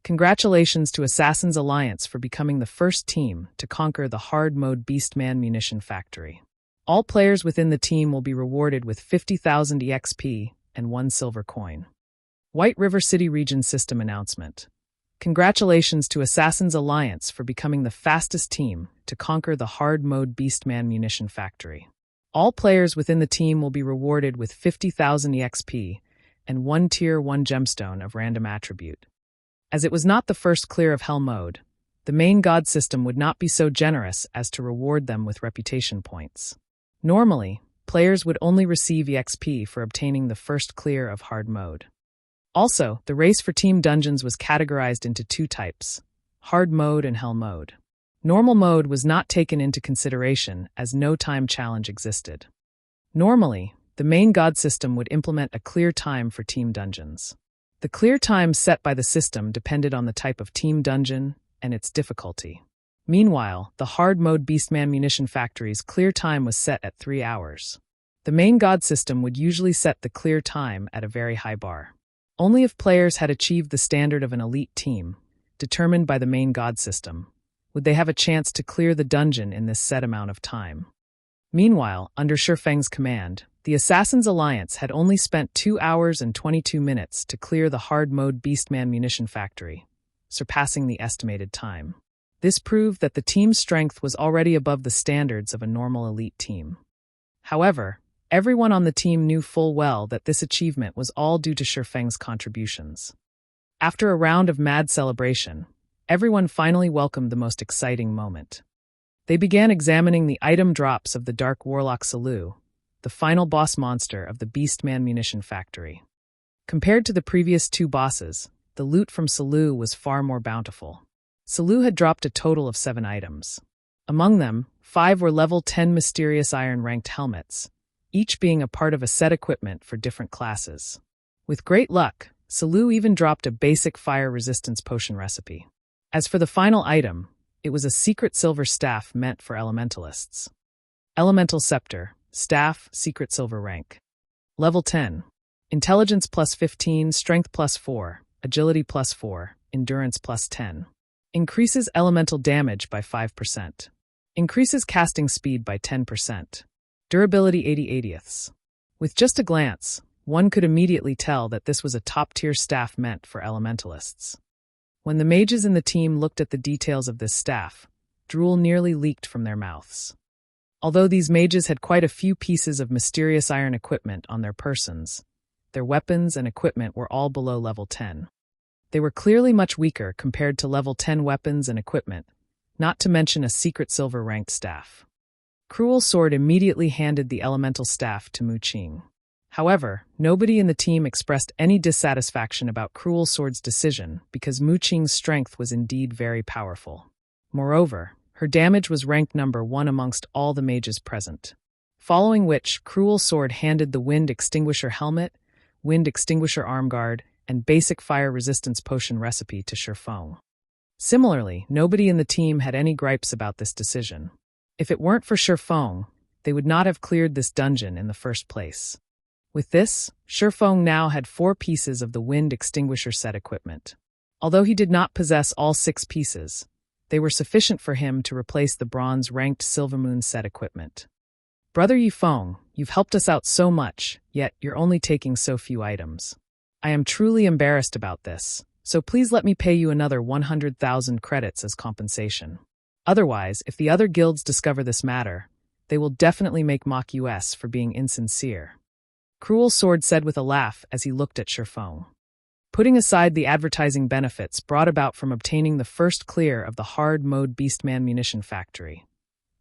Congratulations to Assassin's Alliance for becoming the first team to conquer the hard-mode Beastman Munition Factory. All players within the team will be rewarded with 50,000 EXP and 1 silver coin. White River City Region System announcement. Congratulations to Assassin's Alliance for becoming the fastest team to conquer the hard-mode Beastman Munition Factory. All players within the team will be rewarded with 50,000 EXP and 1 Tier 1 gemstone of random attribute. As it was not the first clear of Hell mode, the main god system would not be so generous as to reward them with reputation points. Normally, players would only receive EXP for obtaining the first clear of hard mode. Also, the race for team dungeons was categorized into 2 types, hard mode and hell mode. Normal mode was not taken into consideration as no time challenge existed. Normally, the main god system would implement a clear time for team dungeons. The clear time set by the system depended on the type of team dungeon and its difficulty. Meanwhile, the hard mode Beastman Munition Factory's clear time was set at 3 hours. The main god system would usually set the clear time at a very high bar. Only if players had achieved the standard of an elite team, determined by the main god system, would they have a chance to clear the dungeon in this set amount of time. Meanwhile, under Shifeng's command, the Assassin's Alliance had only spent 2 hours and 22 minutes to clear the hard mode Beastman Munition Factory, surpassing the estimated time. This proved that the team's strength was already above the standards of a normal elite team. However, everyone on the team knew full well that this achievement was all due to Shifeng's contributions. After a round of mad celebration, everyone finally welcomed the most exciting moment. They began examining the item drops of the Dark Warlock Salou, the final boss monster of the Beastman Munition Factory. Compared to the previous 2 bosses, the loot from Salou was far more bountiful. Salou had dropped a total of 7 items. Among them, 5 were level 10 mysterious iron-ranked helmets, each being a part of a set equipment for different classes. With great luck, Salou even dropped a basic fire resistance potion recipe. As for the final item, it was a secret silver staff meant for elementalists. Elemental Scepter, Staff, Secret Silver Rank. Level 10. Intelligence plus 15, Strength plus 4, Agility plus 4, Endurance plus 10. Increases elemental damage by 5%. Increases casting speed by 10%. Durability 80/80ths. With just a glance, one could immediately tell that this was a top-tier staff meant for elementalists. When the mages in the team looked at the details of this staff, drool nearly leaked from their mouths. Although these mages had quite a few pieces of mysterious iron equipment on their persons, their weapons and equipment were all below level 10. They were clearly much weaker compared to level 10 weapons and equipment, not to mention a secret silver-ranked staff. Cruel Sword immediately handed the elemental staff to Mu Qing. However, nobody in the team expressed any dissatisfaction about Cruel Sword's decision because Muqing's strength was indeed very powerful. Moreover, her damage was ranked number 1 amongst all the mages present. Following which, Cruel Sword handed the Wind Extinguisher Helmet, Wind Extinguisher Arm Guard, and Basic Fire Resistance Potion recipe to Shifeng. Similarly, nobody in the team had any gripes about this decision. If it weren't for Shifeng, they would not have cleared this dungeon in the first place. With this, Shifeng now had 4 pieces of the Wind Extinguisher set equipment. Although he did not possess all 6 pieces, they were sufficient for him to replace the bronze-ranked Silvermoon set equipment. Brother Yifeng, you've helped us out so much, yet you're only taking so few items. I am truly embarrassed about this, so please let me pay you another 100,000 credits as compensation. Otherwise, if the other guilds discover this matter, they will definitely make mock us for being insincere. Cruel Sword said with a laugh as he looked at Shifeng. Putting aside the advertising benefits brought about from obtaining the first clear of the hard-mode Beastman munition factory,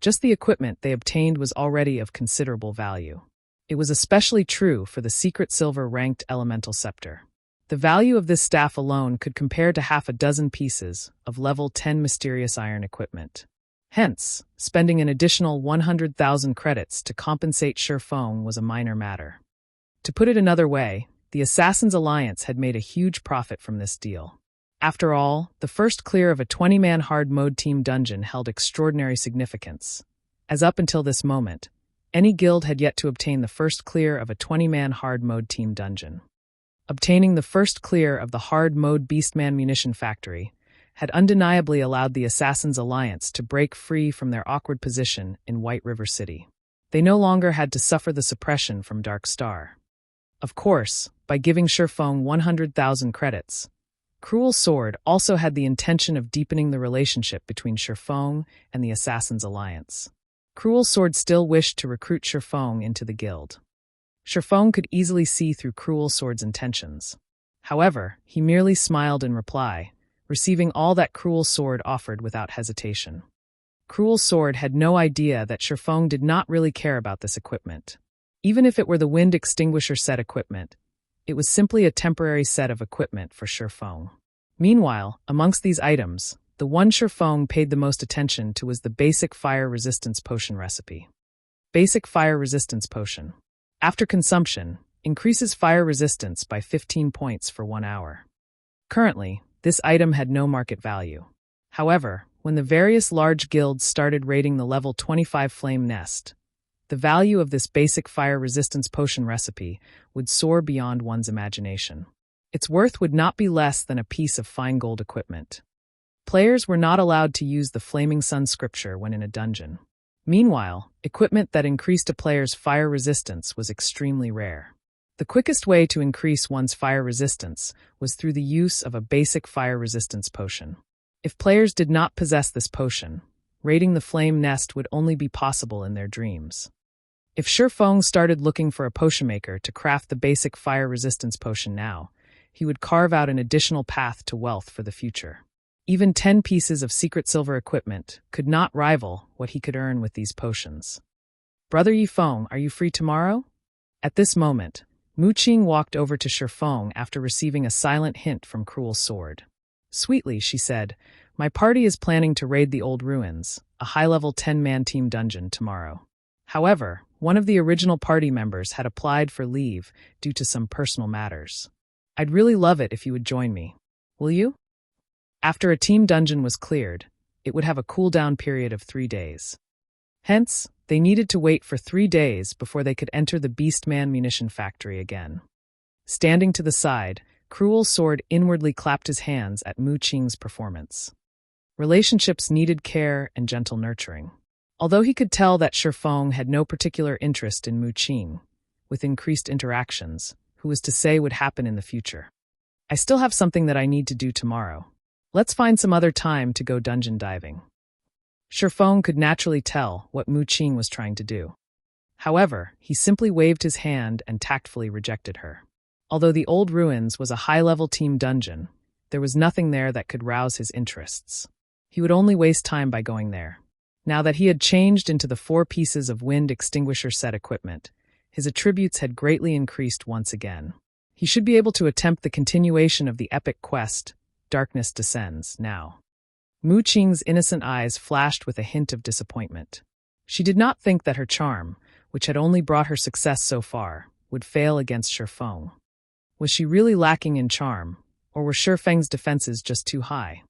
just the equipment they obtained was already of considerable value. It was especially true for the secret silver-ranked elemental scepter. The value of this staff alone could compare to half a dozen pieces of level 10 mysterious iron equipment. Hence, spending an additional 100,000 credits to compensate Shifeng was a minor matter. To put it another way, the Assassin's Alliance had made a huge profit from this deal. After all, the first clear of a 20-man hard-mode team dungeon held extraordinary significance, as up until this moment, any guild had yet to obtain the first clear of a 20-man hard-mode team dungeon. Obtaining the first clear of the hard-mode Beastman munition factory had undeniably allowed the Assassin's Alliance to break free from their awkward position in White River City. They no longer had to suffer the suppression from Dark Star. Of course, by giving Shifeng 100,000 credits, Cruel Sword also had the intention of deepening the relationship between Shifeng and the Assassin's Alliance. Cruel Sword still wished to recruit Shifeng into the guild. Shifeng could easily see through Cruel Sword's intentions. However, he merely smiled in reply, receiving all that Cruel Sword offered without hesitation. Cruel Sword had no idea that Shifeng did not really care about this equipment. Even if it were the Wind Extinguisher set equipment, it was simply a temporary set of equipment for Shifeng. Meanwhile, amongst these items, the one Shifeng paid the most attention to was the Basic Fire Resistance Potion recipe. Basic Fire Resistance Potion. After consumption, increases fire resistance by 15 points for 1 hour. Currently, this item had no market value. However, when the various large guilds started raiding the level 25 Flame Nest, the value of this Basic Fire Resistance Potion recipe would soar beyond one's imagination. Its worth would not be less than a piece of fine gold equipment. Players were not allowed to use the Flaming Sun scripture when in a dungeon. Meanwhile, equipment that increased a player's fire resistance was extremely rare. The quickest way to increase one's fire resistance was through the use of a Basic Fire Resistance Potion. If players did not possess this potion, raiding the Flame Nest would only be possible in their dreams. If Shifeng started looking for a potion maker to craft the Basic Fire Resistance Potion now, he would carve out an additional path to wealth for the future. Even 10 pieces of secret silver equipment could not rival what he could earn with these potions. Brother Yifeng, are you free tomorrow? At this moment, Muqing walked over to Shifeng after receiving a silent hint from Cruel Sword. Sweetly, she said, my party is planning to raid the Old Ruins, a high-level 10-man team dungeon, tomorrow. However, one of the original party members had applied for leave due to some personal matters. I'd really love it if you would join me. Will you? After a team dungeon was cleared, it would have a cooldown period of 3 days. Hence, they needed to wait for 3 days before they could enter the Beastman munition factory again. Standing to the side, Cruel Sword inwardly clapped his hands at Muqing's performance. Relationships needed care and gentle nurturing. Although he could tell that Shifeng had no particular interest in Muqing, with increased interactions, who was to say would happen in the future. I still have something that I need to do tomorrow. Let's find some other time to go dungeon diving. Shifeng could naturally tell what Muqing was trying to do. However, he simply waved his hand and tactfully rejected her. Although the Old Ruins was a high-level team dungeon, there was nothing there that could rouse his interests. He would only waste time by going there. Now that he had changed into the 4 pieces of Wind Extinguisher set equipment, His attributes had greatly increased once again. He should be able to attempt the continuation of the epic quest, Darkness Descends, now. Mu Qing's innocent eyes flashed with a hint of disappointment. She did not think that her charm, which had only brought her success so far, would fail against Shifeng. Was she really lacking in charm, or were Shifeng's defenses just too high?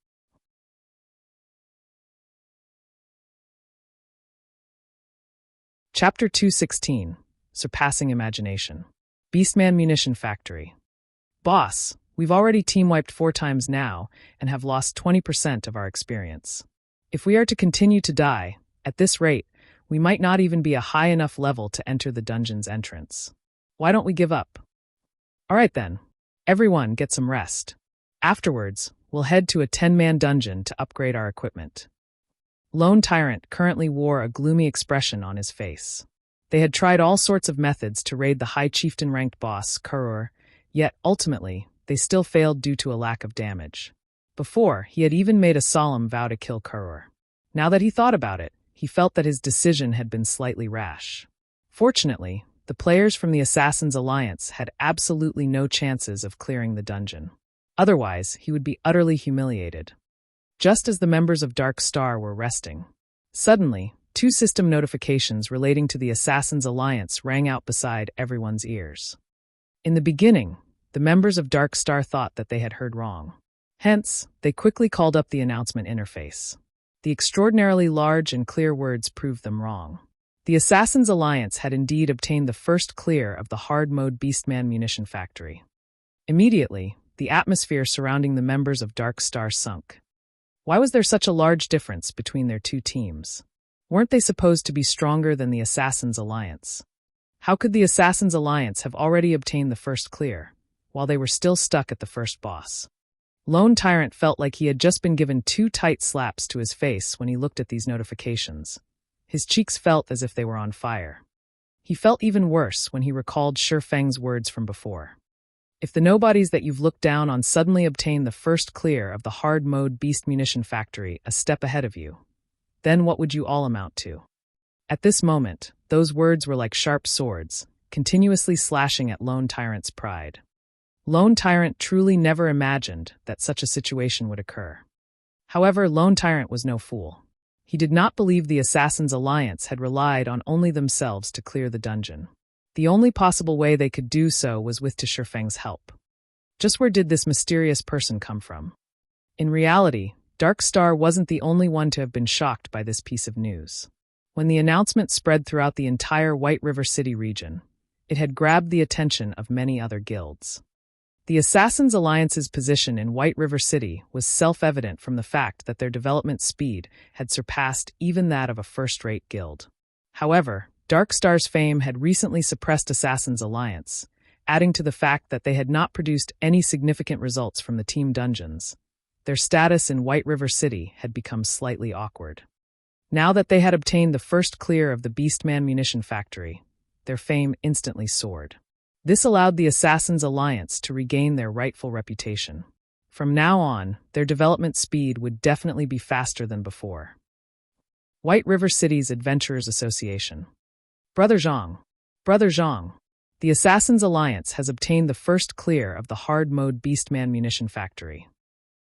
Chapter 216, Surpassing Imagination. Beastman Munition Factory. Boss, we've already team-wiped 4 times now and have lost 20% of our experience. If we are to continue to die, at this rate, we might not even be a high enough level to enter the dungeon's entrance. Why don't we give up? All right then, everyone get some rest. Afterwards, we'll head to a 10-man dungeon to upgrade our equipment. Lone Tyrant currently wore a gloomy expression on his face. They had tried all sorts of methods to raid the high chieftain-ranked boss, Karur, yet ultimately, they still failed due to a lack of damage. Before, he had even made a solemn vow to kill Karur. Now that he thought about it, he felt that his decision had been slightly rash. Fortunately, the players from the Assassin's Alliance had absolutely no chances of clearing the dungeon. Otherwise, he would be utterly humiliated. Just as the members of Dark Star were resting, suddenly, 2 system notifications relating to the Assassin's Alliance rang out beside everyone's ears. In the beginning, the members of Dark Star thought that they had heard wrong. Hence, they quickly called up the announcement interface. The extraordinarily large and clear words proved them wrong. The Assassin's Alliance had indeed obtained the first clear of the hard-mode Beastman Munition Factory. Immediately, the atmosphere surrounding the members of Dark Star sunk. Why was there such a large difference between their 2 teams? Weren't they supposed to be stronger than the Assassin's Alliance? How could the Assassin's Alliance have already obtained the first clear, while they were still stuck at the first boss? Lone Tyrant felt like he had just been given 2 tight slaps to his face when he looked at these notifications. His cheeks felt as if they were on fire. He felt even worse when he recalled Shifeng's words from before. If the nobodies that you've looked down on suddenly obtain the first clear of the hard-mode Beast Munition Factory a step ahead of you, then what would you all amount to? At this moment, those words were like sharp swords, continuously slashing at Lone Tyrant's pride. Lone Tyrant truly never imagined that such a situation would occur. However, Lone Tyrant was no fool. He did not believe the Assassin's Alliance had relied on only themselves to clear the dungeon. The only possible way they could do so was with Shifeng's help. Just where did this mysterious person come from? In reality, Dark Star wasn't the only one to have been shocked by this piece of news. When the announcement spread throughout the entire White River City region, it had grabbed the attention of many other guilds. The Assassin's Alliance's position in White River City was self-evident from the fact that their development speed had surpassed even that of a first-rate guild. However, Dark Star's fame had recently suppressed Assassin's Alliance, adding to the fact that they had not produced any significant results from the team dungeons. Their status in White River City had become slightly awkward. Now that they had obtained the first clear of the Beastman Munition Factory, their fame instantly soared. This allowed the Assassin's Alliance to regain their rightful reputation. From now on, their development speed would definitely be faster than before. White River City's Adventurers Association. Brother Zhang, the Assassin's Alliance has obtained the first clear of the hard-mode Beastman Munition Factory.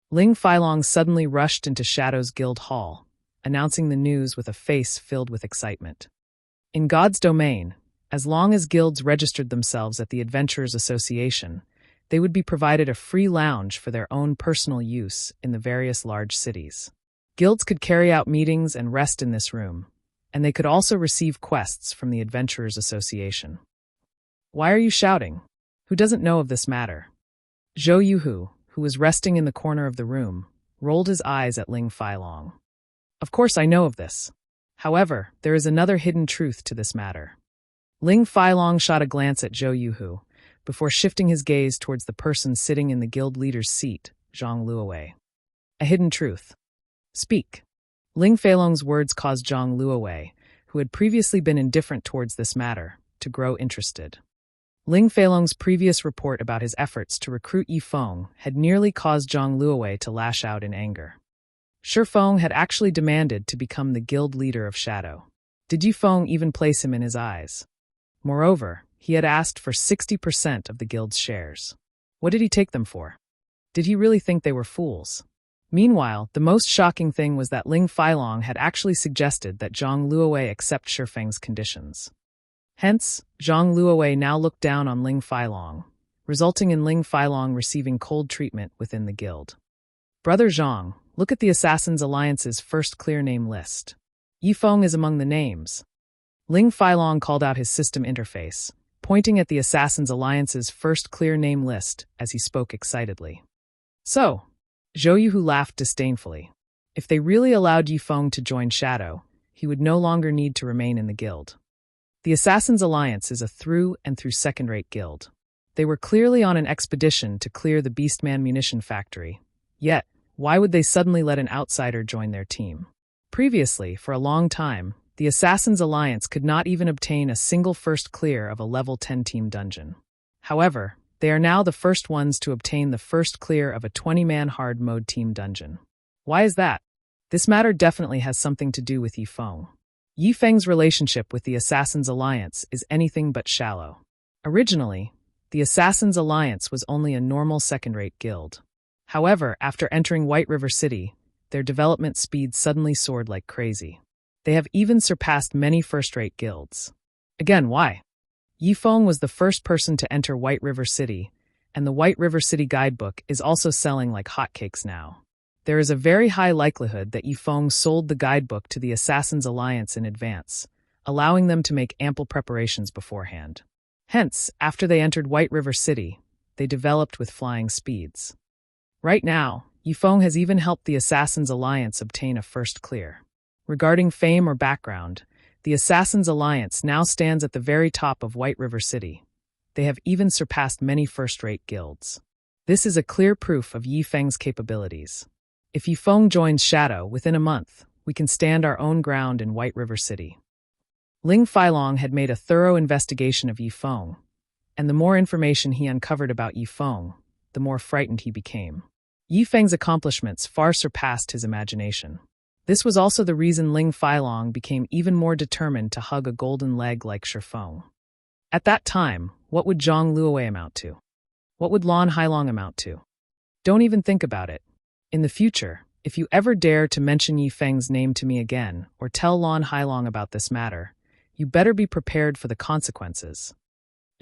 Ling Feilong suddenly rushed into Shadow's Guild Hall, announcing the news with a face filled with excitement. In God's domain, as long as guilds registered themselves at the Adventurers Association, they would be provided a free lounge for their own personal use in the various large cities. Guilds could carry out meetings and rest in this room, and they could also receive quests from the Adventurers Association. Why are you shouting? Who doesn't know of this matter? Zhou Yuhu, who was resting in the corner of the room, rolled his eyes at Ling Feilong. Of course I know of this. However, there is another hidden truth to this matter. Ling Feilong shot a glance at Zhou Yuhu, before shifting his gaze towards the person sitting in the guild leader's seat, Zhang Luowei. A hidden truth. Speak. Ling Feilong's words caused Zhang Luowei, who had previously been indifferent towards this matter, to grow interested. Ling Feilong's previous report about his efforts to recruit Yifeng had nearly caused Zhang Luowei to lash out in anger. Shifeng had actually demanded to become the guild leader of Shadow. Did Yifeng even place him in his eyes? Moreover, He had asked for 60% of the guild's shares. What did he take them for? Did he really think they were fools? Meanwhile, the most shocking thing was that Ling Failong had actually suggested that Zhang Luowei accept Shifeng's conditions. Hence, Zhang Luowei now looked down on Ling Failong, resulting in Ling Failong receiving cold treatment within the guild. Brother Zhang, look at the Assassins' Alliance's first clear name list. Yifeng is among the names. Ling Failong called out his system interface, pointing at the Assassins' Alliance's first clear name list as he spoke excitedly. So, Zhou Yu laughed disdainfully. If they really allowed Yifeng to join Shadow, he would no longer need to remain in the guild. The Assassins' Alliance is a through-and-through second-rate guild. They were clearly on an expedition to clear the Beastman munition factory. Yet, why would they suddenly let an outsider join their team? Previously, for a long time, the Assassins' Alliance could not even obtain a single first clear of a level 10 team dungeon. However, they are now the first ones to obtain the first clear of a 20-man hard mode team dungeon. Why is that? This matter definitely has something to do with Yifeng. Yifeng's relationship with the Assassins' Alliance is anything but shallow. Originally, the Assassins' Alliance was only a normal second-rate guild. However, after entering White River City, their development speed suddenly soared like crazy. They have even surpassed many first-rate guilds. Again, why? Yifeng was the first person to enter White River City, and the White River City guidebook is also selling like hotcakes now. There is a very high likelihood that Yifeng sold the guidebook to the Assassins' Alliance in advance, allowing them to make ample preparations beforehand. Hence, after they entered White River City, they developed with flying speeds. Right now, Yifeng has even helped the Assassins' Alliance obtain a first clear. Regarding fame or background, the Assassins' Alliance now stands at the very top of White River City. They have even surpassed many first-rate guilds. This is a clear proof of Yifeng's capabilities. If Yifeng joins Shadow within a month, we can stand our own ground in White River City. Ling Failong had made a thorough investigation of Yifeng, and the more information he uncovered about Yifeng, the more frightened he became. Yifeng's accomplishments far surpassed his imagination. This was also the reason Ling Failong became even more determined to hug a golden leg like Shifeng. At that time, what would Zhang Luowei amount to? What would Lan Hailong amount to? Don't even think about it. In the future, if you ever dare to mention Yifeng's name to me again, or tell Lan Hailong about this matter, you better be prepared for the consequences.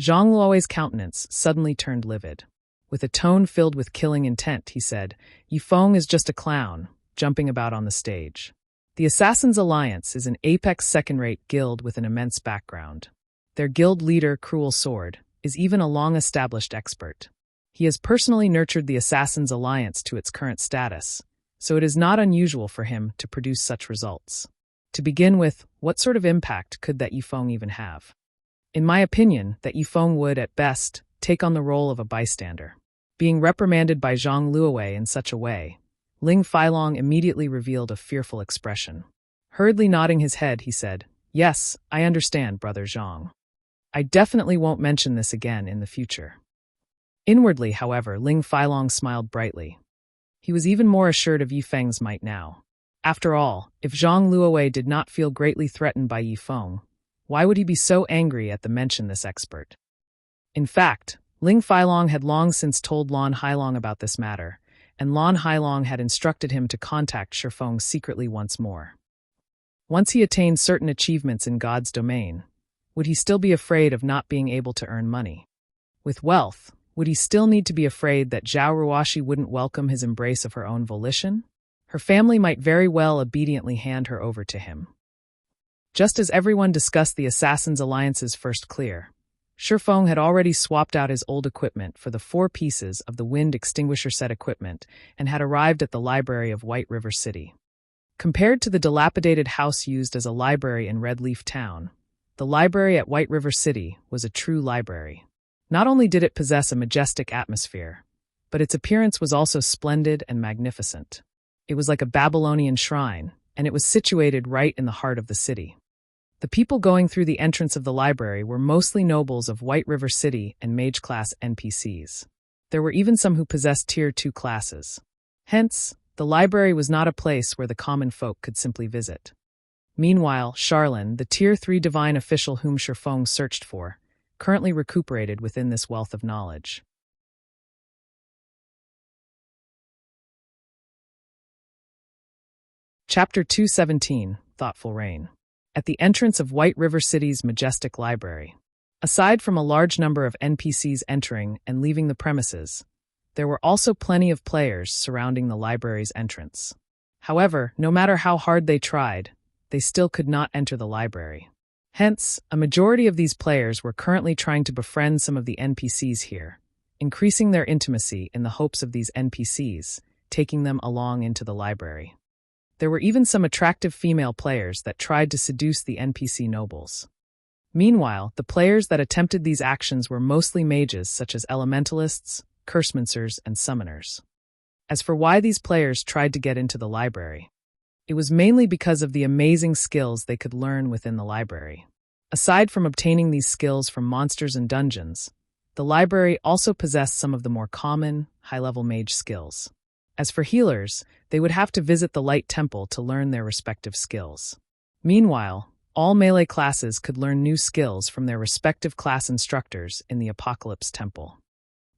Zhang Luowei's countenance suddenly turned livid. With a tone filled with killing intent, he said, Yifeng is just a clown, jumping about on the stage. The Assassins' Alliance is an apex second-rate guild with an immense background. Their guild leader, Cruel Sword, is even a long-established expert. He has personally nurtured the Assassins' Alliance to its current status, so it is not unusual for him to produce such results. To begin with, what sort of impact could that Yifeng even have? In my opinion, that Yifeng would, at best, take on the role of a bystander. Being reprimanded by Zhang Luowei in such a way, Ling Failong immediately revealed a fearful expression. Hurriedly nodding his head, he said, Yes, I understand, Brother Zhang. I definitely won't mention this again in the future. Inwardly, however, Ling Failong smiled brightly. He was even more assured of Yifeng's might now. After all, if Zhang Luowei did not feel greatly threatened by Yifeng, why would he be so angry at the mention this expert? In fact, Ling Failong had long since told Lan Hailong about this matter, and Lan Hailong had instructed him to contact Shifeng secretly once more. Once he attained certain achievements in God's domain, would he still be afraid of not being able to earn money? With wealth, would he still need to be afraid that Zhao Ruoshi wouldn't welcome his embrace of her own volition? Her family might very well obediently hand her over to him. Just as everyone discussed the Assassins' Alliance's first clear, Shifeng had already swapped out his old equipment for the 4 pieces of the wind extinguisher set equipment and had arrived at the library of White River City. Compared to the dilapidated house used as a library in Red Leaf Town, the library at White River City was a true library. Not only did it possess a majestic atmosphere, but its appearance was also splendid and magnificent. It was like a Babylonian shrine, and it was situated right in the heart of the city. The people going through the entrance of the library were mostly nobles of White River City and mage-class NPCs. There were even some who possessed Tier 2 classes. Hence, the library was not a place where the common folk could simply visit. Meanwhile, Charlene, the Tier 3 divine official whom Shifeng searched for, currently recuperated within this wealth of knowledge. Chapter 217, Thoughtful Rain. At the entrance of White River City's majestic library. Aside from a large number of NPCs entering and leaving the premises, there were also plenty of players surrounding the library's entrance. However, no matter how hard they tried, they still could not enter the library. Hence, a majority of these players were currently trying to befriend some of the NPCs here, increasing their intimacy in the hopes of these NPCs taking them along into the library. There were even some attractive female players that tried to seduce the NPC nobles. Meanwhile, the players that attempted these actions were mostly mages such as elementalists, cursemancers, and summoners. As for why these players tried to get into the library, it was mainly because of the amazing skills they could learn within the library. Aside from obtaining these skills from monsters and dungeons, the library also possessed some of the more common, high-level mage skills. As for healers, they would have to visit the Light Temple to learn their respective skills. Meanwhile, all melee classes could learn new skills from their respective class instructors in the Apocalypse Temple.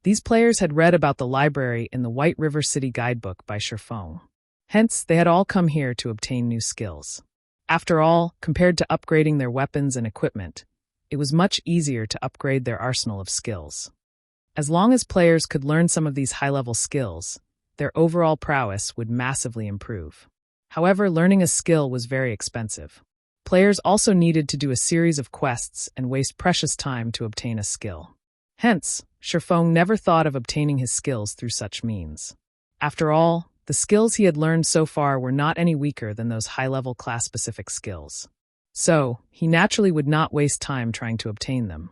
These players had read about the library in the White River City Guidebook by Surpassing. Hence, they had all come here to obtain new skills. After all, compared to upgrading their weapons and equipment, it was much easier to upgrade their arsenal of skills. As long as players could learn some of these high-level skills, their overall prowess would massively improve. However, learning a skill was very expensive. Players also needed to do a series of quests and waste precious time to obtain a skill. Hence, Surpassing never thought of obtaining his skills through such means. After all, the skills he had learned so far were not any weaker than those high-level class-specific skills. So, he naturally would not waste time trying to obtain them.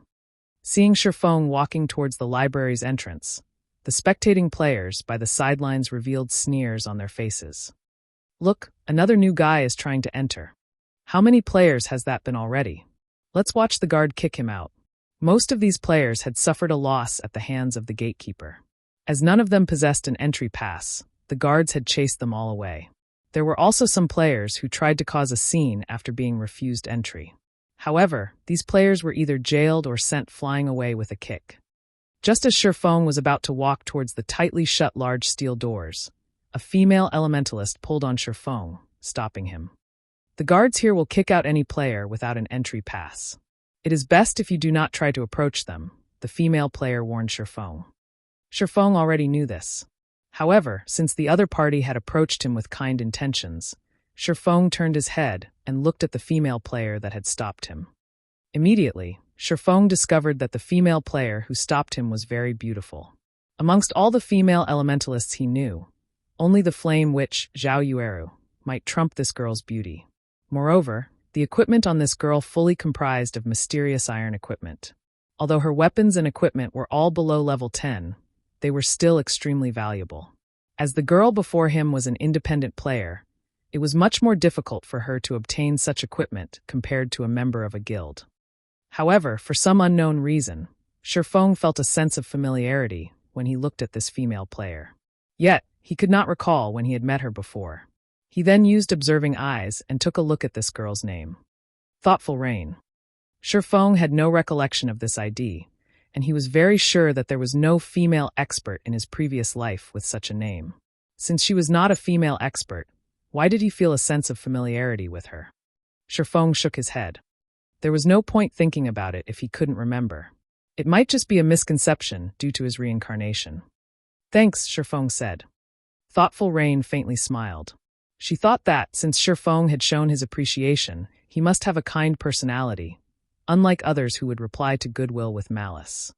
Seeing Surpassing walking towards the library's entrance, the spectating players by the sidelines revealed sneers on their faces. Look, another new guy is trying to enter. How many players has that been already? Let's watch the guard kick him out. Most of these players had suffered a loss at the hands of the gatekeeper. As none of them possessed an entry pass, the guards had chased them all away. There were also some players who tried to cause a scene after being refused entry. However, these players were either jailed or sent flying away with a kick. Just as Surpassing was about to walk towards the tightly shut large steel doors, a female elementalist pulled on Surpassing, stopping him. The guards here will kick out any player without an entry pass. It is best if you do not try to approach them, the female player warned Surpassing. Surpassing already knew this. However, since the other party had approached him with kind intentions, Surpassing turned his head and looked at the female player that had stopped him. Immediately, Surpassing discovered that the female player who stopped him was very beautiful. Amongst all the female elementalists he knew, only the flame witch, Zhao Yueru, might trump this girl's beauty. Moreover, the equipment on this girl fully comprised of mysterious iron equipment. Although her weapons and equipment were all below level 10, they were still extremely valuable. As the girl before him was an independent player, it was much more difficult for her to obtain such equipment compared to a member of a guild. However, for some unknown reason, Surpassing felt a sense of familiarity when he looked at this female player. Yet, he could not recall when he had met her before. He then used observing eyes and took a look at this girl's name. Thoughtful Rain. Surpassing had no recollection of this ID, and he was very sure that there was no female expert in his previous life with such a name. Since she was not a female expert, why did he feel a sense of familiarity with her? Surpassing shook his head. There was no point thinking about it if he couldn't remember. It might just be a misconception due to his reincarnation. Thanks, Surpassing said. Thoughtful Rain faintly smiled. She thought that, since Surpassing had shown his appreciation, he must have a kind personality, unlike others who would reply to goodwill with malice.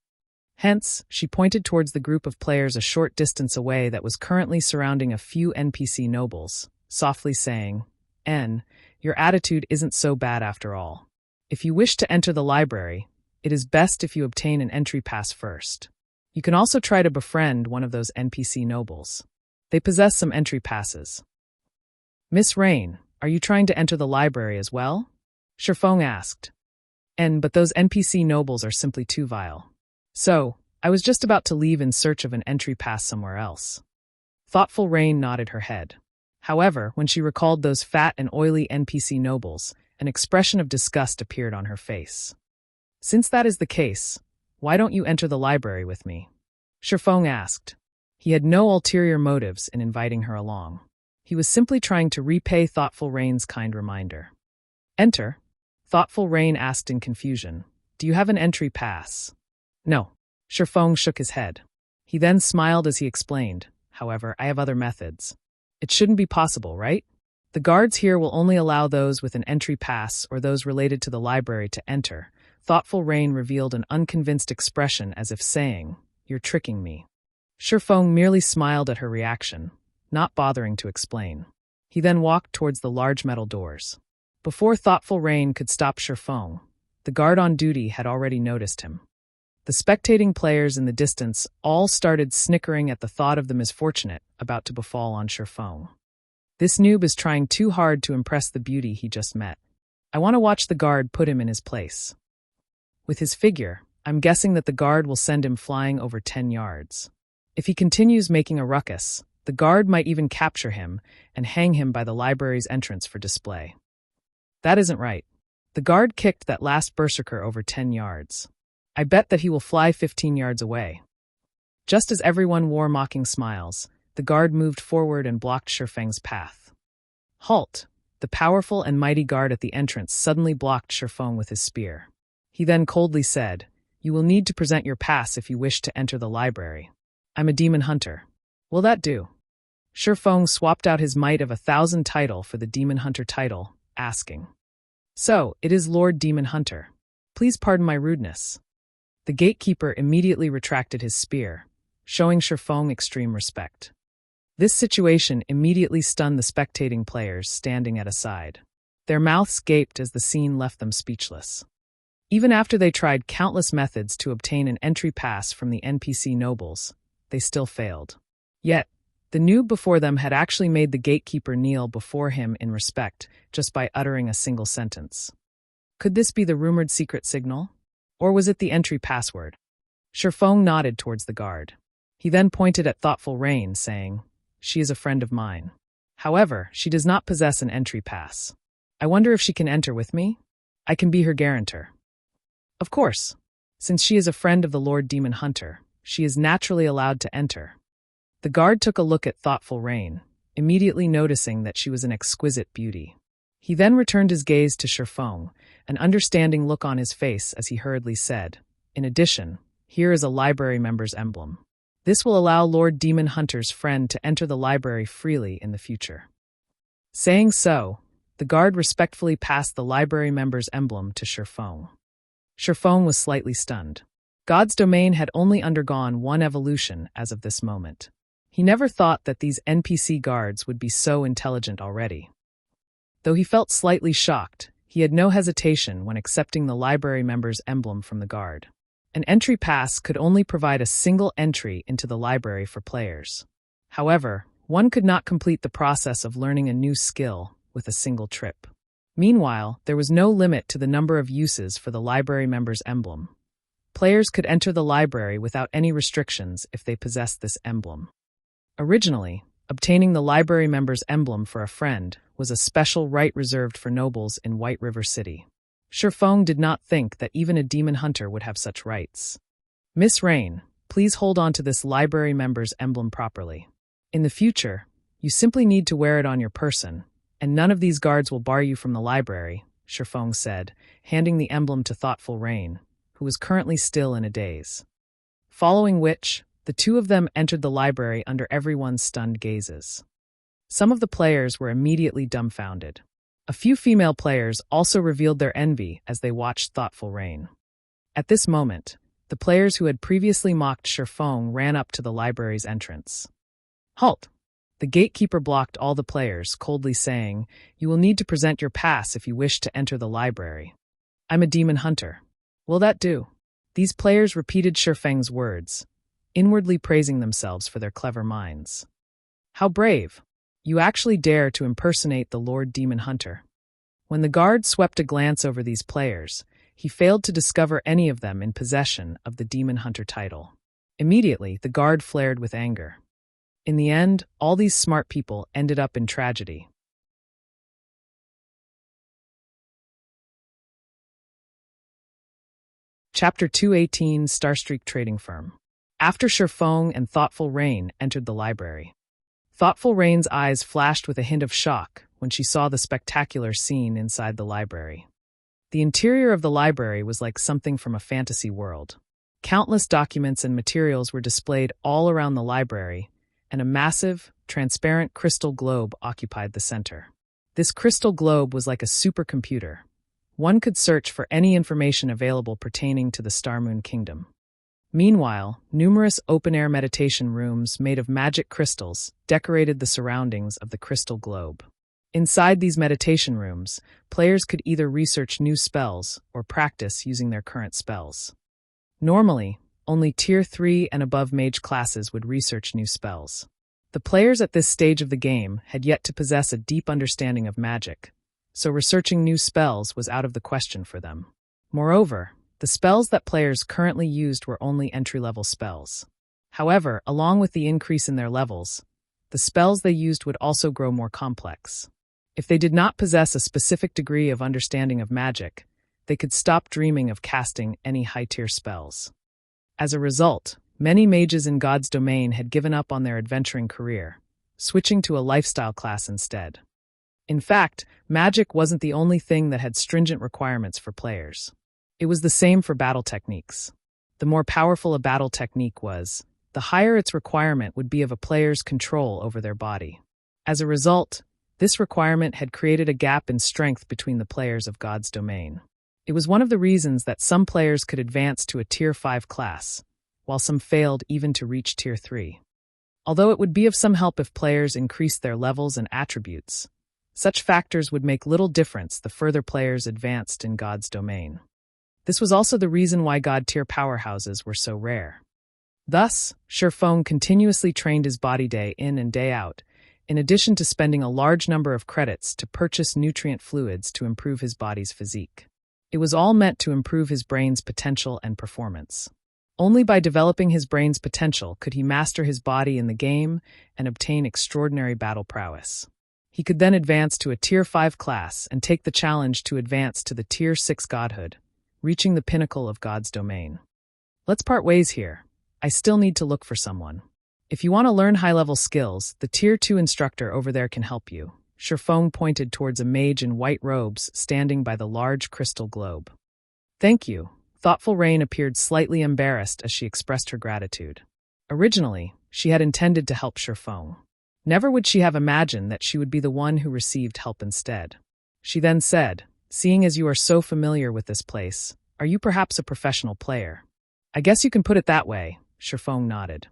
Hence, she pointed towards the group of players a short distance away that was currently surrounding a few NPC nobles, softly saying, "N, your attitude isn't so bad after all. If you wish to enter the library, it is best if you obtain an entry pass first. You can also try to befriend one of those NPC nobles. They possess some entry passes." "Miss Rain, are you trying to enter the library as well?" Surpassing asked. But those NPC nobles are simply too vile. So, I was just about to leave in search of an entry pass somewhere else. Thoughtful Rain nodded her head. However, when she recalled those fat and oily NPC nobles, an expression of disgust appeared on her face. Since that is the case, why don't you enter the library with me? Shifeng asked. He had no ulterior motives in inviting her along. He was simply trying to repay Thoughtful Rain's kind reminder. Enter? Thoughtful Rain asked in confusion. Do you have an entry pass? No. Shifeng shook his head. He then smiled as he explained. However, I have other methods. It shouldn't be possible, right? The guards here will only allow those with an entry pass or those related to the library to enter. Thoughtful Rain revealed an unconvinced expression as if saying, You're tricking me. Shifeng merely smiled at her reaction, not bothering to explain. He then walked towards the large metal doors. Before Thoughtful Rain could stop Shifeng, the guard on duty had already noticed him. The spectating players in the distance all started snickering at the thought of the misfortunate about to befall on Shifeng. This noob is trying too hard to impress the beauty he just met. I want to watch the guard put him in his place. With his figure, I'm guessing that the guard will send him flying over 10 yards. If he continues making a ruckus, the guard might even capture him and hang him by the library's entrance for display. That isn't right. The guard kicked that last berserker over 10 yards. I bet that he will fly 15 yards away. Just as everyone wore mocking smiles, the guard moved forward and blocked Shifeng's path. Halt! The powerful and mighty guard at the entrance suddenly blocked Shifeng with his spear. He then coldly said, You will need to present your pass if you wish to enter the library. I'm a demon hunter. Will that do? Shifeng swapped out his Might of 1,000 title for the Demon Hunter title, asking. So, it is Lord Demon Hunter. Please pardon my rudeness. The gatekeeper immediately retracted his spear, showing Shifeng extreme respect. This situation immediately stunned the spectating players standing at a side. Their mouths gaped as the scene left them speechless. Even after they tried countless methods to obtain an entry pass from the NPC nobles, they still failed. Yet, the noob before them had actually made the gatekeeper kneel before him in respect just by uttering a single sentence. Could this be the rumored secret signal? Or was it the entry password? Shifeng nodded towards the guard. He then pointed at Thoughtful Rain, saying, She is a friend of mine. However, she does not possess an entry pass. I wonder if she can enter with me? I can be her guarantor. Of course. Since she is a friend of the Lord Demon Hunter, she is naturally allowed to enter. The guard took a look at Thoughtful Rain, immediately noticing that she was an exquisite beauty. He then returned his gaze to Shifeng, an understanding look on his face as he hurriedly said, In addition, here is a library member's emblem. This will allow Lord Demon Hunter's friend to enter the library freely in the future. Saying so, the guard respectfully passed the library member's emblem to Shifeng. Shifeng was slightly stunned. God's domain had only undergone one evolution as of this moment. He never thought that these NPC guards would be so intelligent already. Though he felt slightly shocked, he had no hesitation when accepting the library member's emblem from the guard. An entry pass could only provide a single entry into the library for players. However, one could not complete the process of learning a new skill with a single trip. Meanwhile, there was no limit to the number of uses for the library member's emblem. Players could enter the library without any restrictions if they possessed this emblem. Originally, obtaining the library member's emblem for a friend was a special right reserved for nobles in White River City. Shifeng did not think that even a demon hunter would have such rights. Miss Rain, please hold on to this library member's emblem properly. In the future, you simply need to wear it on your person, and none of these guards will bar you from the library, Shifeng said, handing the emblem to Thoughtful Rain, who was currently still in a daze. Following which, the two of them entered the library under everyone's stunned gazes. Some of the players were immediately dumbfounded. A few female players also revealed their envy as they watched Thoughtful Rain. At this moment, the players who had previously mocked Shifeng ran up to the library's entrance. Halt! The gatekeeper blocked all the players, coldly saying, You will need to present your pass if you wish to enter the library. I'm a demon hunter. Will that do? These players repeated Shifeng's words, inwardly praising themselves for their clever minds. How brave! You actually dare to impersonate the Lord Demon Hunter. When the guard swept a glance over these players, he failed to discover any of them in possession of the Demon Hunter title. Immediately, the guard flared with anger. In the end, all these smart people ended up in tragedy. Chapter 218, Starstreak Trading Firm. After Shurfeng and Thoughtful Rain entered the library. Thoughtful Rain's eyes flashed with a hint of shock when she saw the spectacular scene inside the library. The interior of the library was like something from a fantasy world. Countless documents and materials were displayed all around the library, and a massive, transparent crystal globe occupied the center. This crystal globe was like a supercomputer. One could search for any information available pertaining to the Starmoon Kingdom. Meanwhile, numerous open-air meditation rooms made of magic crystals decorated the surroundings of the crystal globe. Inside these meditation rooms, players could either research new spells or practice using their current spells. Normally, only Tier 3 and above mage classes would research new spells. The players at this stage of the game had yet to possess a deep understanding of magic, so researching new spells was out of the question for them. Moreover, the spells that players currently used were only entry-level spells. However, along with the increase in their levels, the spells they used would also grow more complex. If they did not possess a specific degree of understanding of magic, they could stop dreaming of casting any high-tier spells. As a result, many mages in God's domain had given up on their adventuring career, switching to a lifestyle class instead. In fact, magic wasn't the only thing that had stringent requirements for players. It was the same for battle techniques. The more powerful a battle technique was, the higher its requirement would be of a player's control over their body. As a result, this requirement had created a gap in strength between the players of God's domain. It was one of the reasons that some players could advance to a Tier 5 class, while some failed even to reach Tier 3. Although it would be of some help if players increased their levels and attributes, such factors would make little difference the further players advanced in God's domain. This was also the reason why God-tier powerhouses were so rare. Thus, Shurfeng continuously trained his body day in and day out, in addition to spending a large number of credits to purchase nutrient fluids to improve his body's physique. It was all meant to improve his brain's potential and performance. Only by developing his brain's potential could he master his body in the game and obtain extraordinary battle prowess. He could then advance to a Tier 5 class and take the challenge to advance to the Tier 6 godhood, reaching the pinnacle of God's domain. Let's part ways here. I still need to look for someone. If you want to learn high-level skills, the Tier 2 instructor over there can help you. Shurfeng pointed towards a mage in white robes standing by the large crystal globe. Thank you. Thoughtful Rain appeared slightly embarrassed as she expressed her gratitude. Originally, she had intended to help Shurfeng. Never would she have imagined that she would be the one who received help instead. She then said, "Seeing as you are so familiar with this place, are you perhaps a professional player?" "I guess you can put it that way," Shurfeng nodded.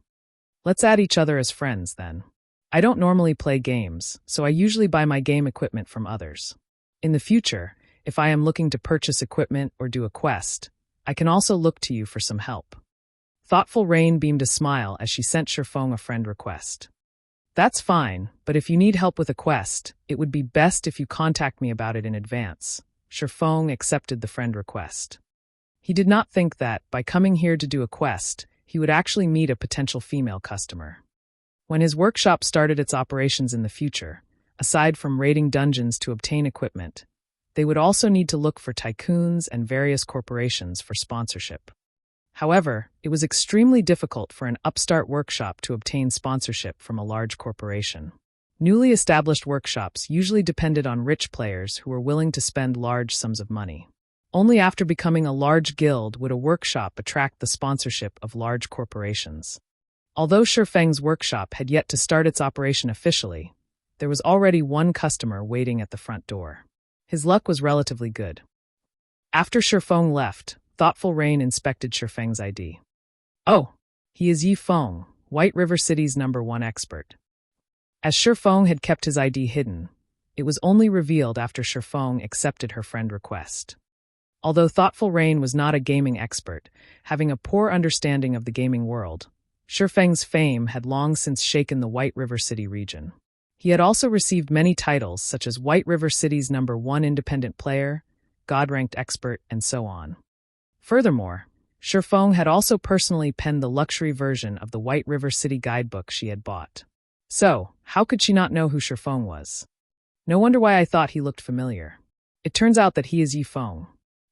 "Let's add each other as friends, then. I don't normally play games, so I usually buy my game equipment from others. In the future, if I am looking to purchase equipment or do a quest, I can also look to you for some help." Thoughtful Rain beamed a smile as she sent Shurfeng a friend request. "That's fine, but if you need help with a quest, it would be best if you contact me about it in advance." Shurfeng accepted the friend request. He did not think that, by coming here to do a quest, he would actually meet a potential female customer. When his workshop started its operations in the future, aside from raiding dungeons to obtain equipment, they would also need to look for tycoons and various corporations for sponsorship. However, it was extremely difficult for an upstart workshop to obtain sponsorship from a large corporation. Newly established workshops usually depended on rich players who were willing to spend large sums of money. Only after becoming a large guild would a workshop attract the sponsorship of large corporations. Although Shurfeng's workshop had yet to start its operation officially, there was already one customer waiting at the front door. His luck was relatively good. After Shurfeng left, Thoughtful Rain inspected Shurfeng's ID. "Oh, he is Yi Feng, White River City's #1 expert." As Shurfeng had kept his ID hidden, it was only revealed after Shurfeng accepted her friend request. Although Thoughtful Rain was not a gaming expert, having a poor understanding of the gaming world, Shurfeng's fame had long since shaken the White River City region. He had also received many titles such as White River City's #1 independent player, God-ranked expert, and so on. Furthermore, Shurfeng had also personally penned the luxury version of the White River City guidebook she had bought. So, how could she not know who Shurfeng was? No wonder why I thought he looked familiar. It turns out that he is Yi Feng.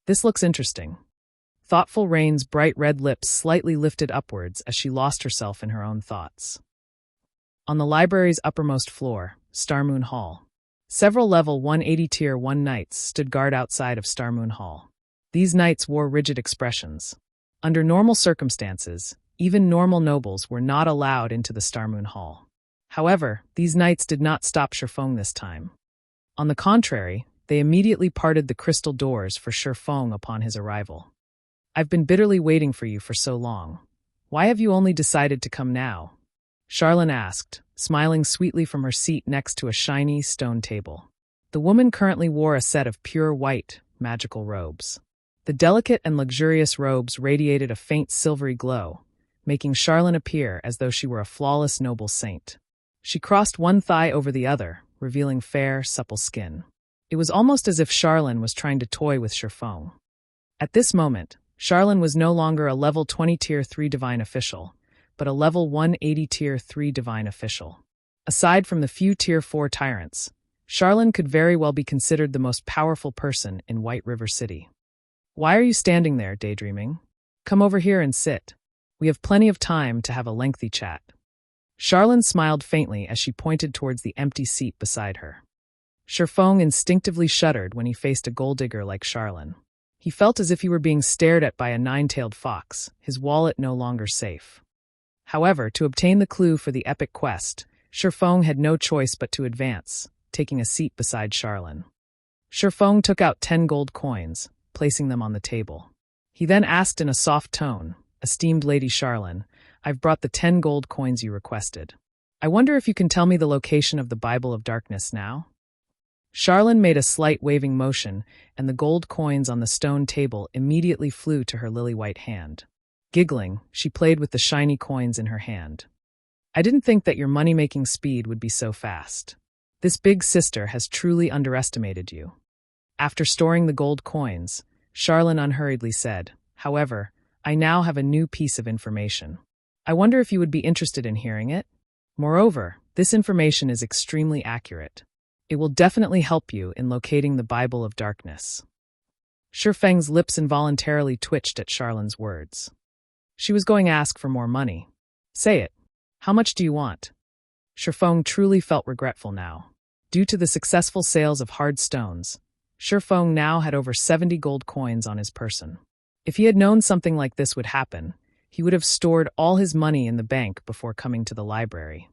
This looks interesting. Thoughtful Rain's bright red lips slightly lifted upwards as she lost herself in her own thoughts. On the library's uppermost floor, Starmoon Hall. Several level 180 Tier 1 knights stood guard outside of Starmoon Hall. These knights wore rigid expressions. Under normal circumstances, even normal nobles were not allowed into the Starmoon Hall. However, these knights did not stop Shifeng this time. On the contrary, they immediately parted the crystal doors for Shifeng upon his arrival. "I've been bitterly waiting for you for so long. Why have you only decided to come now?" Charlene asked, smiling sweetly from her seat next to a shiny stone table. The woman currently wore a set of pure white, magical robes. The delicate and luxurious robes radiated a faint silvery glow, making Charlene appear as though she were a flawless noble saint. She crossed one thigh over the other, revealing fair, supple skin. It was almost as if Charlene was trying to toy with Shifeng. At this moment, Charlene was no longer a level 20 Tier 3 divine official, but a level 180 Tier 3 divine official. Aside from the few Tier 4 tyrants, Charlene could very well be considered the most powerful person in White River City. "Why are you standing there, daydreaming? Come over here and sit. We have plenty of time to have a lengthy chat." Charlene smiled faintly as she pointed towards the empty seat beside her. Shifeng instinctively shuddered when he faced a gold digger like Charlene. He felt as if he were being stared at by a nine-tailed fox, his wallet no longer safe. However, to obtain the clue for the epic quest, Shifeng had no choice but to advance, taking a seat beside Charlene. Shifeng took out 10 gold coins, placing them on the table. He then asked in a soft tone, "Esteemed Lady Charlene, I've brought the 10 gold coins you requested. I wonder if you can tell me the location of the Bible of Darkness now?" Charlene made a slight waving motion, and the gold coins on the stone table immediately flew to her lily-white hand. Giggling, she played with the shiny coins in her hand. "I didn't think that your money-making speed would be so fast. This big sister has truly underestimated you." After storing the gold coins, Charlene unhurriedly said, "However, I now have a new piece of information. I wonder if you would be interested in hearing it? Moreover, this information is extremely accurate. It will definitely help you in locating the Bible of Darkness." Shifeng's lips involuntarily twitched at Charlene's words. She was going to ask for more money. "Say it. How much do you want?" Shifeng truly felt regretful now. Due to the successful sales of hard stones, Shifeng now had over 70 gold coins on his person. If he had known something like this would happen, he would have stored all his money in the bank before coming to the library.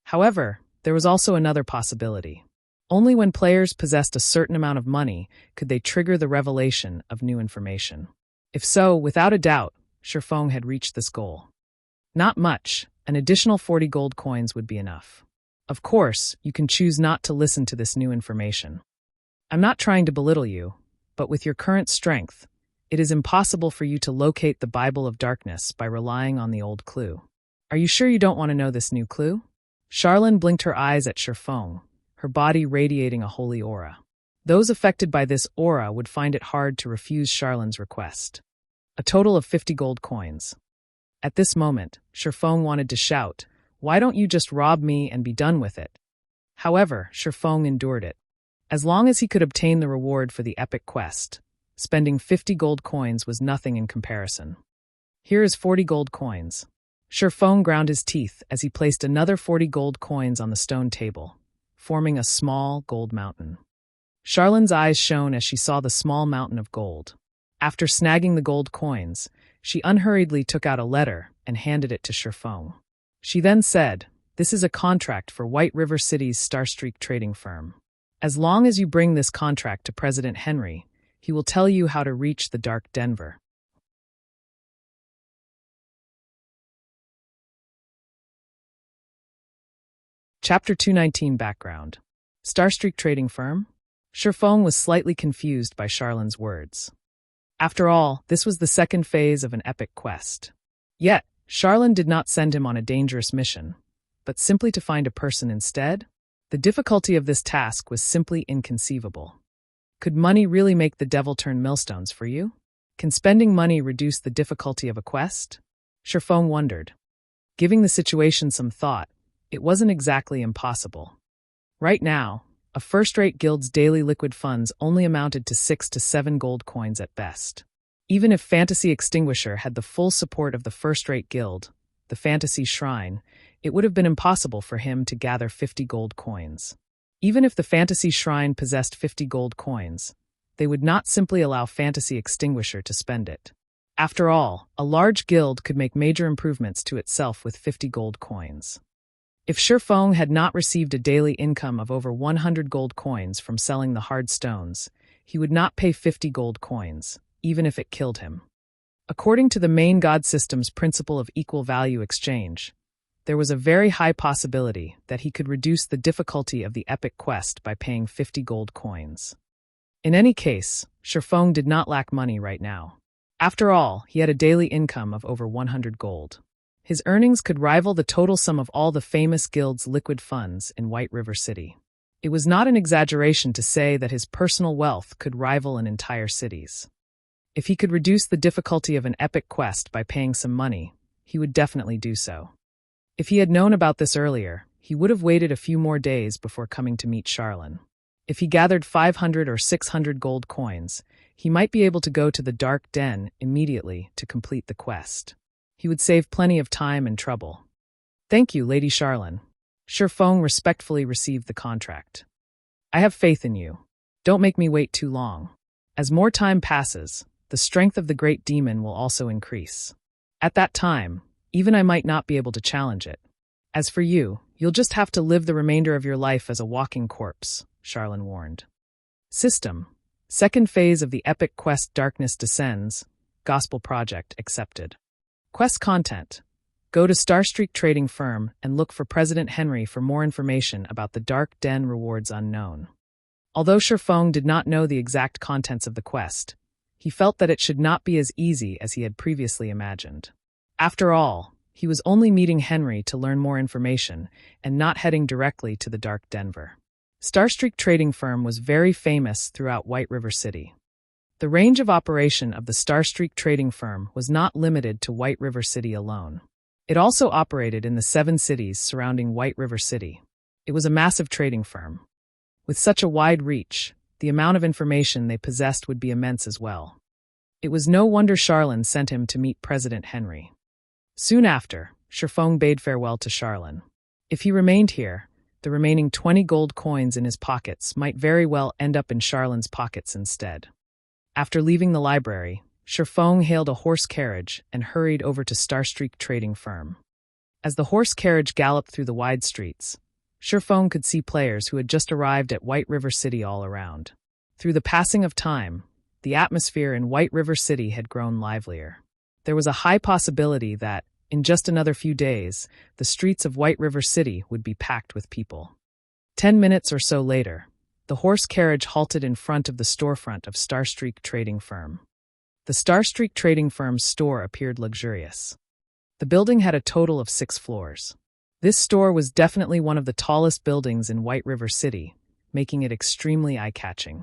However, there was also another possibility. Only when players possessed a certain amount of money could they trigger the revelation of new information. If so, without a doubt, Shifeng had reached this goal. Not much, an additional 40 gold coins would be enough. Of course, you can choose not to listen to this new information. I'm not trying to belittle you, but with your current strength, it is impossible for you to locate the Bible of Darkness by relying on the old clue. Are you sure you don't want to know this new clue? Charlene blinked her eyes at Shifeng, her body radiating a holy aura. Those affected by this aura would find it hard to refuse Charlene's request. A total of 50 gold coins. At this moment, Shifeng wanted to shout, "Why don't you just rob me and be done with it?" However, Shifeng endured it. As long as he could obtain the reward for the epic quest, spending 50 gold coins was nothing in comparison. "Here is 40 gold coins." Shifeng ground his teeth as he placed another 40 gold coins on the stone table, forming a small gold mountain. Charlene's eyes shone as she saw the small mountain of gold. After snagging the gold coins, she unhurriedly took out a letter and handed it to Shifeng. She then said, "This is a contract for White River City's Starstreak trading firm. As long as you bring this contract to President Henry, he will tell you how to reach the Dark Denver." Chapter 219 Background. Starstreak Trading Firm? Shifeng was slightly confused by Charlene's words. After all, this was the second phase of an epic quest. Yet, Charlene did not send him on a dangerous mission, but simply to find a person instead? The difficulty of this task was simply inconceivable. Could money really make the devil turn millstones for you? Can spending money reduce the difficulty of a quest? Shifeng wondered. Giving the situation some thought, it wasn't exactly impossible. Right now, a first-rate guild's daily liquid funds only amounted to 6 to 7 gold coins at best. Even if Fantasy Extinguisher had the full support of the first-rate guild, the Fantasy Shrine, it would have been impossible for him to gather 50 gold coins. Even if the Fantasy Shrine possessed 50 gold coins, they would not simply allow Fantasy Extinguisher to spend it. After all, a large guild could make major improvements to itself with 50 gold coins. If Shifeng had not received a daily income of over 100 gold coins from selling the hard stones, he would not pay 50 gold coins, even if it killed him. According to the main god system's principle of equal value exchange, there was a very high possibility that he could reduce the difficulty of the epic quest by paying 50 gold coins. In any case, Shifeng did not lack money right now. After all, he had a daily income of over 100 gold. His earnings could rival the total sum of all the famous guilds' liquid funds in White River City. It was not an exaggeration to say that his personal wealth could rival an entire city's. If he could reduce the difficulty of an epic quest by paying some money, he would definitely do so. If he had known about this earlier, he would have waited a few more days before coming to meet Charlene. If he gathered 500 or 600 gold coins, he might be able to go to the Dark Den immediately to complete the quest. He would save plenty of time and trouble. Thank you, Lady Charlene. Shifeng respectfully received the contract. I have faith in you. Don't make me wait too long. As more time passes, the strength of the great demon will also increase. At that time, even I might not be able to challenge it. As for you, you'll just have to live the remainder of your life as a walking corpse, Charlene warned. System. Second phase of the epic quest Darkness Descends, Gospel Project accepted. Quest content. Go to Starstreak Trading Firm and look for President Henry for more information about the Dark Den rewards unknown. Although Shifeng did not know the exact contents of the quest, he felt that it should not be as easy as he had previously imagined. After all, he was only meeting Henry to learn more information and not heading directly to the Dark Denver. Starstreak Trading Firm was very famous throughout White River City. The range of operation of the Starstreak Trading Firm was not limited to White River City alone. It also operated in the 7 cities surrounding White River City. It was a massive trading firm. With such a wide reach, the amount of information they possessed would be immense as well. It was no wonder Charlene sent him to meet President Henry. Soon after, Shifeng bade farewell to Charlene. If he remained here, the remaining 20 gold coins in his pockets might very well end up in Charlene's pockets instead. After leaving the library, Shifeng hailed a horse carriage and hurried over to Starstreak Trading Firm. As the horse carriage galloped through the wide streets, Shifeng could see players who had just arrived at White River City all around. Through the passing of time, the atmosphere in White River City had grown livelier. There was a high possibility that, in just another few days, the streets of White River City would be packed with people. 10 minutes or so later, the horse carriage halted in front of the storefront of Starstreak Trading Firm. The Starstreak Trading Firm's store appeared luxurious. The building had a total of 6 floors. This store was definitely one of the tallest buildings in White River City, making it extremely eye-catching.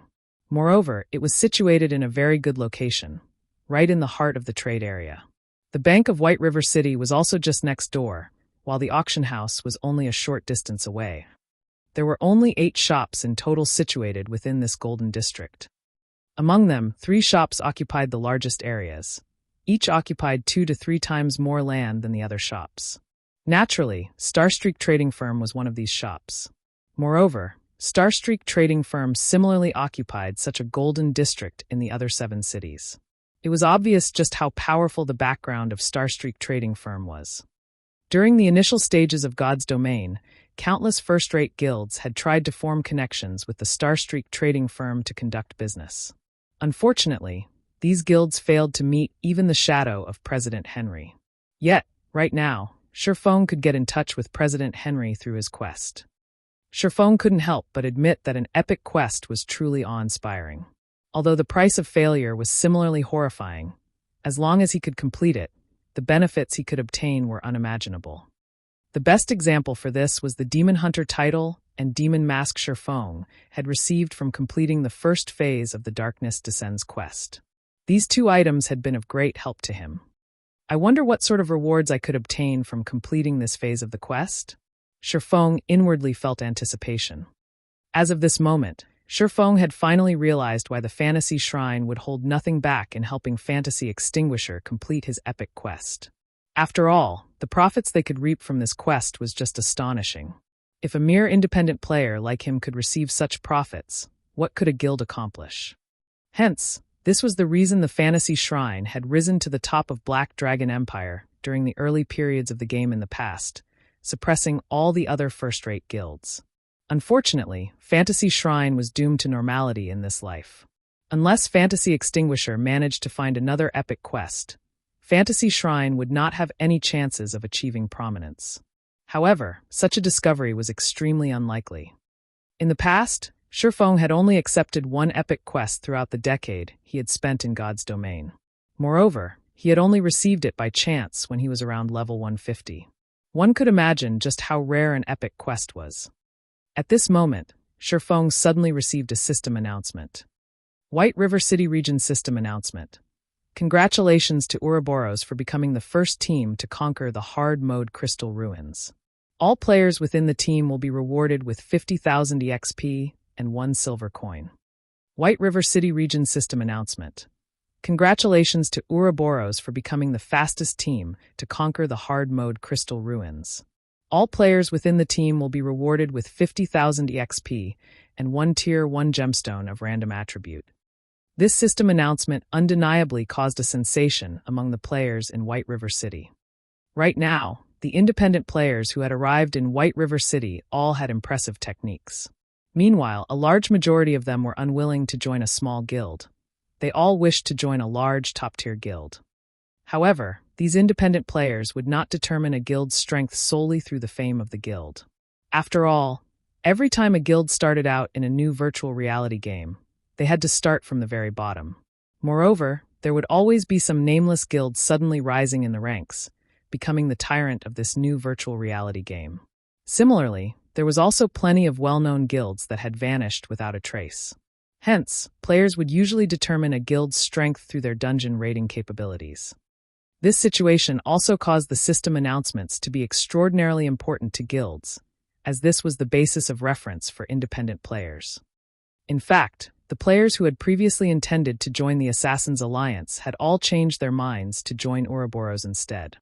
Moreover, it was situated in a very good location, right in the heart of the trade area. The Bank of White River City was also just next door, while the auction house was only a short distance away. There were only 8 shops in total situated within this golden district. Among them, 3 shops occupied the largest areas. Each occupied 2 to 3 times more land than the other shops. Naturally, Starstreak Trading Firm was one of these shops. Moreover, Starstreak Trading Firm similarly occupied such a golden district in the other 7 cities. It was obvious just how powerful the background of Starstreak Trading Firm was. During the initial stages of God's Domain, countless first-rate guilds had tried to form connections with the Starstreak Trading Firm to conduct business. Unfortunately, these guilds failed to meet even the shadow of President Henry. Yet, right now, Shifeng could get in touch with President Henry through his quest. Shifeng couldn't help but admit that an epic quest was truly awe-inspiring. Although the price of failure was similarly horrifying, as long as he could complete it, the benefits he could obtain were unimaginable. The best example for this was the Demon Hunter title and Demon Mask Shifeng had received from completing the first phase of the Darkness Descends quest. These 2 items had been of great help to him. I wonder what sort of rewards I could obtain from completing this phase of the quest? Shifeng inwardly felt anticipation. As of this moment, Shifeng had finally realized why the Fantasy Shrine would hold nothing back in helping Fantasy Extinguisher complete his epic quest. After all, the profits they could reap from this quest was just astonishing. If a mere independent player like him could receive such profits, what could a guild accomplish? Hence, this was the reason the Fantasy Shrine had risen to the top of Black Dragon Empire during the early periods of the game in the past, suppressing all the other first-rate guilds. Unfortunately, Fantasy Shrine was doomed to normality in this life. Unless Fantasy Extinguisher managed to find another epic quest, Fantasy Shrine would not have any chances of achieving prominence. However, such a discovery was extremely unlikely. In the past, Shifeng had only accepted one epic quest throughout the decade he had spent in God's domain. Moreover, he had only received it by chance when he was around level 150. One could imagine just how rare an epic quest was. At this moment, Shifeng suddenly received a system announcement. White River City Region System Announcement. Congratulations to Ouroboros for becoming the first team to conquer the hard-mode Crystal Ruins. All players within the team will be rewarded with 50,000 EXP and 1 silver coin. White River City Region System Announcement. Congratulations to Ouroboros for becoming the fastest team to conquer the hard-mode Crystal Ruins. All players within the team will be rewarded with 50,000 EXP and 1 Tier 1 gemstone of random attribute. This system announcement undeniably caused a sensation among the players in White River City. Right now, the independent players who had arrived in White River City all had impressive techniques. Meanwhile, a large majority of them were unwilling to join a small guild. They all wished to join a large top-tier guild. However, these independent players would not determine a guild's strength solely through the fame of the guild. After all, every time a guild started out in a new virtual reality game, they had to start from the very bottom. Moreover, there would always be some nameless guild suddenly rising in the ranks, becoming the tyrant of this new virtual reality game. Similarly, there was also plenty of well-known guilds that had vanished without a trace. Hence, players would usually determine a guild's strength through their dungeon raiding capabilities. This situation also caused the system announcements to be extraordinarily important to guilds, as this was the basis of reference for independent players. In fact, the players who had previously intended to join the Assassins' Alliance had all changed their minds to join Ouroboros instead.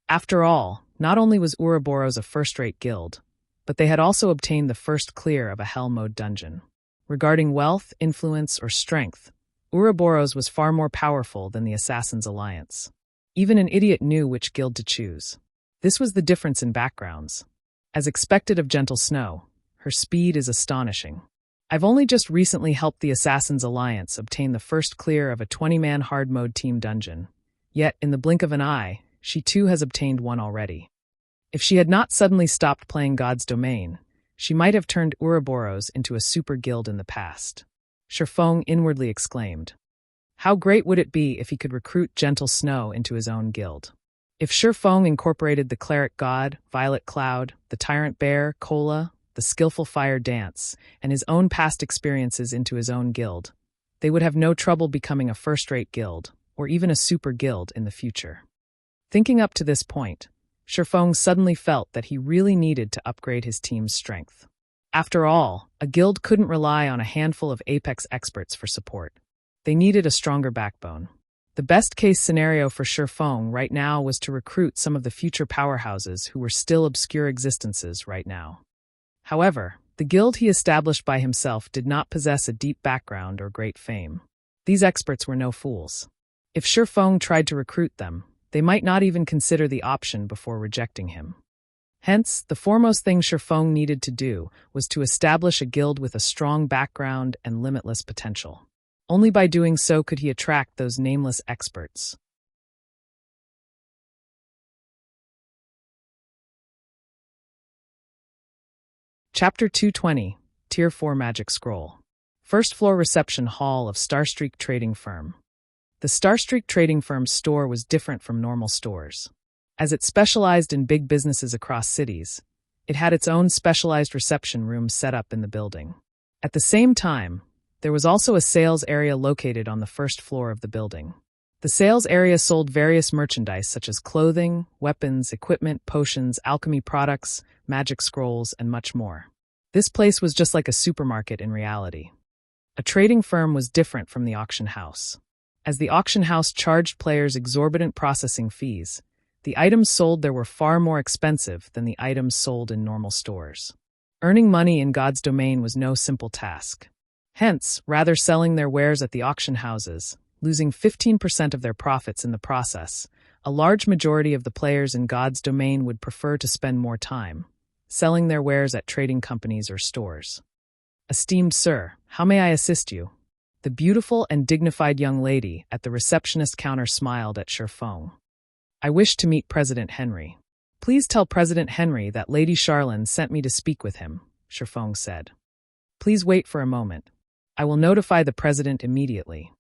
After all, not only was Ouroboros a first-rate guild, but they had also obtained the first clear of a Hell Mode dungeon. Regarding wealth, influence, or strength, Ouroboros was far more powerful than the Assassins' Alliance. Even an idiot knew which guild to choose. This was the difference in backgrounds. As expected of Gentle Snow, her speed is astonishing. I've only just recently helped the Assassins' Alliance obtain the first clear of a 20-man hard mode team dungeon. Yet, in the blink of an eye, she too has obtained one already. If she had not suddenly stopped playing God's Domain, she might have turned Ouroboros into a super guild in the past. Shifeng inwardly exclaimed. How great would it be if he could recruit Gentle Snow into his own guild? If Shifeng incorporated the Cleric God, Violet Cloud, the Tyrant Bear, Cola, the Skillful Fire Dance, and his own past experiences into his own guild, they would have no trouble becoming a first-rate guild, or even a super guild in the future. Thinking up to this point, Shifeng suddenly felt that he really needed to upgrade his team's strength. After all, a guild couldn't rely on a handful of Apex experts for support. They needed a stronger backbone. The best-case scenario for Shifeng right now was to recruit some of the future powerhouses who were still obscure existences right now. However, the guild he established by himself did not possess a deep background or great fame. These experts were no fools. If Shifeng tried to recruit them, they might not even consider the option before rejecting him. Hence, the foremost thing Shifeng needed to do was to establish a guild with a strong background and limitless potential. Only by doing so could he attract those nameless experts. Chapter 220, Tier 4 Magic Scroll. First floor reception hall of Starstreak Trading Firm. The Starstreak Trading Firm's store was different from normal stores. As it specialized in big businesses across cities, it had its own specialized reception room set up in the building. At the same time, there was also a sales area located on the first floor of the building. The sales area sold various merchandise such as clothing, weapons, equipment, potions, alchemy products, magic scrolls, and much more. This place was just like a supermarket in reality. A trading firm was different from the auction house. As the auction house charged players exorbitant processing fees, the items sold there were far more expensive than the items sold in normal stores. Earning money in God's domain was no simple task. Hence, rather selling their wares at the auction houses, losing 15% of their profits in the process, a large majority of the players in God's domain would prefer to spend more time selling their wares at trading companies or stores. "Esteemed sir, how may I assist you?" The beautiful and dignified young lady at the receptionist counter smiled at Feng. "I wish to meet President Henry. Please tell President Henry that Lady Charlene sent me to speak with him," Feng said. "Please wait for a moment. I will notify the president immediately."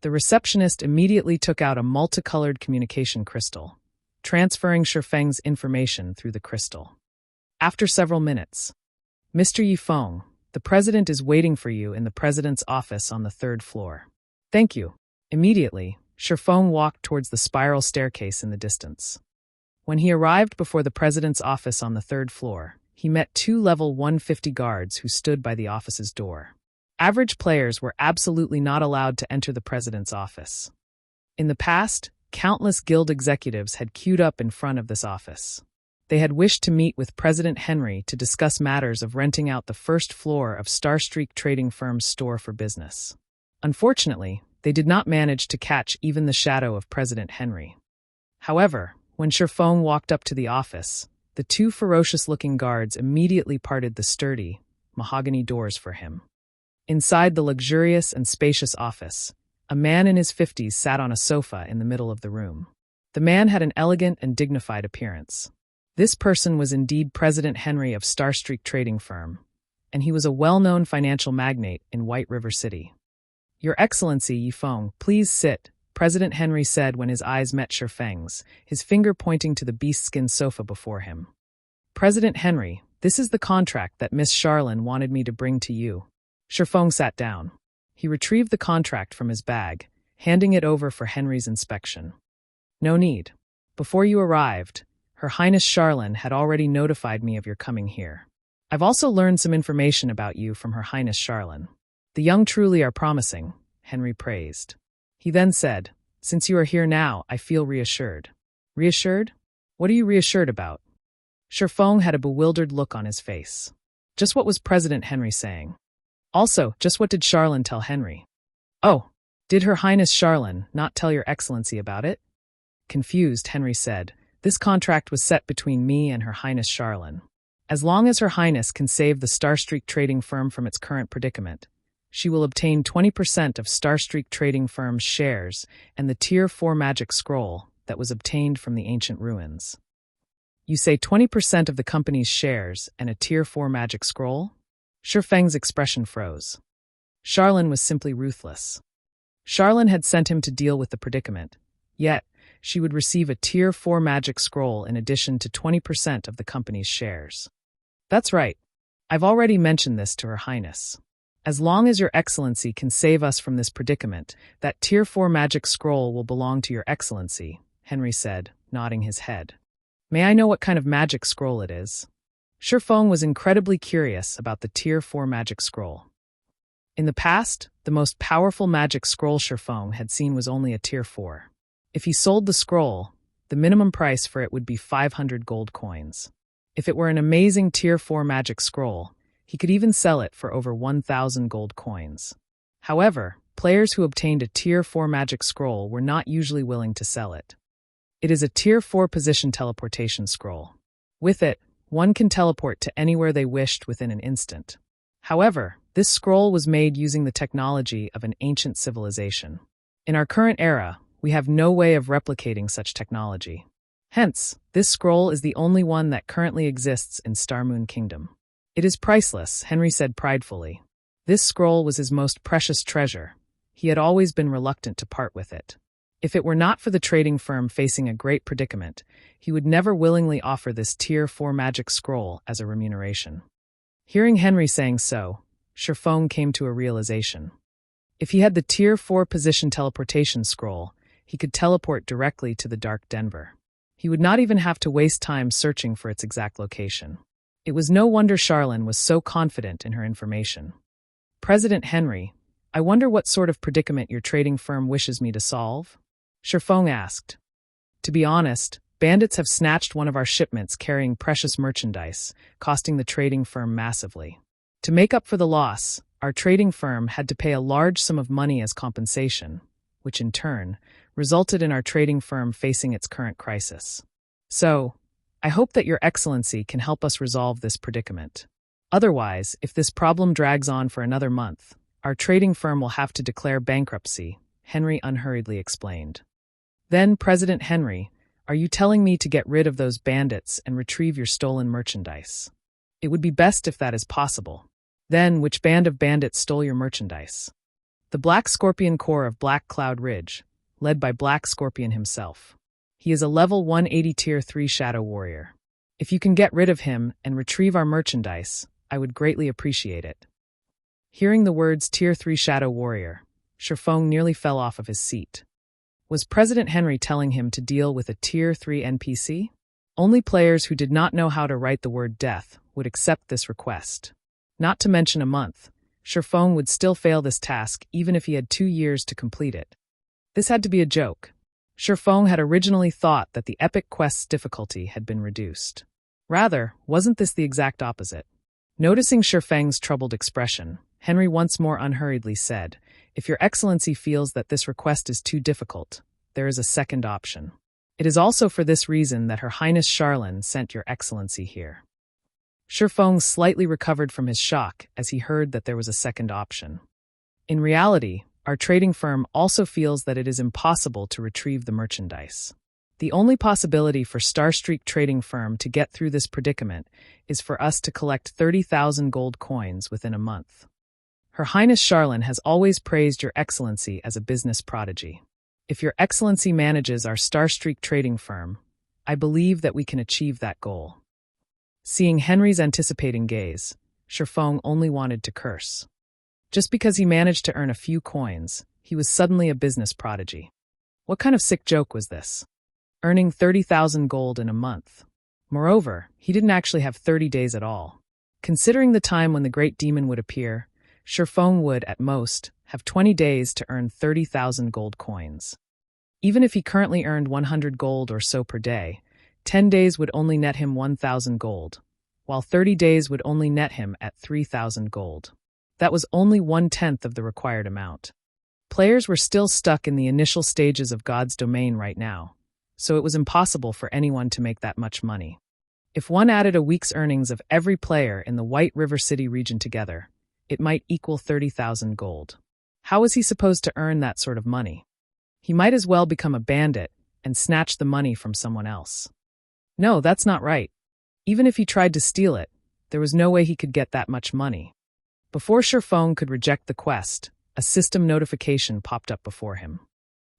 The receptionist immediately took out a multicolored communication crystal, transferring Feng's information through the crystal. After several minutes, "Mr. Yifeng, the president is waiting for you in the president's office on the 3rd floor." "Thank you." Immediately, Feng walked towards the spiral staircase in the distance. When he arrived before the president's office on the 3rd floor, he met 2 level 150 guards who stood by the office's door. Average players were absolutely not allowed to enter the president's office. In the past, countless guild executives had queued up in front of this office. They had wished to meet with President Henry to discuss matters of renting out the 1st floor of Starstreak trading firm's store for business. Unfortunately, they did not manage to catch even the shadow of President Henry. However, when Feng walked up to the office, the 2 ferocious-looking guards immediately parted the sturdy, mahogany doors for him. Inside the luxurious and spacious office, a man in his 50s sat on a sofa in the middle of the room. The man had an elegant and dignified appearance. This person was indeed President Henry of Starstreak trading firm, and he was a well-known financial magnate in White River City. "Your Excellency Yifeng, please sit," President Henry said when his eyes met Feng's, his finger pointing to the beast-skin sofa before him. "President Henry, this is the contract that Miss Charlene wanted me to bring to you." Feng sat down. He retrieved the contract from his bag, handing it over for Henry's inspection. "No need. Before you arrived, Her Highness Charlene had already notified me of your coming here. I've also learned some information about you from Her Highness Charlene. The young truly are promising," Henry praised. He then said, "Since you are here now, I feel reassured." "Reassured? What are you reassured about?" Feng had a bewildered look on his face. Just what was President Henry saying? Also, just what did Charlene tell Henry? "Oh, did Her Highness Charlene not tell your Excellency about it?" Confused, Henry said, "This contract was set between me and Her Highness Charlene. As long as Her Highness can save the Starstreak trading firm from its current predicament, she will obtain 20% of Starstreak trading firm's shares and the Tier 4 magic scroll that was obtained from the ancient ruins." "You say 20% of the company's shares and a Tier 4 magic scroll?" Feng's expression froze. Charlene was simply ruthless. Charlene had sent him to deal with the predicament, yet she would receive a Tier 4 magic scroll in addition to 20% of the company's shares. "That's right. I've already mentioned this to Her Highness. As long as Your Excellency can save us from this predicament, that Tier 4 magic scroll will belong to Your Excellency," Henry said, nodding his head. "May I know what kind of magic scroll it is?" Feng was incredibly curious about the Tier 4 magic scroll. In the past, the most powerful magic scroll Feng had seen was only a Tier 4. If he sold the scroll, the minimum price for it would be 500 gold coins. If it were an amazing Tier 4 magic scroll, he could even sell it for over 1,000 gold coins. However, players who obtained a Tier 4 magic scroll were not usually willing to sell it. It is a Tier 4 position teleportation scroll. With it, one can teleport to anywhere they wished within an instant. However, this scroll was made using the technology of an ancient civilization. In our current era, we have no way of replicating such technology. Hence, this scroll is the only one that currently exists in Starmoon Kingdom. "It is priceless," Henry said pridefully. This scroll was his most precious treasure. He had always been reluctant to part with it. If it were not for the trading firm facing a great predicament, he would never willingly offer this Tier 4 magic scroll as a remuneration. Hearing Henry saying so, Feng came to a realization. If he had the Tier 4 position teleportation scroll, he could teleport directly to the Dark Denver. He would not even have to waste time searching for its exact location. It was no wonder Charlene was so confident in her information. President Henry, I wonder what sort of predicament your trading firm wishes me to solve? Shifeng asked. To be honest, bandits have snatched one of our shipments carrying precious merchandise, costing the trading firm massively. To make up for the loss, our trading firm had to pay a large sum of money as compensation, which in turn resulted in our trading firm facing its current crisis. So, I hope that Your Excellency can help us resolve this predicament. Otherwise, if this problem drags on for another month, our trading firm will have to declare bankruptcy, Henry unhurriedly explained. Then, President Henry, are you telling me to get rid of those bandits and retrieve your stolen merchandise? It would be best if that is possible. Then, which band of bandits stole your merchandise? The Black Scorpion Corps of Black Cloud Ridge, led by Black Scorpion himself. He is a level 180 Tier 3 Shadow Warrior. If you can get rid of him and retrieve our merchandise, I would greatly appreciate it. Hearing the words Tier 3 Shadow Warrior, Shifeng nearly fell off of his seat. Was President Henry telling him to deal with a Tier 3 NPC? Only players who did not know how to write the word death would accept this request. Not to mention a month, Shifeng would still fail this task even if he had 2 years to complete it. This had to be a joke. Shifeng had originally thought that the epic quest's difficulty had been reduced. Rather, wasn't this the exact opposite? Noticing Shifeng's troubled expression, Henry once more unhurriedly said, If Your Excellency feels that this request is too difficult, there is a second option. It is also for this reason that Her Highness Charlene sent Your Excellency here. Shifeng slightly recovered from his shock as he heard that there was a second option. In reality, our trading firm also feels that it is impossible to retrieve the merchandise. The only possibility for Starstreak Trading Firm to get through this predicament is for us to collect 30,000 gold coins within a month. Her Highness Charlene has always praised Your Excellency as a business prodigy. If Your Excellency manages our Starstreak Trading Firm, I believe that we can achieve that goal. Seeing Henry's anticipating gaze, Shifeng only wanted to curse. Just because he managed to earn a few coins, he was suddenly a business prodigy. What kind of sick joke was this? Earning 30,000 gold in a month. Moreover, he didn't actually have 30 days at all. Considering the time when the Great Demon would appear, Shifeng would, at most, have 20 days to earn 30,000 gold coins. Even if he currently earned 100 gold or so per day, 10 days would only net him 1,000 gold, while 30 days would only net him at 3,000 gold. That was only 1/10 of the required amount. Players were still stuck in the initial stages of God's domain right now, so it was impossible for anyone to make that much money. If one added a week's earnings of every player in the White River City region together, it might equal 30,000 gold. How was he supposed to earn that sort of money? He might as well become a bandit and snatch the money from someone else. No, that's not right. Even if he tried to steal it, there was no way he could get that much money. Before Shifeng could reject the quest, a system notification popped up before him.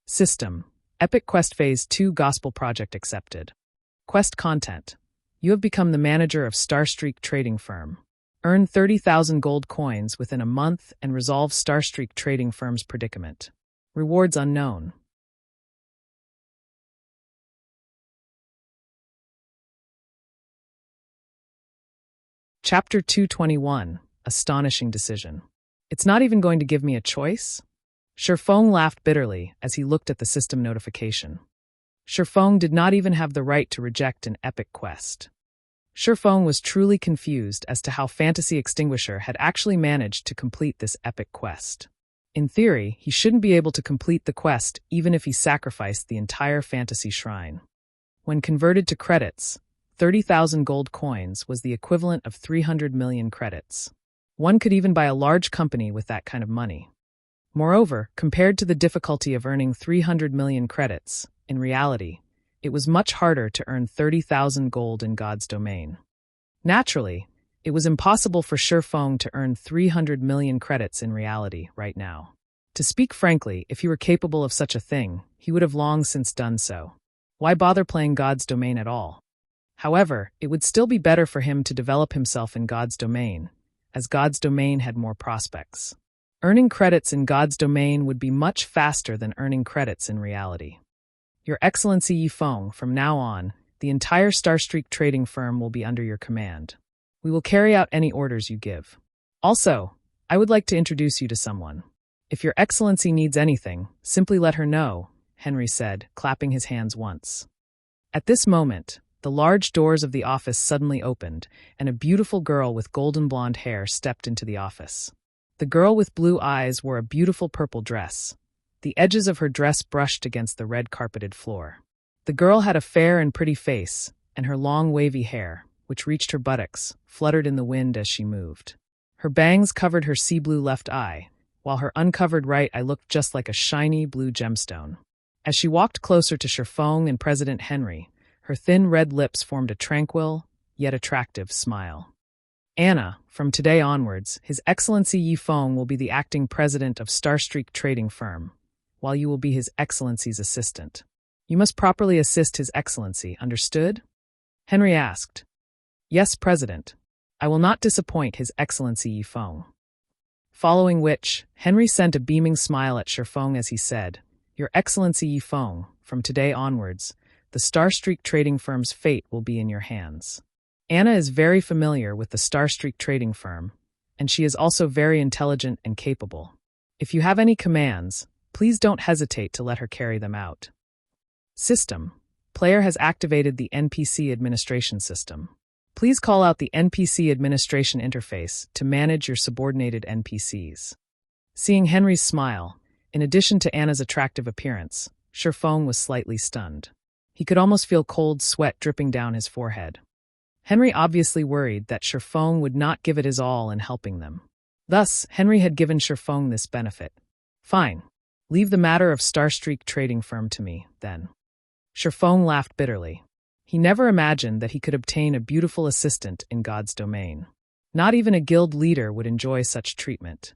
System: Epic Quest Phase 2 Gospel Project accepted. Quest content: You have become the manager of Starstreak Trading Firm. Earn 30,000 gold coins within a month and resolve Starstreak Trading Firm's predicament. Rewards unknown. Chapter 221, Astonishing Decision. It's not even going to give me a choice? Shifeng laughed bitterly as he looked at the system notification. Shifeng did not even have the right to reject an epic quest. Shifeng was truly confused as to how Fantasy Extinguisher had actually managed to complete this epic quest. In theory, he shouldn't be able to complete the quest even if he sacrificed the entire fantasy shrine. When converted to credits, 30,000 gold coins was the equivalent of 300 million credits. One could even buy a large company with that kind of money. Moreover, compared to the difficulty of earning 300 million credits, in reality, it was much harder to earn 30,000 gold in God's domain. Naturally, it was impossible for Shifeng to earn 300 million credits in reality right now. To speak frankly, if he were capable of such a thing, he would have long since done so. Why bother playing God's domain at all? However, it would still be better for him to develop himself in God's domain, as God's domain had more prospects. Earning credits in God's domain would be much faster than earning credits in reality. Your Excellency Yifeng, from now on, the entire Starstreak Trading Firm will be under your command. We will carry out any orders you give. Also, I would like to introduce you to someone. If your excellency needs anything, simply let her know, Henry said, clapping his hands once. At this moment, the large doors of the office suddenly opened, and a beautiful girl with golden blonde hair stepped into the office. The girl with blue eyes wore a beautiful purple dress. The edges of her dress brushed against the red carpeted floor. The girl had a fair and pretty face, and her long wavy hair, which reached her buttocks, fluttered in the wind as she moved. Her bangs covered her sea blue left eye, while her uncovered right eye looked just like a shiny blue gemstone. As she walked closer to Surpassing and President Henry, her thin red lips formed a tranquil, yet attractive smile. Anna, from today onwards, His Excellency Yi Feng will be the acting president of Starstreak trading firm, while you will be His Excellency's assistant. You must properly assist His Excellency, understood? Henry asked. Yes, President. I will not disappoint His Excellency Yi Feng. Following which, Henry sent a beaming smile at Surpassing as he said, Your Excellency Yi Feng, from today onwards, the Starstreak trading firm's fate will be in your hands. Anna is very familiar with the Starstreak trading firm, and she is also very intelligent and capable. If you have any commands, please don't hesitate to let her carry them out. System. Player has activated the NPC administration system. Please call out the NPC administration interface to manage your subordinated NPCs. Seeing Henry's smile, in addition to Anna's attractive appearance, Surpassing was slightly stunned. He could almost feel cold sweat dripping down his forehead. Henry obviously worried that Surpassing would not give it his all in helping them. Thus, Henry had given Surpassing this benefit. Fine. Leave the matter of Starstreak trading firm to me, then. Surpassing laughed bitterly. He never imagined that he could obtain a beautiful assistant in God's domain. Not even a guild leader would enjoy such treatment.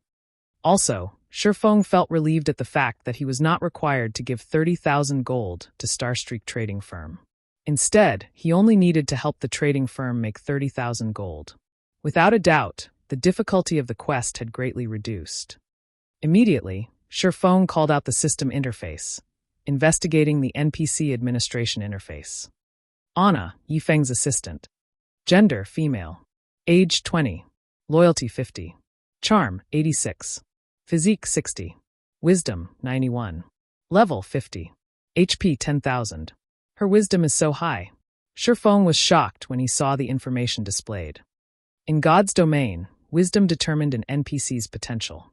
Also, Surpassing felt relieved at the fact that he was not required to give 30,000 gold to Starstreak trading firm. Instead, he only needed to help the trading firm make 30,000 gold. Without a doubt, the difficulty of the quest had greatly reduced. Immediately, Surpassing called out the system interface, investigating the NPC administration interface. Anna, Yi Feng's assistant. Gender, female. Age, 20. Loyalty, 50. Charm, 86. Physique, 60. Wisdom, 91. Level, 50. HP, 10,000. Her wisdom is so high. Surpassing was shocked when he saw the information displayed. In God's domain, wisdom determined an NPC's potential.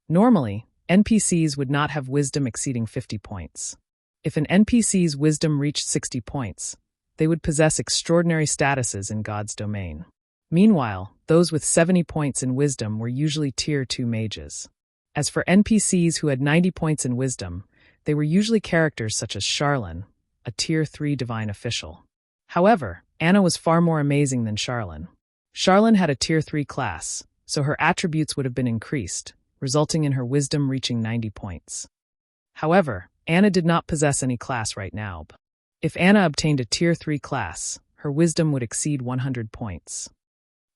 Normally, NPCs would not have wisdom exceeding 50 points. If an NPC's wisdom reached 60 points, they would possess extraordinary statuses in God's domain. Meanwhile, those with 70 points in wisdom were usually Tier 2 mages. As for NPCs who had 90 points in wisdom, they were usually characters such as Charlene, a Tier 3 divine official. However, Anna was far more amazing than Charlene. Charlene had a Tier 3 class, so her attributes would have been increased, resulting in her wisdom reaching 90 points. However, Anna did not possess any class right now. If Anna obtained a Tier 3 class, her wisdom would exceed 100 points.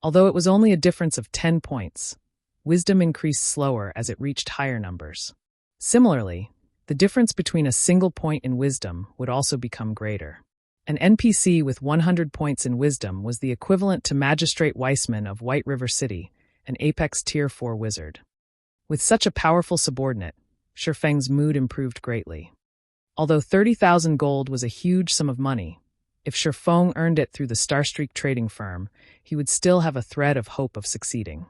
Although it was only a difference of 10 points, wisdom increased slower as it reached higher numbers. Similarly, the difference between a single point in wisdom would also become greater. An NPC with 100 points in wisdom was the equivalent to Magistrate Weissman of White River City, an Apex Tier 4 wizard. With such a powerful subordinate, Surpassing's mood improved greatly. Although 30,000 gold was a huge sum of money, if Surpassing earned it through the Starstreak trading firm, he would still have a thread of hope of succeeding.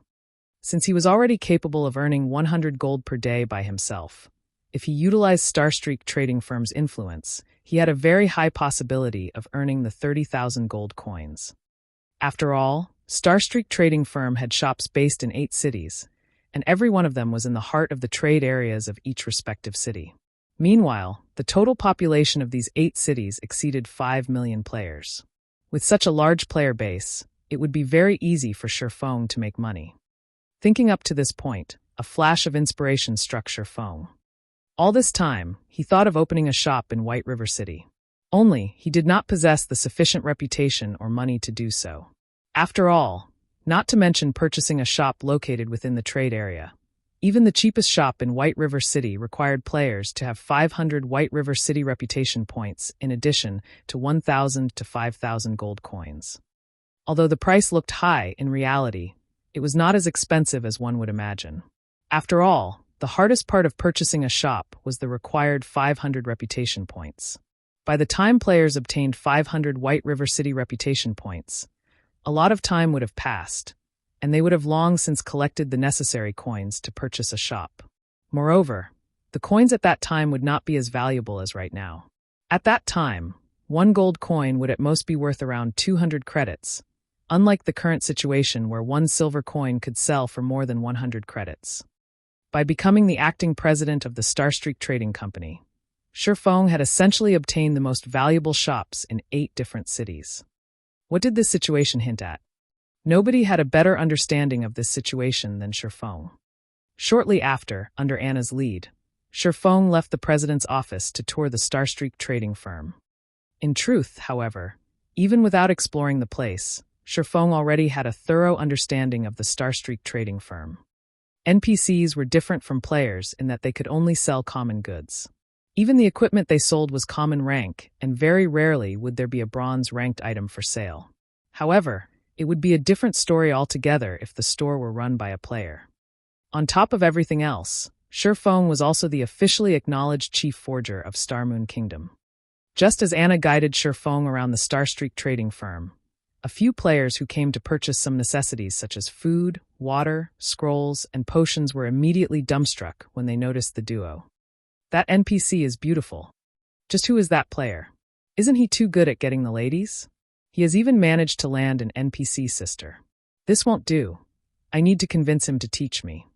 Since he was already capable of earning 100 gold per day by himself, if he utilized Starstreak trading firm's influence, he had a very high possibility of earning the 30,000 gold coins. After all, Starstreak trading firm had shops based in 8 cities, and every one of them was in the heart of the trade areas of each respective city. Meanwhile, the total population of these 8 cities exceeded 5 million players. With such a large player base, it would be very easy for Surpassing to make money. Thinking up to this point, a flash of inspiration struck Surpassing. All this time, he thought of opening a shop in White River City. Only, he did not possess the sufficient reputation or money to do so. After all, not to mention purchasing a shop located within the trade area. Even the cheapest shop in White River City required players to have 500 White River City reputation points in addition to 1,000 to 5,000 gold coins. Although the price looked high, in reality, it was not as expensive as one would imagine. After all, the hardest part of purchasing a shop was the required 500 reputation points. By the time players obtained 500 White River City reputation points, a lot of time would have passed, and they would have long since collected the necessary coins to purchase a shop. Moreover, the coins at that time would not be as valuable as right now. At that time, one gold coin would at most be worth around 200 credits, unlike the current situation where one silver coin could sell for more than 100 credits. By becoming the acting president of the Starstreak Trading Company, Surfeng had essentially obtained the most valuable shops in 8 different cities. What did this situation hint at? Nobody had a better understanding of this situation than Surfeng. Shortly after, under Anna's lead, Surfeng left the president's office to tour the Starstreak trading firm. In truth, however, even without exploring the place, Surfeng already had a thorough understanding of the Starstreak trading firm. NPCs were different from players in that they could only sell common goods. Even the equipment they sold was common rank, and very rarely would there be a bronze-ranked item for sale. However, it would be a different story altogether if the store were run by a player. On top of everything else, Surfeng was also the officially acknowledged chief forger of Starmoon Kingdom. Just as Anna guided Surfeng around the Starstreak trading firm, a few players who came to purchase some necessities such as food, water, scrolls, and potions were immediately dumbstruck when they noticed the duo. That NPC is beautiful. Just who is that player? Isn't he too good at getting the ladies? He has even managed to land an NPC sister. This won't do. I need to convince him to teach me.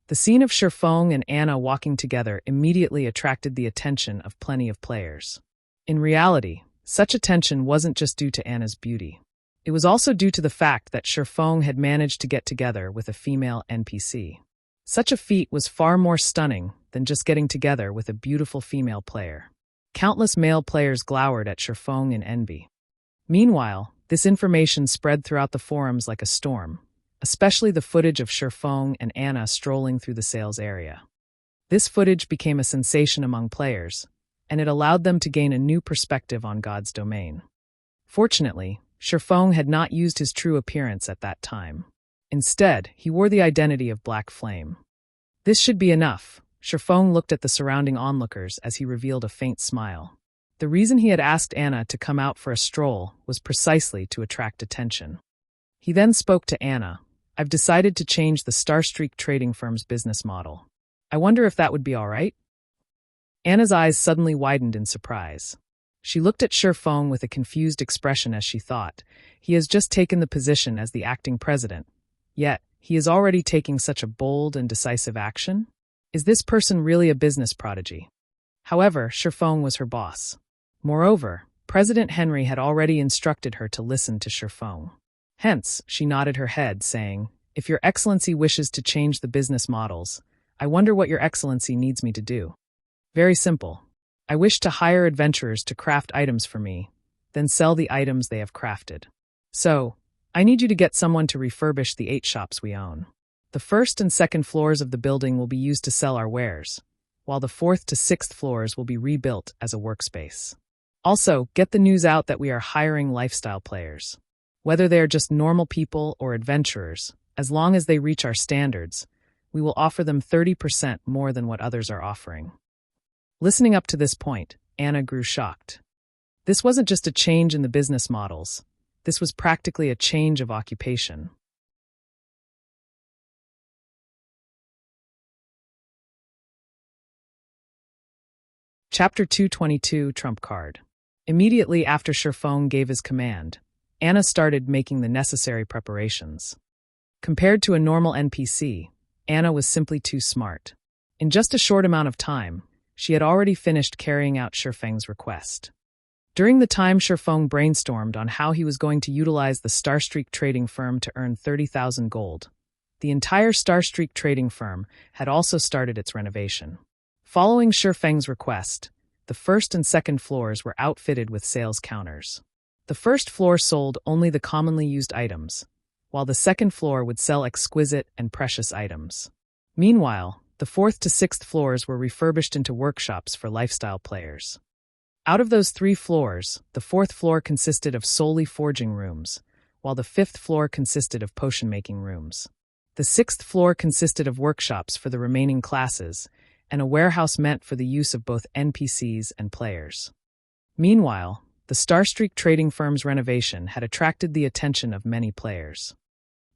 The scene of Surfeng and Anna walking together immediately attracted the attention of plenty of players. In reality, such attention wasn't just due to Anna's beauty. It was also due to the fact that Surfeng had managed to get together with a female NPC. Such a feat was far more stunning than just getting together with a beautiful female player. Countless male players glowered at Surfeng in envy. Meanwhile, this information spread throughout the forums like a storm, especially the footage of Surfeng and Anna strolling through the sales area. This footage became a sensation among players, and it allowed them to gain a new perspective on God's domain. Fortunately, Surfeng had not used his true appearance at that time. Instead, he wore the identity of Black Flame. This should be enough. Surfeng looked at the surrounding onlookers as he revealed a faint smile. The reason he had asked Anna to come out for a stroll was precisely to attract attention. He then spoke to Anna. I've decided to change the Starstreak trading firm's business model. I wonder if that would be all right? Anna's eyes suddenly widened in surprise. She looked at Surfeng with a confused expression as she thought, he has just taken the position as the acting president, yet he is already taking such a bold and decisive action? Is this person really a business prodigy? However, Surfeng was her boss. Moreover, President Henry had already instructed her to listen to Surfeng. Hence, she nodded her head, saying, if Your Excellency wishes to change the business models, I wonder what Your Excellency needs me to do. Very simple. I wish to hire adventurers to craft items for me, then sell the items they have crafted. So, I need you to get someone to refurbish the 8 shops we own. The first and second floors of the building will be used to sell our wares, while the 4th to 6th floors will be rebuilt as a workspace. Also, get the news out that we are hiring lifestyle players. Whether they are just normal people or adventurers, as long as they reach our standards, we will offer them 30% more than what others are offering. Listening up to this point, Anna grew shocked. This wasn't just a change in the business models. This was practically a change of occupation. Chapter 222, Trump Card. Immediately after Surfeng gave his command, Anna started making the necessary preparations. Compared to a normal NPC, Anna was simply too smart. In just a short amount of time, she had already finished carrying out Surfeng's request. During the time Surfeng brainstormed on how he was going to utilize the Starstreak trading firm to earn 30,000 gold, the entire Starstreak trading firm had also started its renovation. Following Surfeng's request, the first and second floors were outfitted with sales counters. The first floor sold only the commonly used items, while the second floor would sell exquisite and precious items. Meanwhile, the 4th to 6th floors were refurbished into workshops for lifestyle players. Out of those 3 floors, the 4th floor consisted of solely forging rooms, while the fifth floor consisted of potion-making rooms. The sixth floor consisted of workshops for the remaining classes, and a warehouse meant for the use of both NPCs and players. Meanwhile, the Starstreak trading firm's renovation had attracted the attention of many players.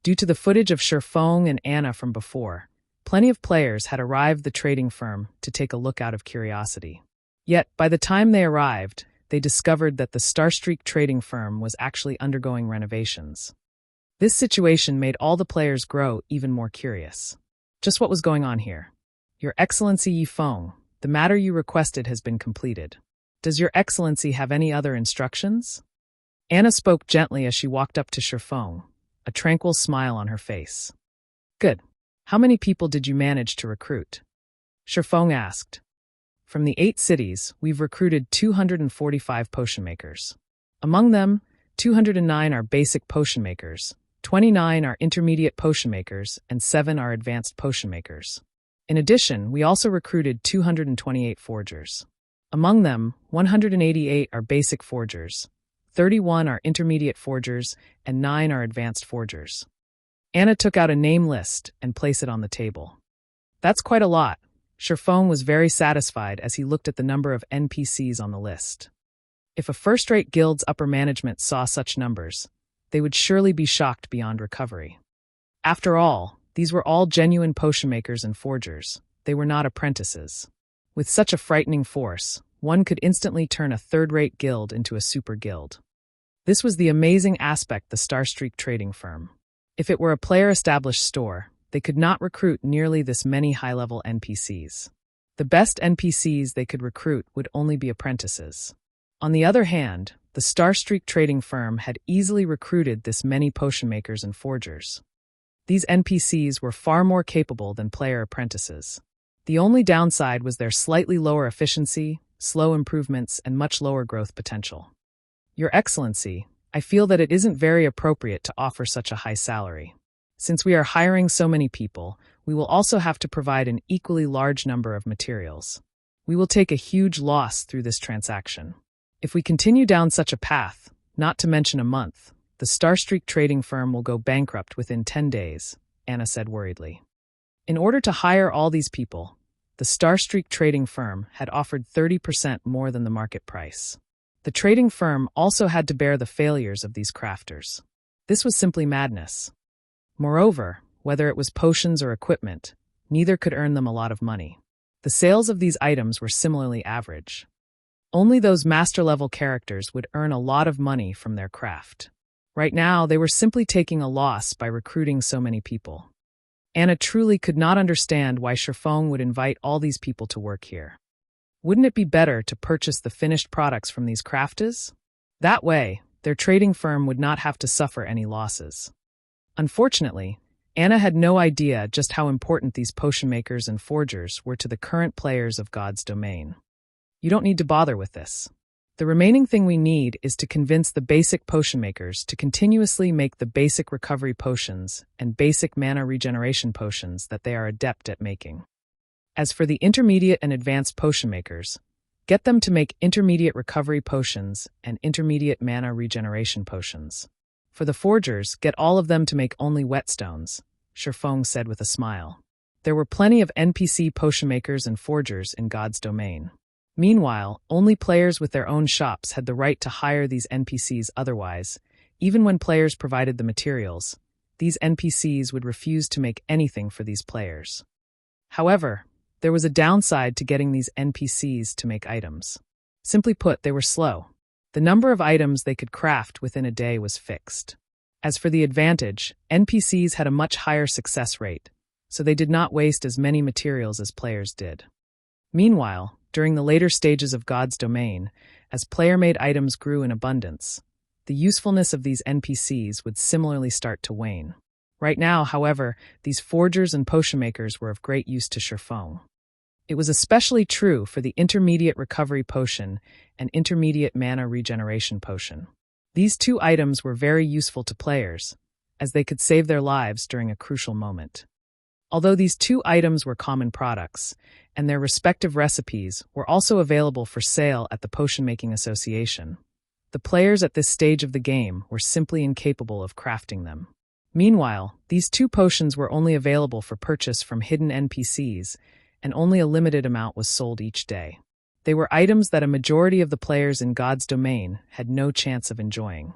Due to the footage of Surpassing and Anna from before, plenty of players had arrived the trading firm to take a look out of curiosity. Yet, by the time they arrived, they discovered that the Starstreak trading firm was actually undergoing renovations. This situation made all the players grow even more curious. Just what was going on here? Your Excellency Yi Feng, the matter you requested has been completed. Does Your Excellency have any other instructions? Anna spoke gently as she walked up to Surpassing, a tranquil smile on her face. Good. How many people did you manage to recruit? Surpassing asked. From the 8 cities, we've recruited 245 potion makers. Among them, 209 are basic potion makers, 29 are intermediate potion makers, and 7 are advanced potion makers. In addition, we also recruited 228 forgers. Among them, 188 are basic forgers, 31 are intermediate forgers, and 9 are advanced forgers. Anna took out a name list and placed it on the table. That's quite a lot. Surpassing was very satisfied as he looked at the number of NPCs on the list. If a first-rate guild's upper management saw such numbers, they would surely be shocked beyond recovery. After all, these were all genuine potion makers and forgers. They were not apprentices. With such a frightening force, one could instantly turn a third-rate guild into a super guild. This was the amazing aspect the Starstreak trading firm. If it were a player-established store, they could not recruit nearly this many high-level NPCs. The best NPCs they could recruit would only be apprentices. On the other hand, the Starstreak trading firm had easily recruited this many potion makers and forgers. These NPCs were far more capable than player apprentices. The only downside was their slightly lower efficiency, slow improvements, and much lower growth potential. Your Excellency, I feel that it isn't very appropriate to offer such a high salary. Since we are hiring so many people, we will also have to provide an equally large number of materials. We will take a huge loss through this transaction. If we continue down such a path, not to mention a month, the Starstreak trading firm will go bankrupt within 10 days, Anna said worriedly. In order to hire all these people, the Starstreak trading firm had offered 30% more than the market price. The trading firm also had to bear the failures of these crafters. This was simply madness. Moreover, whether it was potions or equipment, neither could earn them a lot of money. The sales of these items were similarly average. Only those master-level characters would earn a lot of money from their craft. Right now, they were simply taking a loss by recruiting so many people. Anna truly could not understand why Surpassing would invite all these people to work here. Wouldn't it be better to purchase the finished products from these crafters? That way, their trading firm would not have to suffer any losses. Unfortunately, Anna had no idea just how important these potion makers and forgers were to the current players of God's domain. You don't need to bother with this. The remaining thing we need is to convince the basic potion makers to continuously make the basic recovery potions and basic mana regeneration potions that they are adept at making. As for the intermediate and advanced potion makers, get them to make intermediate recovery potions and intermediate mana regeneration potions. For the forgers, get all of them to make only whetstones, Surpassing said with a smile. There were plenty of NPC potion makers and forgers in God's domain. Meanwhile, only players with their own shops had the right to hire these NPCs. Otherwise, even when players provided the materials, these NPCs would refuse to make anything for these players. However, there was a downside to getting these NPCs to make items. Simply put, they were slow. The number of items they could craft within a day was fixed. As for the advantage, NPCs had a much higher success rate, so they did not waste as many materials as players did. Meanwhile, during the later stages of God's domain, as player-made items grew in abundance, the usefulness of these NPCs would similarly start to wane. Right now, however, these forgers and potion makers were of great use to Surpassing. It was especially true for the intermediate recovery potion and intermediate mana regeneration potion. These two items were very useful to players, as they could save their lives during a crucial moment. Although these two items were common products, and their respective recipes were also available for sale at the Potion Making Association, The players at this stage of the game were simply incapable of crafting them. Meanwhile, these 2 potions were only available for purchase from hidden NPCs, and only a limited amount was sold each day. They were items that a majority of the players in God's domain had no chance of enjoying.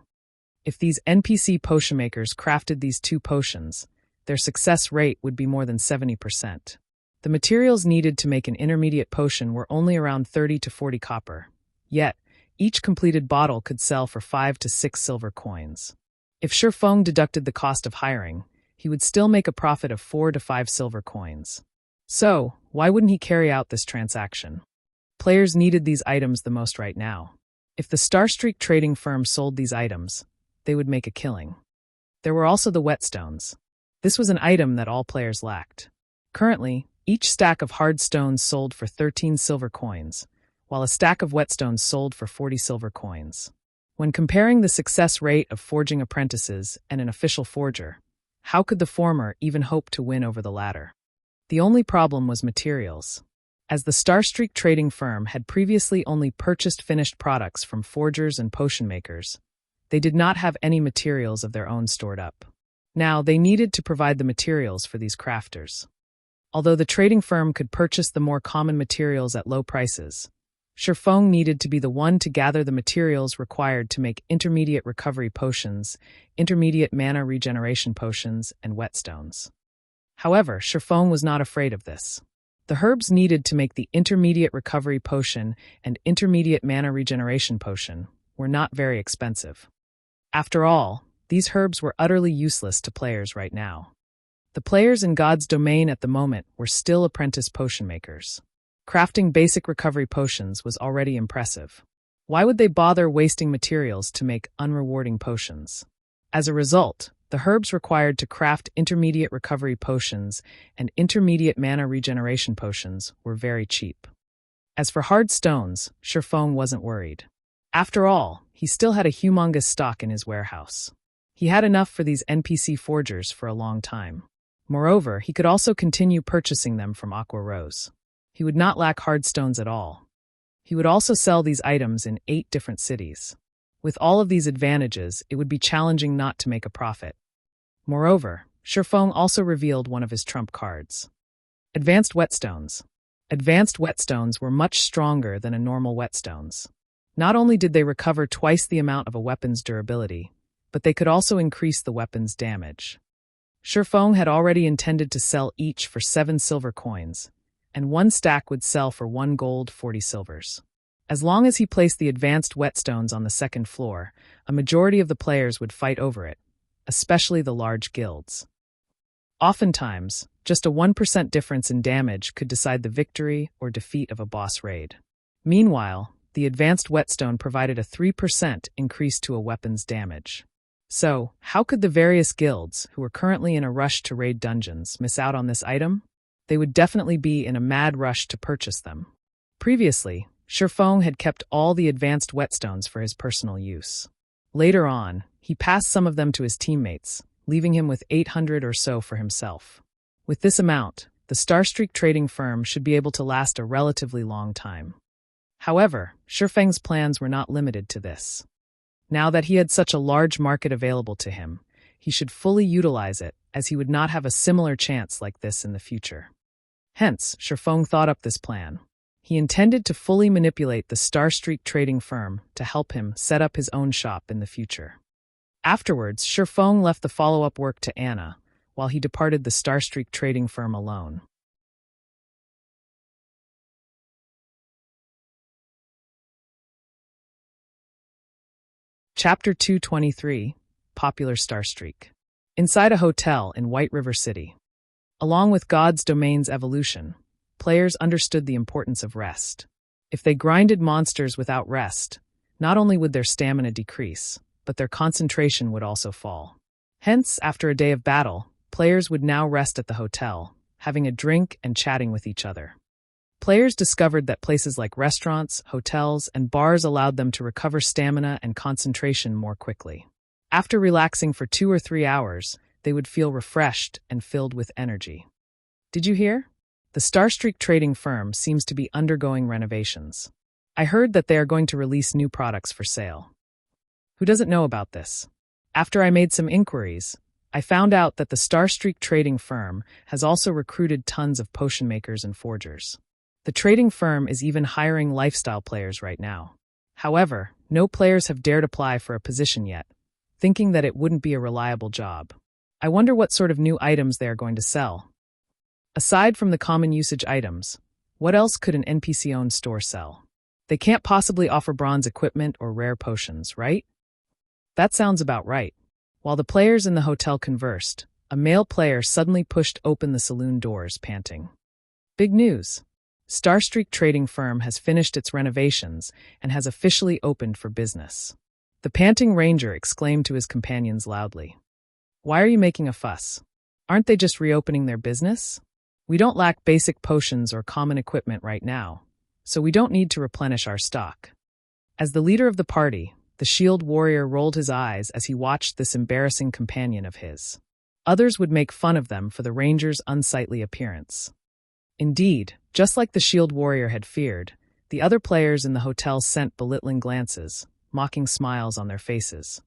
If these NPC potion makers crafted these 2 potions, their success rate would be more than 70%. The materials needed to make an intermediate potion were only around 30 to 40 copper. Yet, each completed bottle could sell for 5 to 6 silver coins. If Surpassing deducted the cost of hiring, he would still make a profit of 4 to 5 silver coins. So, why wouldn't he carry out this transaction? Players needed these items the most right now. If the Starstreak trading firm sold these items, they would make a killing. There were also the whetstones. This was an item that all players lacked. Currently, each stack of hard stones sold for 13 silver coins, while a stack of whetstones sold for 40 silver coins. When comparing the success rate of forging apprentices and an official forger, how could the former even hope to win over the latter? The only problem was materials. As the Starstreak trading firm had previously only purchased finished products from forgers and potion makers, they did not have any materials of their own stored up. Now, they needed to provide the materials for these crafters. Although the trading firm could purchase the more common materials at low prices, Surpassing needed to be the one to gather the materials required to make intermediate recovery potions, intermediate mana regeneration potions, and whetstones. However, Surpassing was not afraid of this. The herbs needed to make the intermediate recovery potion and intermediate mana regeneration potion were not very expensive. After all, these herbs were utterly useless to players right now. The players in God's domain at the moment were still apprentice potion makers. Crafting basic recovery potions was already impressive. Why would they bother wasting materials to make unrewarding potions? As a result, the herbs required to craft intermediate recovery potions and intermediate mana regeneration potions were very cheap. As for hard stones, Surpassing wasn't worried. After all, he still had a humongous stock in his warehouse. He had enough for these NPC forgers for a long time. Moreover, he could also continue purchasing them from Aqua Rose. He would not lack hard stones at all. He would also sell these items in 8 different cities. With all of these advantages, it would be challenging not to make a profit. Moreover, Surpassing also revealed one of his trump cards. Advanced whetstones. Advanced whetstones were much stronger than a normal whetstones. Not only did they recover twice the amount of a weapon's durability, but they could also increase the weapon's damage. Surpassing had already intended to sell each for 7 silver coins, and 1 stack would sell for 1 gold 40 silvers. As long as he placed the advanced whetstones on the 2nd floor, a majority of the players would fight over it, especially the large guilds. Oftentimes, just a 1% difference in damage could decide the victory or defeat of a boss raid. Meanwhile, the advanced whetstone provided a 3% increase to a weapon's damage. So, how could the various guilds, who were currently in a rush to raid dungeons, miss out on this item? They would definitely be in a mad rush to purchase them. Previously, Surpassing had kept all the advanced whetstones for his personal use. Later on, he passed some of them to his teammates, leaving him with 800 or so for himself. With this amount, the Starstreak trading firm should be able to last a relatively long time. However, Surpassing's plans were not limited to this. Now that he had such a large market available to him, he should fully utilize it, as he would not have a similar chance like this in the future. Hence, Surpassing thought up this plan. He intended to fully manipulate the Starstreak trading firm to help him set up his own shop in the future. Afterwards, Surpassing left the follow-up work to Anna, while he departed the Starstreak trading firm alone. Chapter 223, Popular Starstreak. Inside a hotel in White River City. Along with God's domain's evolution, players understood the importance of rest. If they grinded monsters without rest, not only would their stamina decrease, but their concentration would also fall. Hence, after a day of battle, players would now rest at the hotel, having a drink and chatting with each other. Players discovered that places like restaurants, hotels, and bars allowed them to recover stamina and concentration more quickly. After relaxing for 2 or 3 hours, they would feel refreshed and filled with energy. Did you hear? The Starstreak trading firm seems to be undergoing renovations. I heard that they are going to release new products for sale. Who doesn't know about this? After I made some inquiries, I found out that the Starstreak trading firm has also recruited tons of potion makers and forgers. The trading firm is even hiring lifestyle players right now. However, no players have dared apply for a position yet, thinking that it wouldn't be a reliable job. I wonder what sort of new items they are going to sell. Aside from the common usage items, what else could an NPC-owned store sell? They can't possibly offer bronze equipment or rare potions, right? That sounds about right. While the players in the hotel conversed, a male player suddenly pushed open the saloon doors, panting. Big news! Starstreak trading firm has finished its renovations and has officially opened for business. The panting ranger exclaimed to his companions loudly. Why are you making a fuss? Aren't they just reopening their business? We don't lack basic potions or common equipment right now, so we don't need to replenish our stock. As the leader of the party, the shield warrior rolled his eyes as he watched this embarrassing companion of his. Others would make fun of them for the ranger's unsightly appearance. Indeed, just like the shield warrior had feared, the other players in the hotel sent belittling glances, mocking smiles on their faces.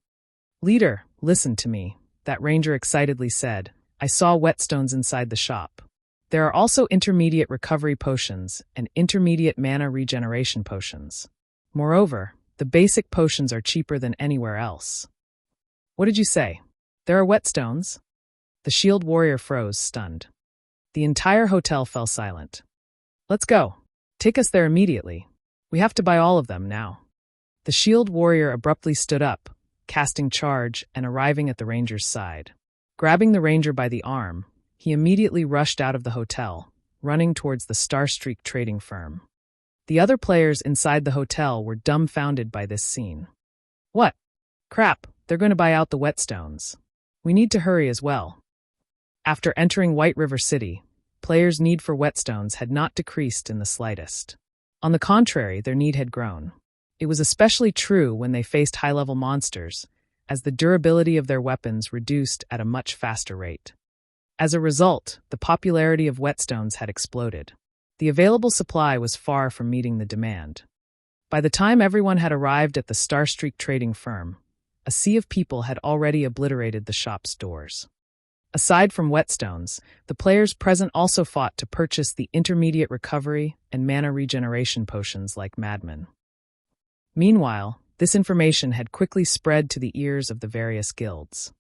Leader, listen to me, that ranger excitedly said. I saw whetstones inside the shop. There are also intermediate recovery potions and intermediate mana regeneration potions. Moreover, the basic potions are cheaper than anywhere else. What did you say? There are whetstones? The shield warrior froze, stunned. The entire hotel fell silent. Let's go. Take us there immediately. We have to buy all of them now. The shield warrior abruptly stood up, casting charge and arriving at the ranger's side. Grabbing the ranger by the arm, he immediately rushed out of the hotel, running towards the Starstreak trading firm. The other players inside the hotel were dumbfounded by this scene. What? Crap, they're going to buy out the whetstones. We need to hurry as well. After entering White River City, players' need for whetstones had not decreased in the slightest. On the contrary, their need had grown. It was especially true when they faced high-level monsters, as the durability of their weapons reduced at a much faster rate. As a result, the popularity of whetstones had exploded. The available supply was far from meeting the demand. By the time everyone had arrived at the Starstreak trading firm, a sea of people had already obliterated the shop's doors. Aside from whetstones, the players present also fought to purchase the intermediate recovery and mana regeneration potions like madmen. Meanwhile, this information had quickly spread to the ears of the various guilds.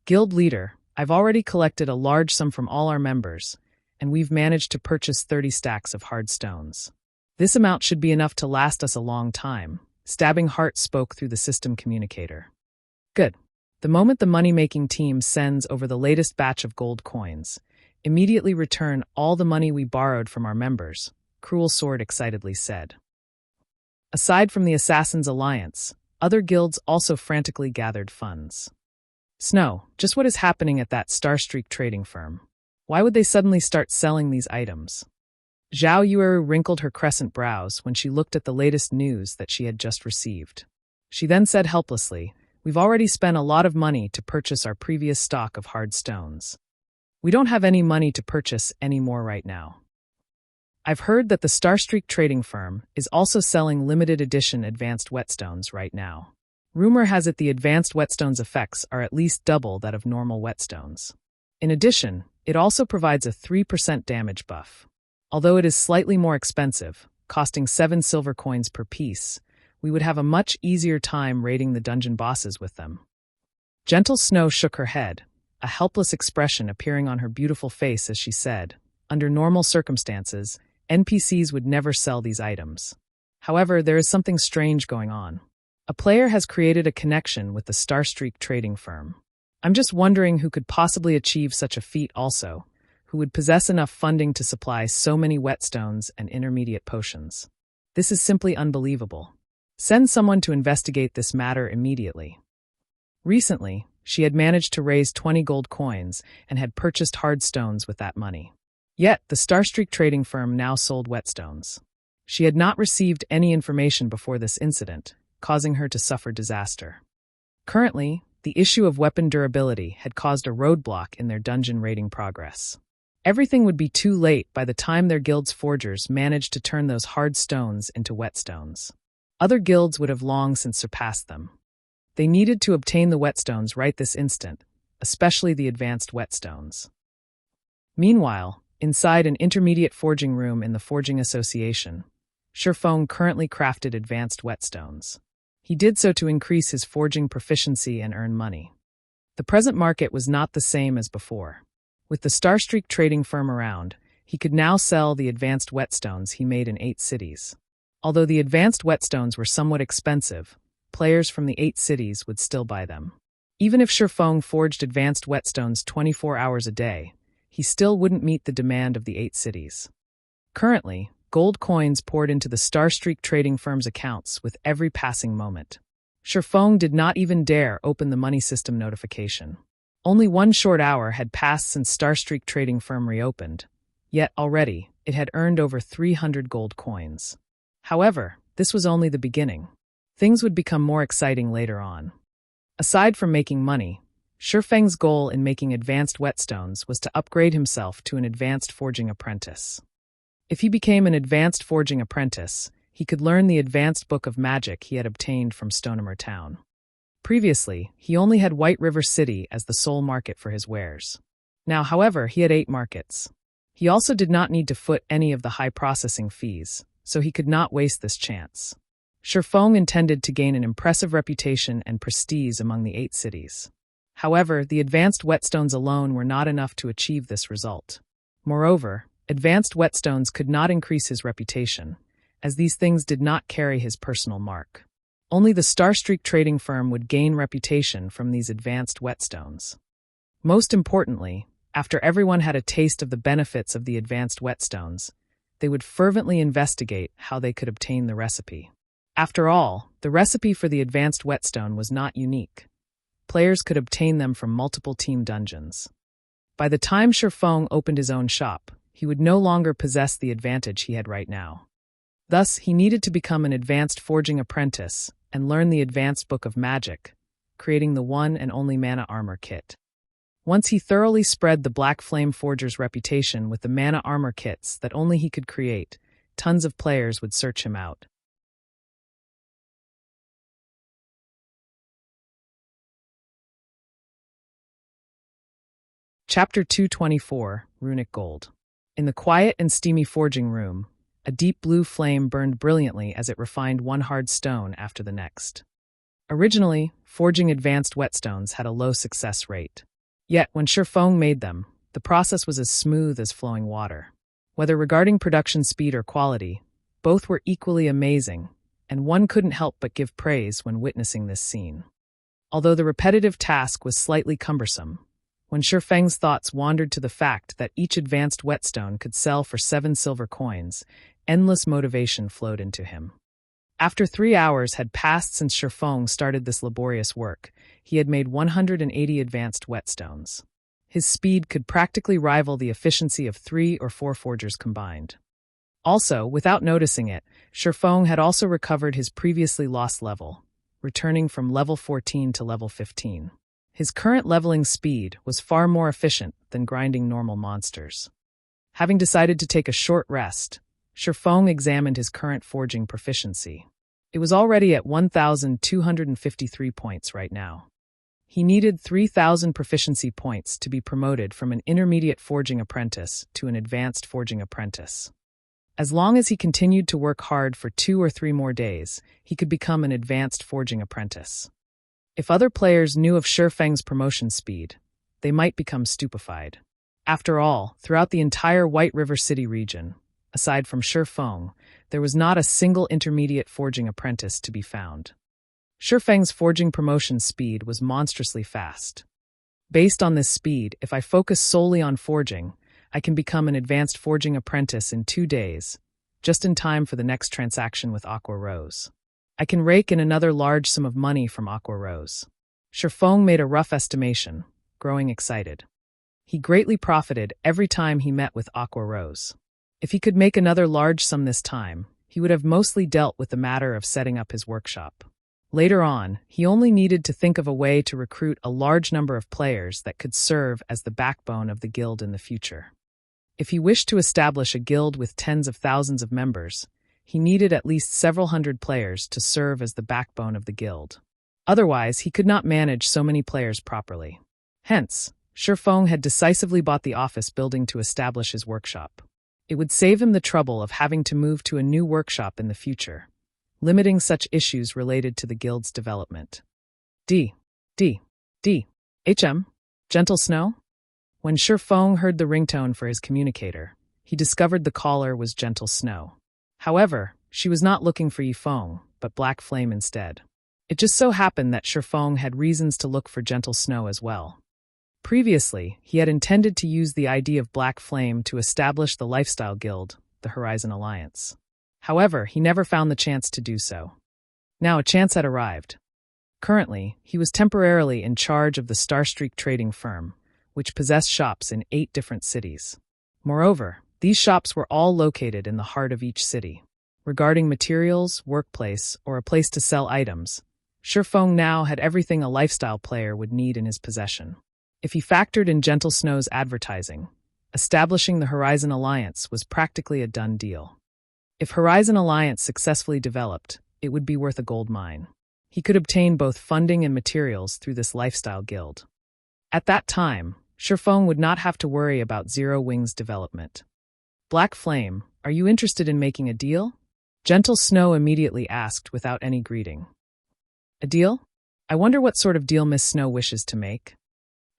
Guild leader, I've already collected a large sum from all our members, and we've managed to purchase 30 stacks of hard stones. This amount should be enough to last us a long time, Stabbing Heart spoke through the system communicator. Good. The moment the money-making team sends over the latest batch of gold coins, immediately return all the money we borrowed from our members, Cruel Sword excitedly said. Aside from the Assassins' Alliance, other guilds also frantically gathered funds. Snow, just what is happening at that Starstreak trading firm? Why would they suddenly start selling these items? Zhao Yueru wrinkled her crescent brows when she looked at the latest news that she had just received. She then said helplessly, We've already spent a lot of money to purchase our previous stock of hard stones. We don't have any money to purchase any more right now. I've heard that the Starstreak trading firm is also selling limited edition advanced whetstones right now. Rumor has it the advanced whetstones effects are at least double that of normal whetstones. In addition, it also provides a 3% damage buff. Although it is slightly more expensive, costing 7 silver coins per piece, we would have a much easier time raiding the dungeon bosses with them. Gentle Snow shook her head, a helpless expression appearing on her beautiful face as she said, under normal circumstances, NPCs would never sell these items. However, there is something strange going on. A player has created a connection with the Starstreak trading firm. I'm just wondering who could possibly achieve such a feat also, who would possess enough funding to supply so many whetstones and intermediate potions. This is simply unbelievable. Send someone to investigate this matter immediately. Recently, she had managed to raise 20 gold coins and had purchased hard stones with that money. Yet, the Starstreak trading firm now sold whetstones. She had not received any information before this incident, causing her to suffer disaster. Currently, the issue of weapon durability had caused a roadblock in their dungeon raiding progress. Everything would be too late by the time their guild's forgers managed to turn those hard stones into whetstones. Other guilds would have long since surpassed them. They needed to obtain the whetstones right this instant, especially the advanced whetstones. Meanwhile, inside an intermediate forging room in the Forging Association, Surfeng currently crafted advanced whetstones. He did so to increase his forging proficiency and earn money. The present market was not the same as before. With the Starstreak trading firm around, he could now sell the advanced whetstones he made in 8 cities. Although the advanced whetstones were somewhat expensive, players from the 8 cities would still buy them. Even if Surfeng forged advanced whetstones 24 hours a day, he still wouldn't meet the demand of the 8 cities. Currently, gold coins poured into the Starstreak trading firm's accounts with every passing moment. Surfeng did not even dare open the money system notification. Only 1 short hour had passed since Starstreak trading firm reopened, yet already it had earned over 300 gold coins. However, this was only the beginning. Things would become more exciting later on. Aside from making money, Surfeng's goal in making advanced whetstones was to upgrade himself to an advanced forging apprentice. If he became an advanced forging apprentice, he could learn the advanced book of magic he had obtained from Stonemer Town. Previously, he only had White River City as the sole market for his wares. Now, however, he had 8 markets. He also did not need to foot any of the high processing fees, so he could not waste this chance. Surfeng intended to gain an impressive reputation and prestige among the 8 cities. However, the advanced whetstones alone were not enough to achieve this result. Moreover, advanced whetstones could not increase his reputation, as these things did not carry his personal mark. Only the Starstreak trading firm would gain reputation from these advanced whetstones. Most importantly, after everyone had a taste of the benefits of the advanced whetstones, they would fervently investigate how they could obtain the recipe. After all, the recipe for the advanced whetstone was not unique. Players could obtain them from multiple team dungeons. By the time Surfeng opened his own shop, he would no longer possess the advantage he had right now. Thus, he needed to become an advanced forging apprentice and learn the advanced book of magic, creating the one and only mana armor kit. Once he thoroughly spread the Black Flame Forger's reputation with the mana armor kits that only he could create, tons of players would search him out. Chapter 224, Runic Gold. In the quiet and steamy forging room, a deep blue flame burned brilliantly as it refined one hard stone after the next. Originally, forging advanced whetstones had a low success rate. Yet, when Surfeng made them, the process was as smooth as flowing water. Whether regarding production speed or quality, both were equally amazing, and one couldn't help but give praise when witnessing this scene. Although the repetitive task was slightly cumbersome, when Surfeng's thoughts wandered to the fact that each advanced whetstone could sell for 7 silver coins, endless motivation flowed into him. After 3 hours had passed since Surfeng started this laborious work, he had made 180 advanced whetstones. His speed could practically rival the efficiency of 3 or 4 forgers combined. Also, without noticing it, Surfeng had also recovered his previously lost level, returning from level 14 to level 15. His current leveling speed was far more efficient than grinding normal monsters. Having decided to take a short rest, Surfeng examined his current forging proficiency. It was already at 1,253 points right now. He needed 3,000 proficiency points to be promoted from an intermediate forging apprentice to an advanced forging apprentice. As long as he continued to work hard for 2 or 3 more days, he could become an advanced forging apprentice. If other players knew of Surfeng's promotion speed, they might become stupefied. After all, throughout the entire White River City region, aside from Surfeng, there was not a single intermediate forging apprentice to be found. Surfeng's forging promotion speed was monstrously fast. Based on this speed, if I focus solely on forging, I can become an advanced forging apprentice in 2 days, just in time for the next transaction with Aqua Rose. I can rake in another large sum of money from Aqua Rose. Surfeng made a rough estimation, growing excited. He greatly profited every time he met with Aqua Rose. If he could make another large sum this time, he would have mostly dealt with the matter of setting up his workshop. Later on, he only needed to think of a way to recruit a large number of players that could serve as the backbone of the guild in the future. If he wished to establish a guild with tens of thousands of members, he needed at least several hundred players to serve as the backbone of the guild. Otherwise, he could not manage so many players properly. Hence, Shifeng had decisively bought the office building to establish his workshop. It would save him the trouble of having to move to a new workshop in the future, limiting such issues related to the guild's development. HM? Gentle Snow? When Shifeng heard the ringtone for his communicator, he discovered the caller was Gentle Snow. However, she was not looking for Yifeng, but Black Flame instead. It just so happened that Shifeng had reasons to look for Gentle Snow as well. Previously, he had intended to use the ID of Black Flame to establish the lifestyle guild, the Horizon Alliance. However, he never found the chance to do so. Now a chance had arrived. Currently, he was temporarily in charge of the Starstreak trading firm, which possessed shops in 8 different cities. Moreover, these shops were all located in the heart of each city. Regarding materials, workplace, or a place to sell items, Shifeng now had everything a lifestyle player would need in his possession. If he factored in Gentle Snow's advertising, establishing the Horizon Alliance was practically a done deal. If Horizon Alliance successfully developed, it would be worth a gold mine. He could obtain both funding and materials through this lifestyle guild. At that time, Shifeng would not have to worry about Zero Wings development. Black Flame, are you interested in making a deal? Gentle Snow immediately asked without any greeting. A deal? I wonder what sort of deal Miss Snow wishes to make.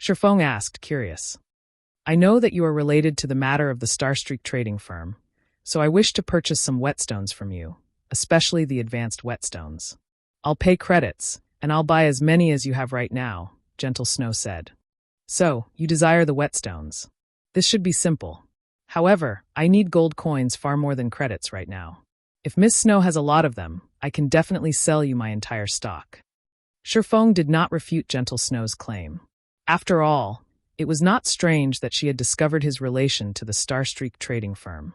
Shifeng asked, curious. I know that you are related to the matter of the Starstreak trading firm, so I wish to purchase some whetstones from you, especially the advanced whetstones. I'll pay credits, and I'll buy as many as you have right now, Gentle Snow said. So, you desire the whetstones. This should be simple. However, I need gold coins far more than credits right now. If Miss Snow has a lot of them, I can definitely sell you my entire stock. Shifeng did not refute Gentle Snow's claim. After all, it was not strange that she had discovered his relation to the Starstreak trading firm.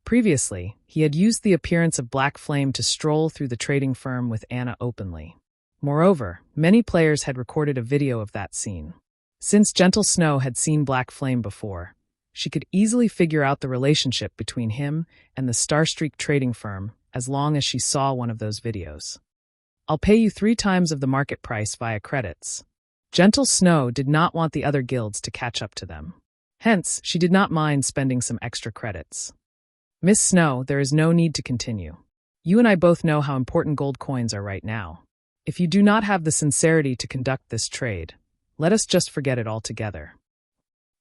Previously, he had used the appearance of Black Flame to stroll through the trading firm with Anna openly. Moreover, many players had recorded a video of that scene. Since Gentle Snow had seen Black Flame before, she could easily figure out the relationship between him and the Starstreak trading firm as long as she saw one of those videos. I'll pay you 3 times of the market price via credits. Gentle Snow did not want the other guilds to catch up to them. Hence, she did not mind spending some extra credits. Miss Snow, there is no need to continue. You and I both know how important gold coins are right now. If you do not have the sincerity to conduct this trade, let us just forget it altogether.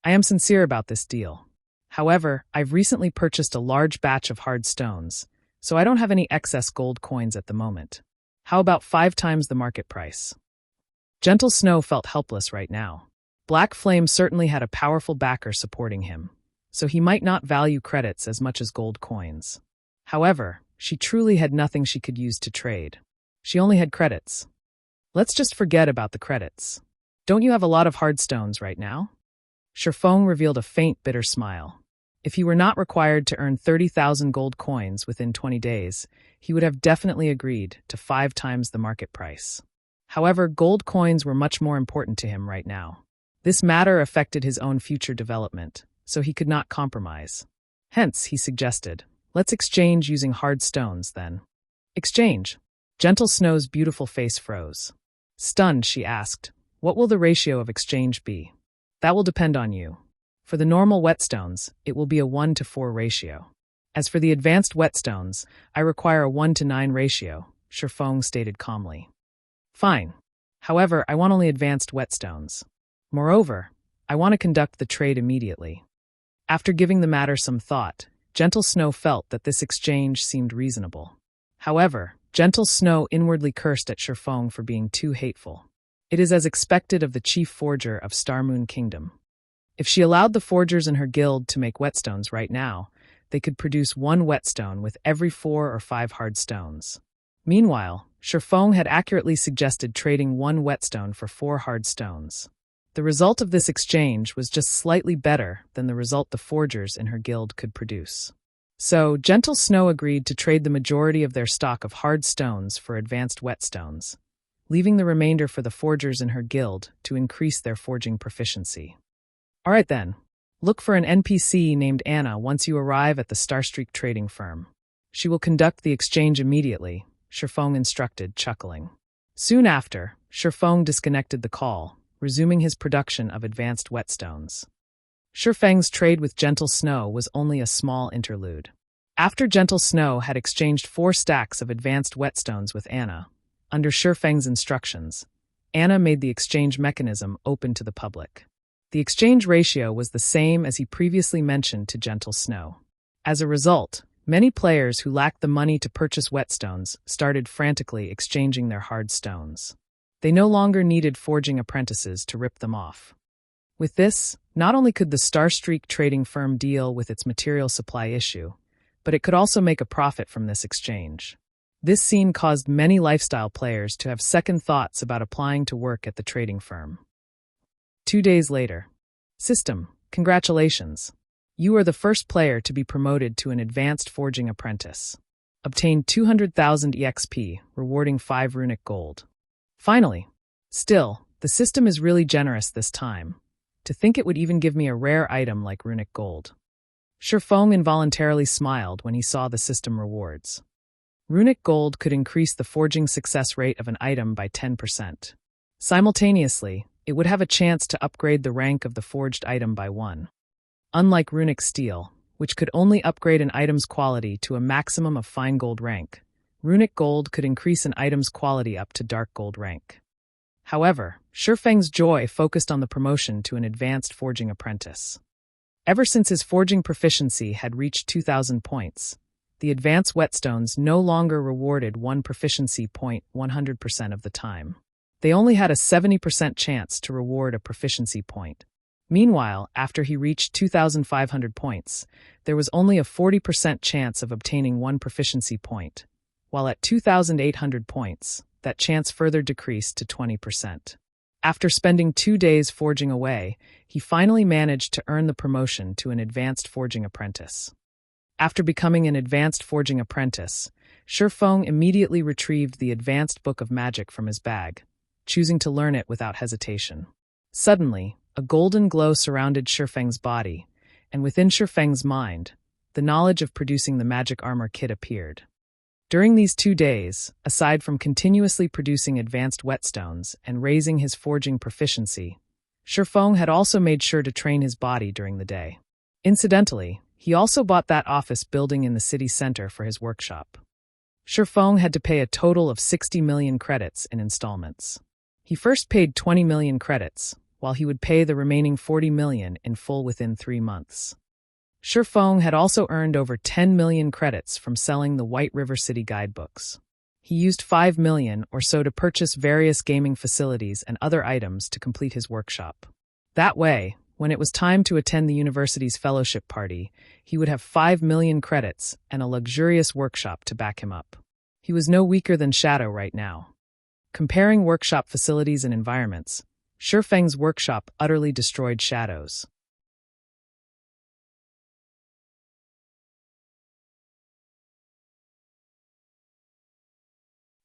I am sincere about this deal. However, I've recently purchased a large batch of hard stones, so I don't have any excess gold coins at the moment. How about 5 times the market price? Gentle Snow felt helpless right now. Black Flame certainly had a powerful backer supporting him, so he might not value credits as much as gold coins. However, she truly had nothing she could use to trade. She only had credits. Let's just forget about the credits. Don't you have a lot of hard stones right now? Shifeng revealed a faint, bitter smile. If he were not required to earn 30,000 gold coins within 20 days, he would have definitely agreed to 5 times the market price. However, gold coins were much more important to him right now. This matter affected his own future development, so he could not compromise. Hence, he suggested, let's exchange using hard stones, then. Exchange. Gentle Snow's beautiful face froze. Stunned, she asked, what will the ratio of exchange be? That will depend on you. For the normal whetstones, it will be a 1-to-4 ratio. As for the advanced whetstones, I require a 1-to-9 ratio, Shifeng stated calmly. Fine. However, I want only advanced whetstones. Moreover, I want to conduct the trade immediately. After giving the matter some thought, Gentle Snow felt that this exchange seemed reasonable. However, Gentle Snow inwardly cursed at Shifeng for being too hateful. It is as expected of the chief forger of Starmoon Kingdom. If she allowed the forgers in her guild to make whetstones right now, they could produce 1 whetstone with every 4 or 5 hard stones. Meanwhile, Shifeng had accurately suggested trading 1 whetstone for 4 hard stones. The result of this exchange was just slightly better than the result the forgers in her guild could produce. So, Gentle Snow agreed to trade the majority of their stock of hard stones for advanced whetstones, leaving the remainder for the forgers in her guild to increase their forging proficiency. Alright then, look for an NPC named Anna once you arrive at the Starstreak trading firm. She will conduct the exchange immediately, Shifeng instructed, chuckling. Soon after, Shifeng disconnected the call, resuming his production of advanced whetstones. Shifeng's trade with Gentle Snow was only a small interlude. After Gentle Snow had exchanged 4 stacks of advanced whetstones with Anna, under Shifeng's instructions, Anna made the exchange mechanism open to the public. The exchange ratio was the same as he previously mentioned to Gentle Snow. As a result, many players who lacked the money to purchase whetstones started frantically exchanging their hard stones. They no longer needed forging apprentices to rip them off. With this, not only could the Starstreak trading firm deal with its material supply issue, but it could also make a profit from this exchange. This scene caused many lifestyle players to have second thoughts about applying to work at the trading firm. 2 days later. System, congratulations. You are the first player to be promoted to an advanced forging apprentice. Obtain 200,000 EXP, rewarding 5 Runic gold. Finally. Still, the system is really generous this time. To think it would even give me a rare item like Runic gold. Shifeng involuntarily smiled when he saw the system rewards. Runic gold could increase the forging success rate of an item by 10%. Simultaneously, it would have a chance to upgrade the rank of the forged item by 1. Unlike Runic steel, which could only upgrade an item's quality to a maximum of fine gold rank, Runic gold could increase an item's quality up to dark gold rank. However, Shifeng's joy focused on the promotion to an advanced forging apprentice. Ever since his forging proficiency had reached 2,000 points, the advanced whetstones no longer rewarded 1 proficiency point 100% of the time. They only had a 70% chance to reward a proficiency point. Meanwhile, after he reached 2,500 points, there was only a 40% chance of obtaining 1 proficiency point, while at 2,800 points, that chance further decreased to 20%. After spending 2 days forging away, he finally managed to earn the promotion to an advanced forging apprentice. After becoming an advanced forging apprentice, Shifeng immediately retrieved the Advanced Book of Magic from his bag, choosing to learn it without hesitation. Suddenly, a golden glow surrounded Shifeng's body, and within Shifeng's mind, the knowledge of producing the magic armor kit appeared. During these 2 days, aside from continuously producing advanced whetstones and raising his forging proficiency, Shifeng had also made sure to train his body during the day. Incidentally, he also bought that office building in the city center for his workshop. Shifeng had to pay a total of 60 million credits in installments. He first paid 20 million credits, while he would pay the remaining 40 million in full within 3 months. Shifeng had also earned over 10 million credits from selling the White River City guidebooks. He used 5 million or so to purchase various gaming facilities and other items to complete his workshop. That way, when it was time to attend the university's fellowship party, he would have 5 million credits and a luxurious workshop to back him up. He was no weaker than Shadow right now. Comparing workshop facilities and environments, Shifeng's workshop utterly destroyed Shadow's.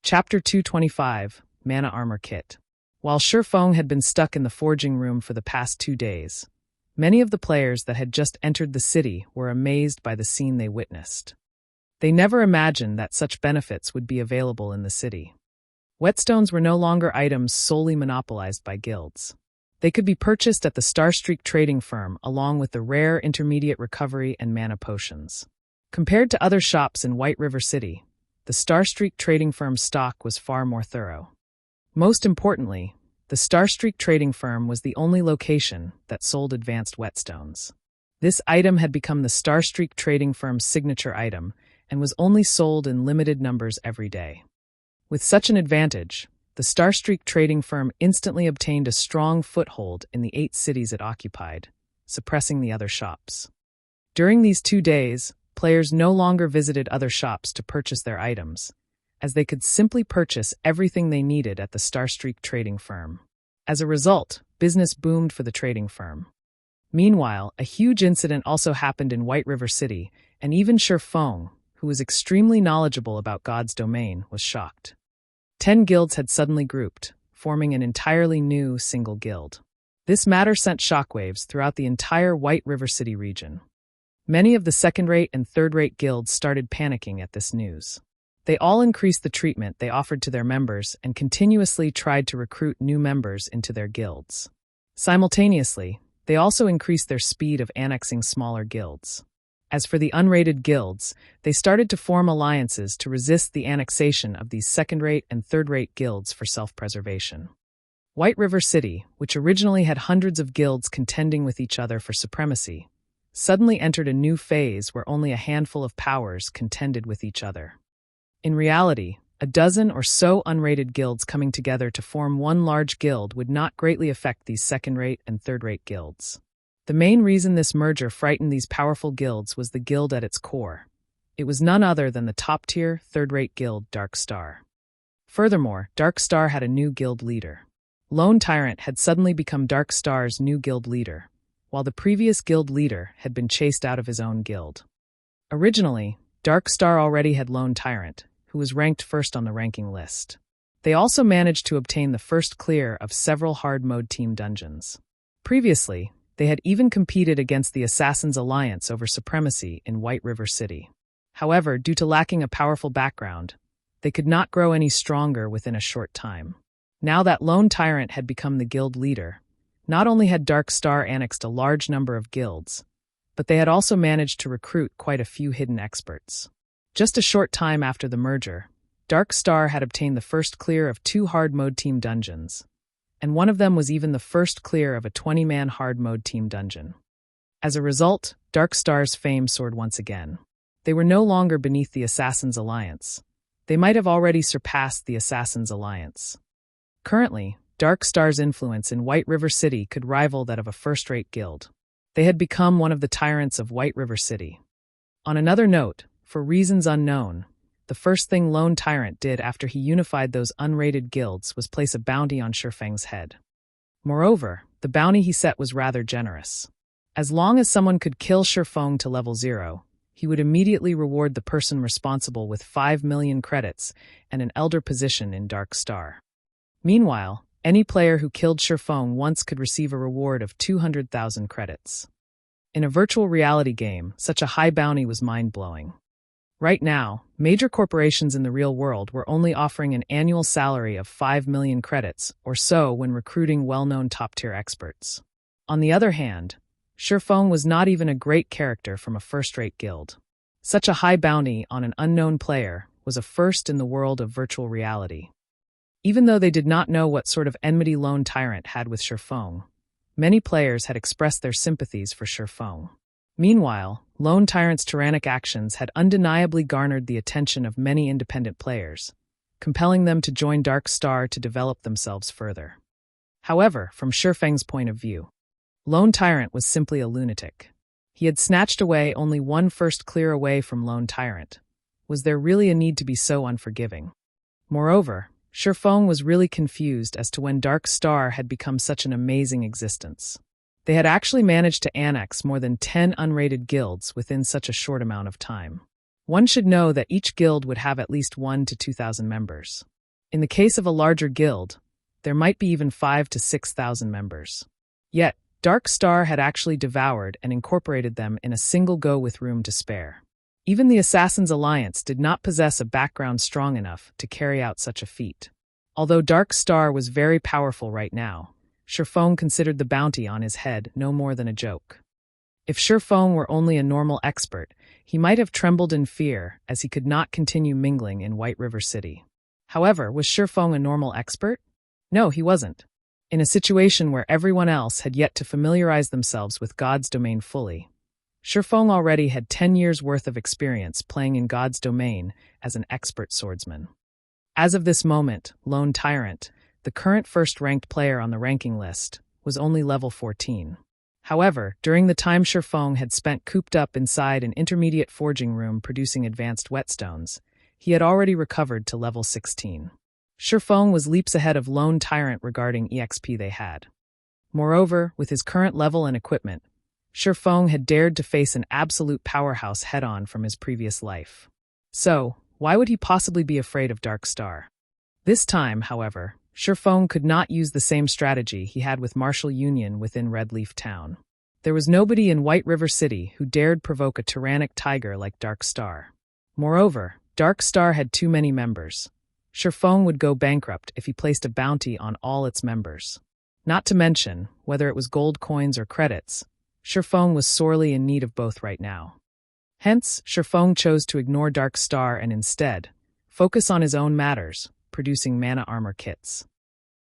Chapter 225, Mana Armor Kit. While Shifeng had been stuck in the forging room for the past 2 days, many of the players that had just entered the city were amazed by the scene they witnessed. They never imagined that such benefits would be available in the city. Whetstones were no longer items solely monopolized by guilds. They could be purchased at the Starstreak trading firm along with the rare intermediate recovery and mana potions. Compared to other shops in White River City, the Starstreak trading firm's stock was far more thorough. Most importantly, the Starstreak trading firm was the only location that sold advanced whetstones. This item had become the Starstreak trading firm's signature item and was only sold in limited numbers every day. With such an advantage, the Starstreak trading firm instantly obtained a strong foothold in the 8 cities it occupied, suppressing the other shops. During these 2 days, players no longer visited other shops to purchase their items, as they could simply purchase everything they needed at the Starstreak trading firm. As a result, business boomed for the trading firm. Meanwhile, a huge incident also happened in White River City, and even Shifeng, who was extremely knowledgeable about God's domain, was shocked. 10 guilds had suddenly grouped, forming an entirely new single guild. This matter sent shockwaves throughout the entire White River City region. Many of the second-rate and third-rate guilds started panicking at this news. They all increased the treatment they offered to their members and continuously tried to recruit new members into their guilds. Simultaneously, they also increased their speed of annexing smaller guilds. As for the unrated guilds, they started to form alliances to resist the annexation of these second-rate and third-rate guilds for self-preservation. White River City, which originally had hundreds of guilds contending with each other for supremacy, suddenly entered a new phase where only a handful of powers contended with each other. In reality, a dozen or so unrated guilds coming together to form one large guild would not greatly affect these second-rate and third-rate guilds. The main reason this merger frightened these powerful guilds was the guild at its core. It was none other than the top-tier, third-rate guild Dark Star. Furthermore, Dark Star had a new guild leader. Lone Tyrant had suddenly become Dark Star's new guild leader, while the previous guild leader had been chased out of his own guild. Originally, Dark Star already had Lone Tyrant, who was ranked first on the ranking list. They also managed to obtain the first clear of several hard-mode team dungeons. Previously, they had even competed against the Assassins' Alliance over supremacy in White River City. However, due to lacking a powerful background, they could not grow any stronger within a short time. Now that Lone Tyrant had become the guild leader, not only had Dark Star annexed a large number of guilds, but they had also managed to recruit quite a few hidden experts. Just a short time after the merger, Dark Star had obtained the first clear of 2 hard-mode team dungeons, and one of them was even the first clear of a 20-man hard-mode team dungeon. As a result, Dark Star's fame soared once again. They were no longer beneath the Assassins' Alliance. They might have already surpassed the Assassins' Alliance. Currently, Dark Star's influence in White River City could rival that of a first-rate guild. They had become one of the tyrants of White River City. On another note, for reasons unknown, the first thing Lone Tyrant did after he unified those unrated guilds was place a bounty on Shifeng's head. Moreover, the bounty he set was rather generous. As long as someone could kill Shifeng to level 0, he would immediately reward the person responsible with 5 million credits and an elder position in Dark Star. Meanwhile, any player who killed Shifeng once could receive a reward of 200,000 credits. In a virtual reality game, such a high bounty was mind-blowing. Right now, major corporations in the real world were only offering an annual salary of 5 million credits or so when recruiting well-known top-tier experts. On the other hand, Shifeng was not even a great character from a first-rate guild. Such a high bounty on an unknown player was a first in the world of virtual reality. Even though they did not know what sort of enmity Lone Tyrant had with Shifeng, many players had expressed their sympathies for Shifeng. Meanwhile, Lone Tyrant's tyrannic actions had undeniably garnered the attention of many independent players, compelling them to join Dark Star to develop themselves further. However, from Shifeng's point of view, Lone Tyrant was simply a lunatic. He had snatched away only one first clear away from Lone Tyrant. Was there really a need to be so unforgiving? Moreover, Shifeng was really confused as to when Dark Star had become such an amazing existence. They had actually managed to annex more than 10 unrated guilds within such a short amount of time. One should know that each guild would have at least 1,000 to 2,000 members. In the case of a larger guild, there might be even 5,000 to 6,000 members. Yet, Dark Star had actually devoured and incorporated them in a single go with room to spare. Even the Assassins' Alliance did not possess a background strong enough to carry out such a feat. Although Dark Star was very powerful right now, Shifeng considered the bounty on his head no more than a joke. If Shifeng were only a normal expert, he might have trembled in fear as he could not continue mingling in White River City. However, was Shifeng a normal expert? No, he wasn't. In a situation where everyone else had yet to familiarize themselves with God's domain fully, Shifeng already had 10 years' worth of experience playing in God's domain as an expert swordsman. As of this moment, Lone Tyrant, the current first-ranked player on the ranking list, was only level 14. However, during the time Shifeng had spent cooped up inside an intermediate forging room producing advanced whetstones, he had already recovered to level 16. Shifeng was leaps ahead of Lone Tyrant regarding EXP they had. Moreover, with his current level and equipment, Shifeng had dared to face an absolute powerhouse head-on from his previous life. So, why would he possibly be afraid of Dark Star? This time, however, Shifeng could not use the same strategy he had with Martial Union within Red Leaf Town. There was nobody in White River City who dared provoke a tyrannic tiger like Dark Star. Moreover, Dark Star had too many members. Surfong would go bankrupt if he placed a bounty on all its members. Not to mention, whether it was gold coins or credits, Surfong was sorely in need of both right now. Hence, Surfong chose to ignore Dark Star and instead focus on his own matters, producing mana armor kits.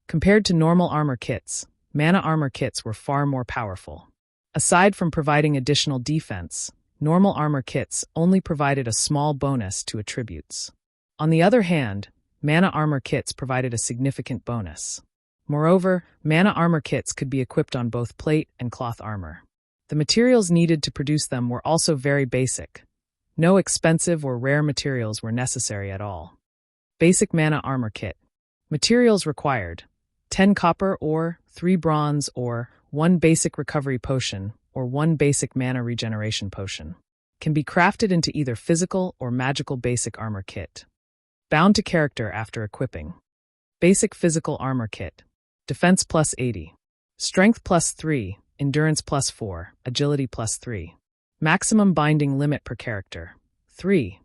Compared to normal armor kits, mana armor kits were far more powerful. Aside from providing additional defense, normal armor kits only provided a small bonus to attributes. On the other hand, mana armor kits provided a significant bonus. Moreover, mana armor kits could be equipped on both plate and cloth armor. The materials needed to produce them were also very basic. No expensive or rare materials were necessary at all. Basic mana armor kit. Materials required: 10 copper ore, 3 bronze ore, 1 basic recovery potion, or 1 basic mana regeneration potion. Can be crafted into either physical or magical basic armor kit. Bound to character after equipping. Basic physical armor kit. Defense plus 80. Strength plus 3, endurance plus 4, agility plus 3. Maximum binding limit per character. 3.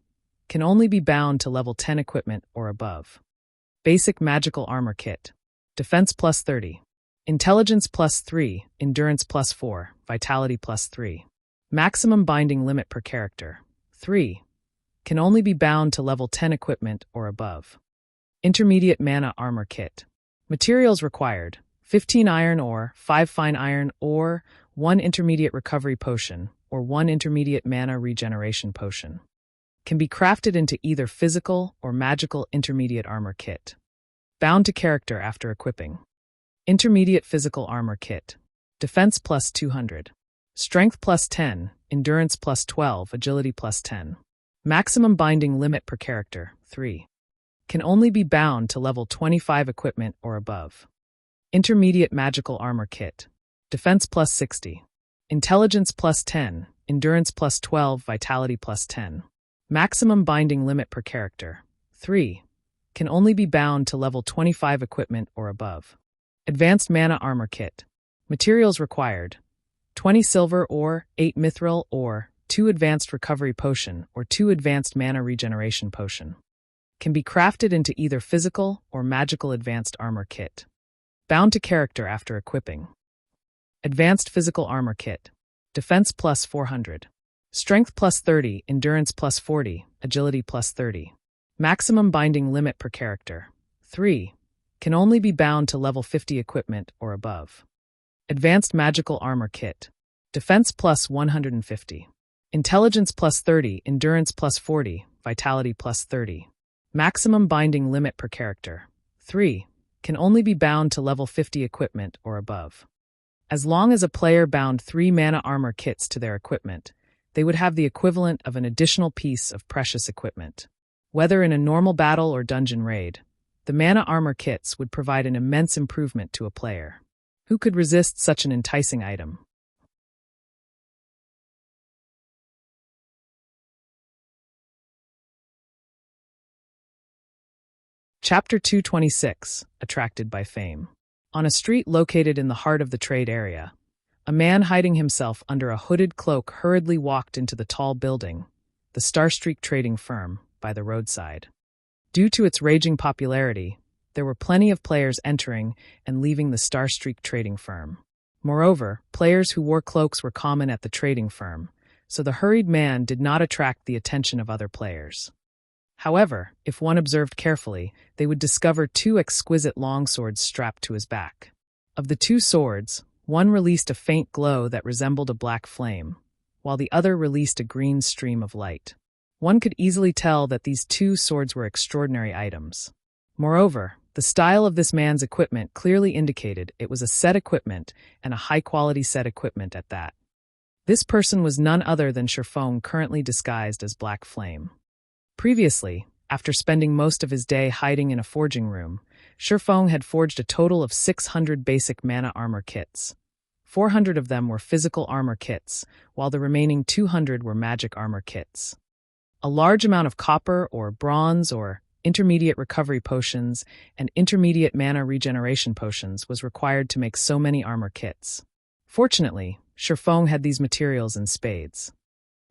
Can only be bound to level 10 equipment or above. Basic magical armor kit. Defense plus 30. Intelligence plus 3, endurance plus 4, vitality plus 3. Maximum binding limit per character. 3. Can only be bound to level 10 equipment or above. Intermediate mana armor kit. Materials required: 15 iron ore, 5 fine iron ore, 1 intermediate recovery potion, or 1 intermediate mana regeneration potion. Can be crafted into either physical or magical intermediate armor kit. Bound to character after equipping. Intermediate physical armor kit. Defense plus 200. Strength plus 10, endurance plus 12, agility plus 10. Maximum binding limit per character, 3. Can only be bound to level 25 equipment or above. Intermediate magical armor kit. Defense plus 60. Intelligence plus 10, endurance plus 12, vitality plus 10. Maximum binding limit per character, 3. Can only be bound to level 25 equipment or above. Advanced mana armor kit. Materials required: 20 silver ore, 8 mithril ore, 2 advanced recovery potion, or 2 advanced mana regeneration potion. Can be crafted into either physical or magical advanced armor kit. Bound to character after equipping. Advanced physical armor kit. Defense plus 400. Strength plus 30, endurance plus 40, agility plus 30. Maximum binding limit per character, 3. Can only be bound to level 50 equipment or above. Advanced magical armor kit. Defense plus 150. Intelligence plus 30, endurance plus 40, vitality plus 30. Maximum binding limit per character, 3. Can only be bound to level 50 equipment or above. As long as a player bound 3 mana armor kits to their equipment, they would have the equivalent of an additional piece of precious equipment. Whether in a normal battle or dungeon raid, the mana armor kits would provide an immense improvement to a player. Who could resist such an enticing item? Chapter 226, Attracted by Fame. On a street located in the heart of the trade area, a man hiding himself under a hooded cloak hurriedly walked into the tall building, the Starstreak trading firm, by the roadside. Due to its raging popularity, there were plenty of players entering and leaving the Starstreak trading firm. Moreover, players who wore cloaks were common at the trading firm, so the hurried man did not attract the attention of other players. However, if one observed carefully, they would discover 2 exquisite longswords strapped to his back. Of the 2 swords, one released a faint glow that resembled a black flame, while the other released a green stream of light. One could easily tell that these 2 swords were extraordinary items. Moreover, the style of this man's equipment clearly indicated it was a set equipment, and a high-quality set equipment at that. This person was none other than Surfong, currently disguised as Black Flame. Previously, after spending most of his day hiding in a forging room, Surfong had forged a total of 600 basic mana armor kits. 400 of them were physical armor kits, while the remaining 200 were magic armor kits. A large amount of copper or bronze or intermediate recovery potions and intermediate mana regeneration potions was required to make so many armor kits. Fortunately, Surfong had these materials in spades.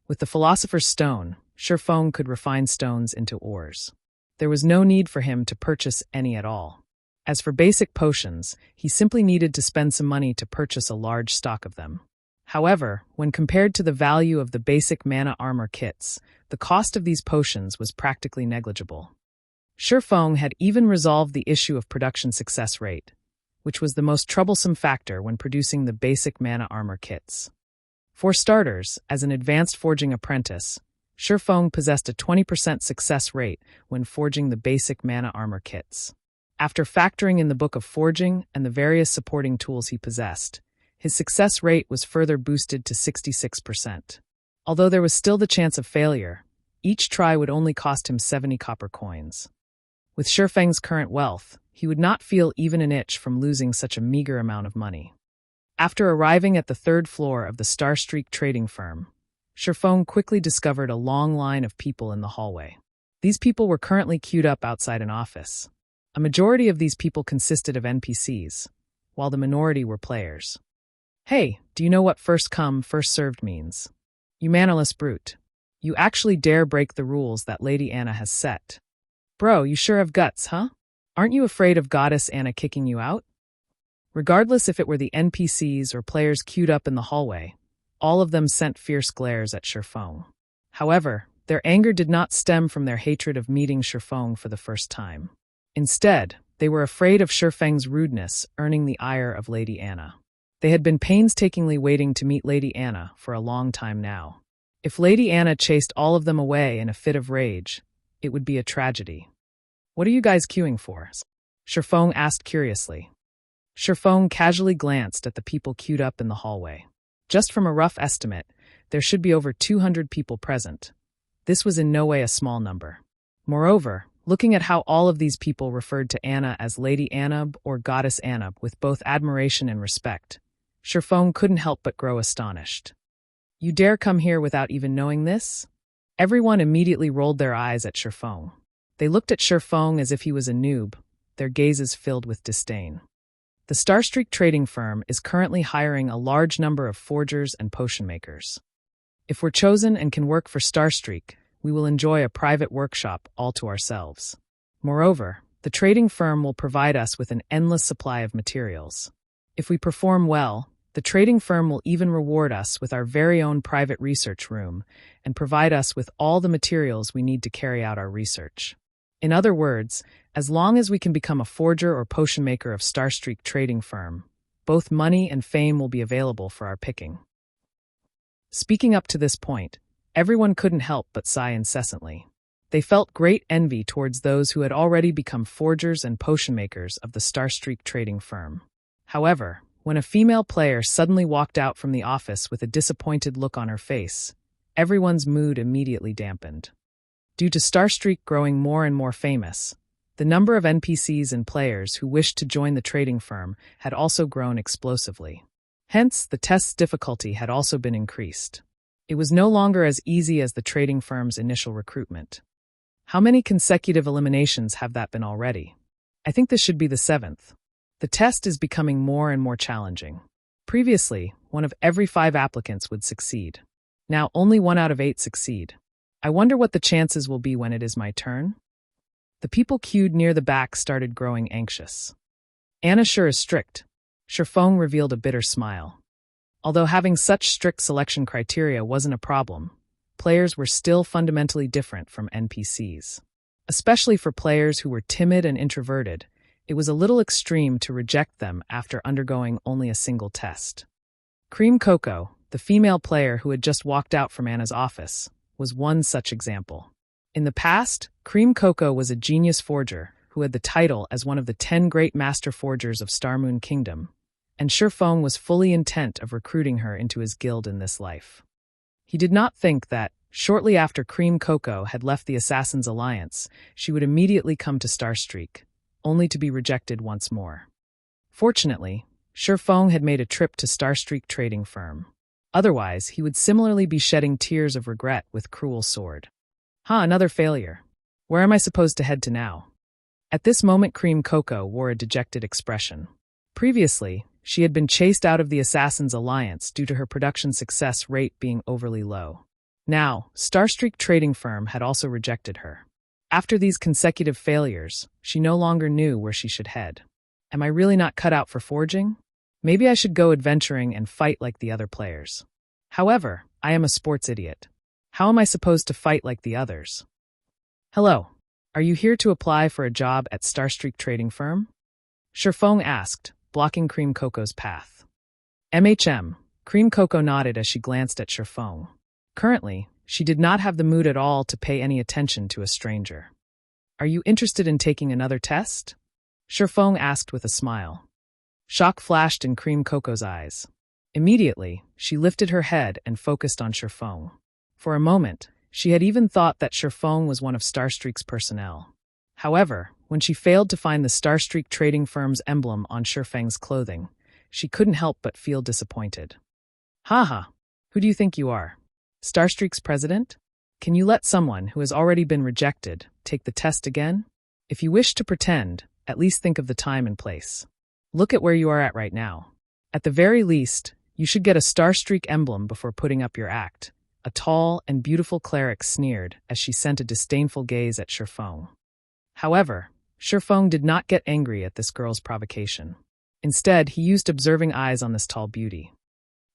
With the Philosopher's Stone, Shifeng could refine stones into ores. There was no need for him to purchase any at all. As for basic potions, he simply needed to spend some money to purchase a large stock of them. However, when compared to the value of the basic mana armor kits, the cost of these potions was practically negligible. Shifeng had even resolved the issue of production success rate, which was the most troublesome factor when producing the basic mana armor kits. For starters, as an advanced forging apprentice, Shifeng possessed a 20% success rate when forging the basic mana armor kits. After factoring in the Book of Forging and the various supporting tools he possessed, his success rate was further boosted to 66%. Although there was still the chance of failure, each try would only cost him 70 copper coins. With Shifeng's current wealth, he would not feel even an itch from losing such a meager amount of money. After arriving at the third floor of the Starstreak trading firm, Shifeng quickly discovered a long line of people in the hallway. These people were currently queued up outside an office. A majority of these people consisted of NPCs, while the minority were players. Hey, do you know what first come, first served means? You mannerless brute. You actually dare break the rules that Lady Anna has set. Bro, you sure have guts, huh? Aren't you afraid of Goddess Anna kicking you out? Regardless if it were the NPCs or players queued up in the hallway, all of them sent fierce glares at Shifeng. However, their anger did not stem from their hatred of meeting Shifeng for the first time. Instead, they were afraid of Shifeng's rudeness earning the ire of Lady Anna. They had been painstakingly waiting to meet Lady Anna for a long time now. If Lady Anna chased all of them away in a fit of rage, it would be a tragedy. What are you guys queuing for? Shifeng asked curiously. Shifeng casually glanced at the people queued up in the hallway. Just from a rough estimate, there should be over 200 people present. This was in no way a small number. Moreover, looking at how all of these people referred to Anna as Lady Anna or Goddess Anna with both admiration and respect, Shifeng couldn't help but grow astonished. You dare come here without even knowing this? Everyone immediately rolled their eyes at Shifeng. They looked at Shifeng as if he was a noob, their gazes filled with disdain. The Starstreak trading firm is currently hiring a large number of forgers and potion makers. If we're chosen and can work for Starstreak, we will enjoy a private workshop all to ourselves. Moreover, the trading firm will provide us with an endless supply of materials. If we perform well, the trading firm will even reward us with our very own private research room and provide us with all the materials we need to carry out our research. In other words, as long as we can become a forger or potion maker of Starstreak trading firm, both money and fame will be available for our picking. Speaking up to this point, everyone couldn't help but sigh incessantly. They felt great envy towards those who had already become forgers and potion makers of the Starstreak trading firm. However, when a female player suddenly walked out from the office with a disappointed look on her face, everyone's mood immediately dampened. Due to Starstreak growing more and more famous, the number of NPCs and players who wished to join the trading firm had also grown explosively. Hence, the test's difficulty had also been increased. It was no longer as easy as the trading firm's initial recruitment. How many consecutive eliminations have that been already? I think this should be the 7th. The test is becoming more and more challenging. Previously, 1 of every 5 applicants would succeed. Now only 1 out of 8 succeed. I wonder what the chances will be when it is my turn? The people queued near the back started growing anxious. Anna sure is strict. Shifeng revealed a bitter smile. Although having such strict selection criteria wasn't a problem, players were still fundamentally different from NPCs. Especially for players who were timid and introverted, it was a little extreme to reject them after undergoing only a single test. Cream Coco, the female player who had just walked out from Anna's office, was one such example. In the past, Cream Coco was a genius forger who had the title as one of the 10 great master forgers of Starmoon Kingdom, and Shifeng was fully intent of recruiting her into his guild in this life. He did not think that, shortly after Cream Coco had left the Assassin's Alliance, she would immediately come to Starstreak, only to be rejected once more. Fortunately, Shifeng had made a trip to Starstreak trading firm. Otherwise, he would similarly be shedding tears of regret with Cruel Sword. Another failure. Where am I supposed to head to now? At this moment, Cream Coco wore a dejected expression. Previously, she had been chased out of the Assassin's Alliance due to her production success rate being overly low. Now, Starstreak trading firm had also rejected her. After these consecutive failures, she no longer knew where she should head. Am I really not cut out for forging? Maybe I should go adventuring and fight like the other players. However, I am a sports idiot. How am I supposed to fight like the others? Hello. Are you here to apply for a job at Starstreak trading firm? Shifeng asked, blocking Cream Coco's path. MHM, Cream Coco nodded as she glanced at Shifeng. Currently, she did not have the mood at all to pay any attention to a stranger. Are you interested in taking another test? Shifeng asked with a smile. Shock flashed in Cream Coco's eyes. Immediately, she lifted her head and focused on Shifeng. For a moment, she had even thought that Shifeng was one of Starstreak's personnel. However, when she failed to find the Starstreak trading firm's emblem on Shifeng's clothing, she couldn't help but feel disappointed. Haha, who do you think you are? Starstreak's president? Can you let someone who has already been rejected take the test again? If you wish to pretend, at least think of the time and place. Look at where you are at right now. At the very least, you should get a Starstreak emblem before putting up your act. A tall and beautiful cleric sneered as she sent a disdainful gaze at Shifeng. However, Shifeng did not get angry at this girl's provocation. Instead, he used observing eyes on this tall beauty.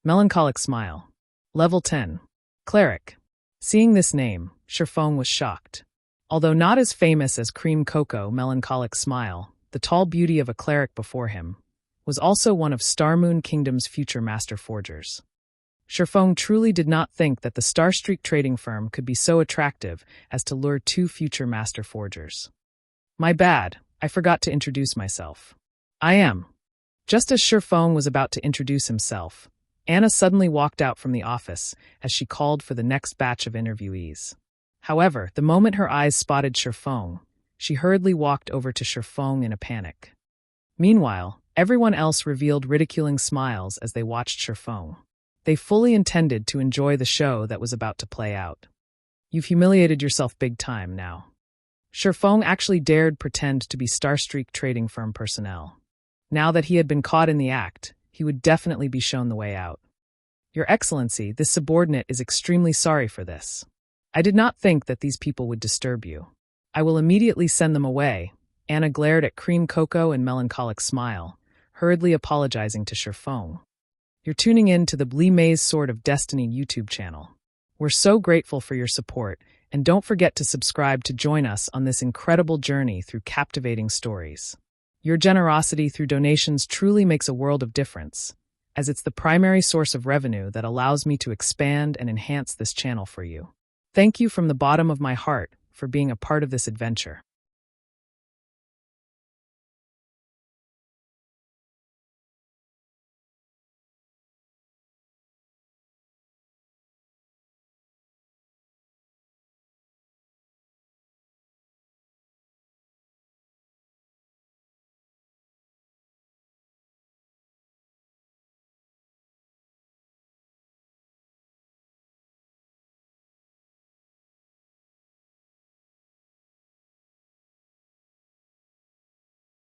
Melancholic smile. Level 10. Cleric. Seeing this name, Shifeng was shocked. Although not as famous as Cream Coco Melancholic Smile, the tall beauty of a cleric before him, was also one of Starmoon Kingdom's future master forgers. Shifeng truly did not think that the Starstreak trading firm could be so attractive as to lure two future master forgers. My bad, I forgot to introduce myself. I am. Just as Shifeng was about to introduce himself, Anna suddenly walked out from the office as she called for the next batch of interviewees. However, the moment her eyes spotted Shifeng, she hurriedly walked over to Shifeng in a panic. Meanwhile, everyone else revealed ridiculing smiles as they watched Shifeng. They fully intended to enjoy the show that was about to play out. You've humiliated yourself big time now. Shifeng actually dared pretend to be Starstreak trading firm personnel. Now that he had been caught in the act, he would definitely be shown the way out. Your Excellency, this subordinate is extremely sorry for this. I did not think that these people would disturb you. I will immediately send them away. Anna glared at Cream Coco and Melancholic Smile, hurriedly apologizing to Shifeng. You're tuning in to the Blee Maze Sword of Destiny YouTube channel. We're so grateful for your support, and don't forget to subscribe to join us on this incredible journey through captivating stories. Your generosity through donations truly makes a world of difference, as it's the primary source of revenue that allows me to expand and enhance this channel for you. Thank you from the bottom of my heart for being a part of this adventure.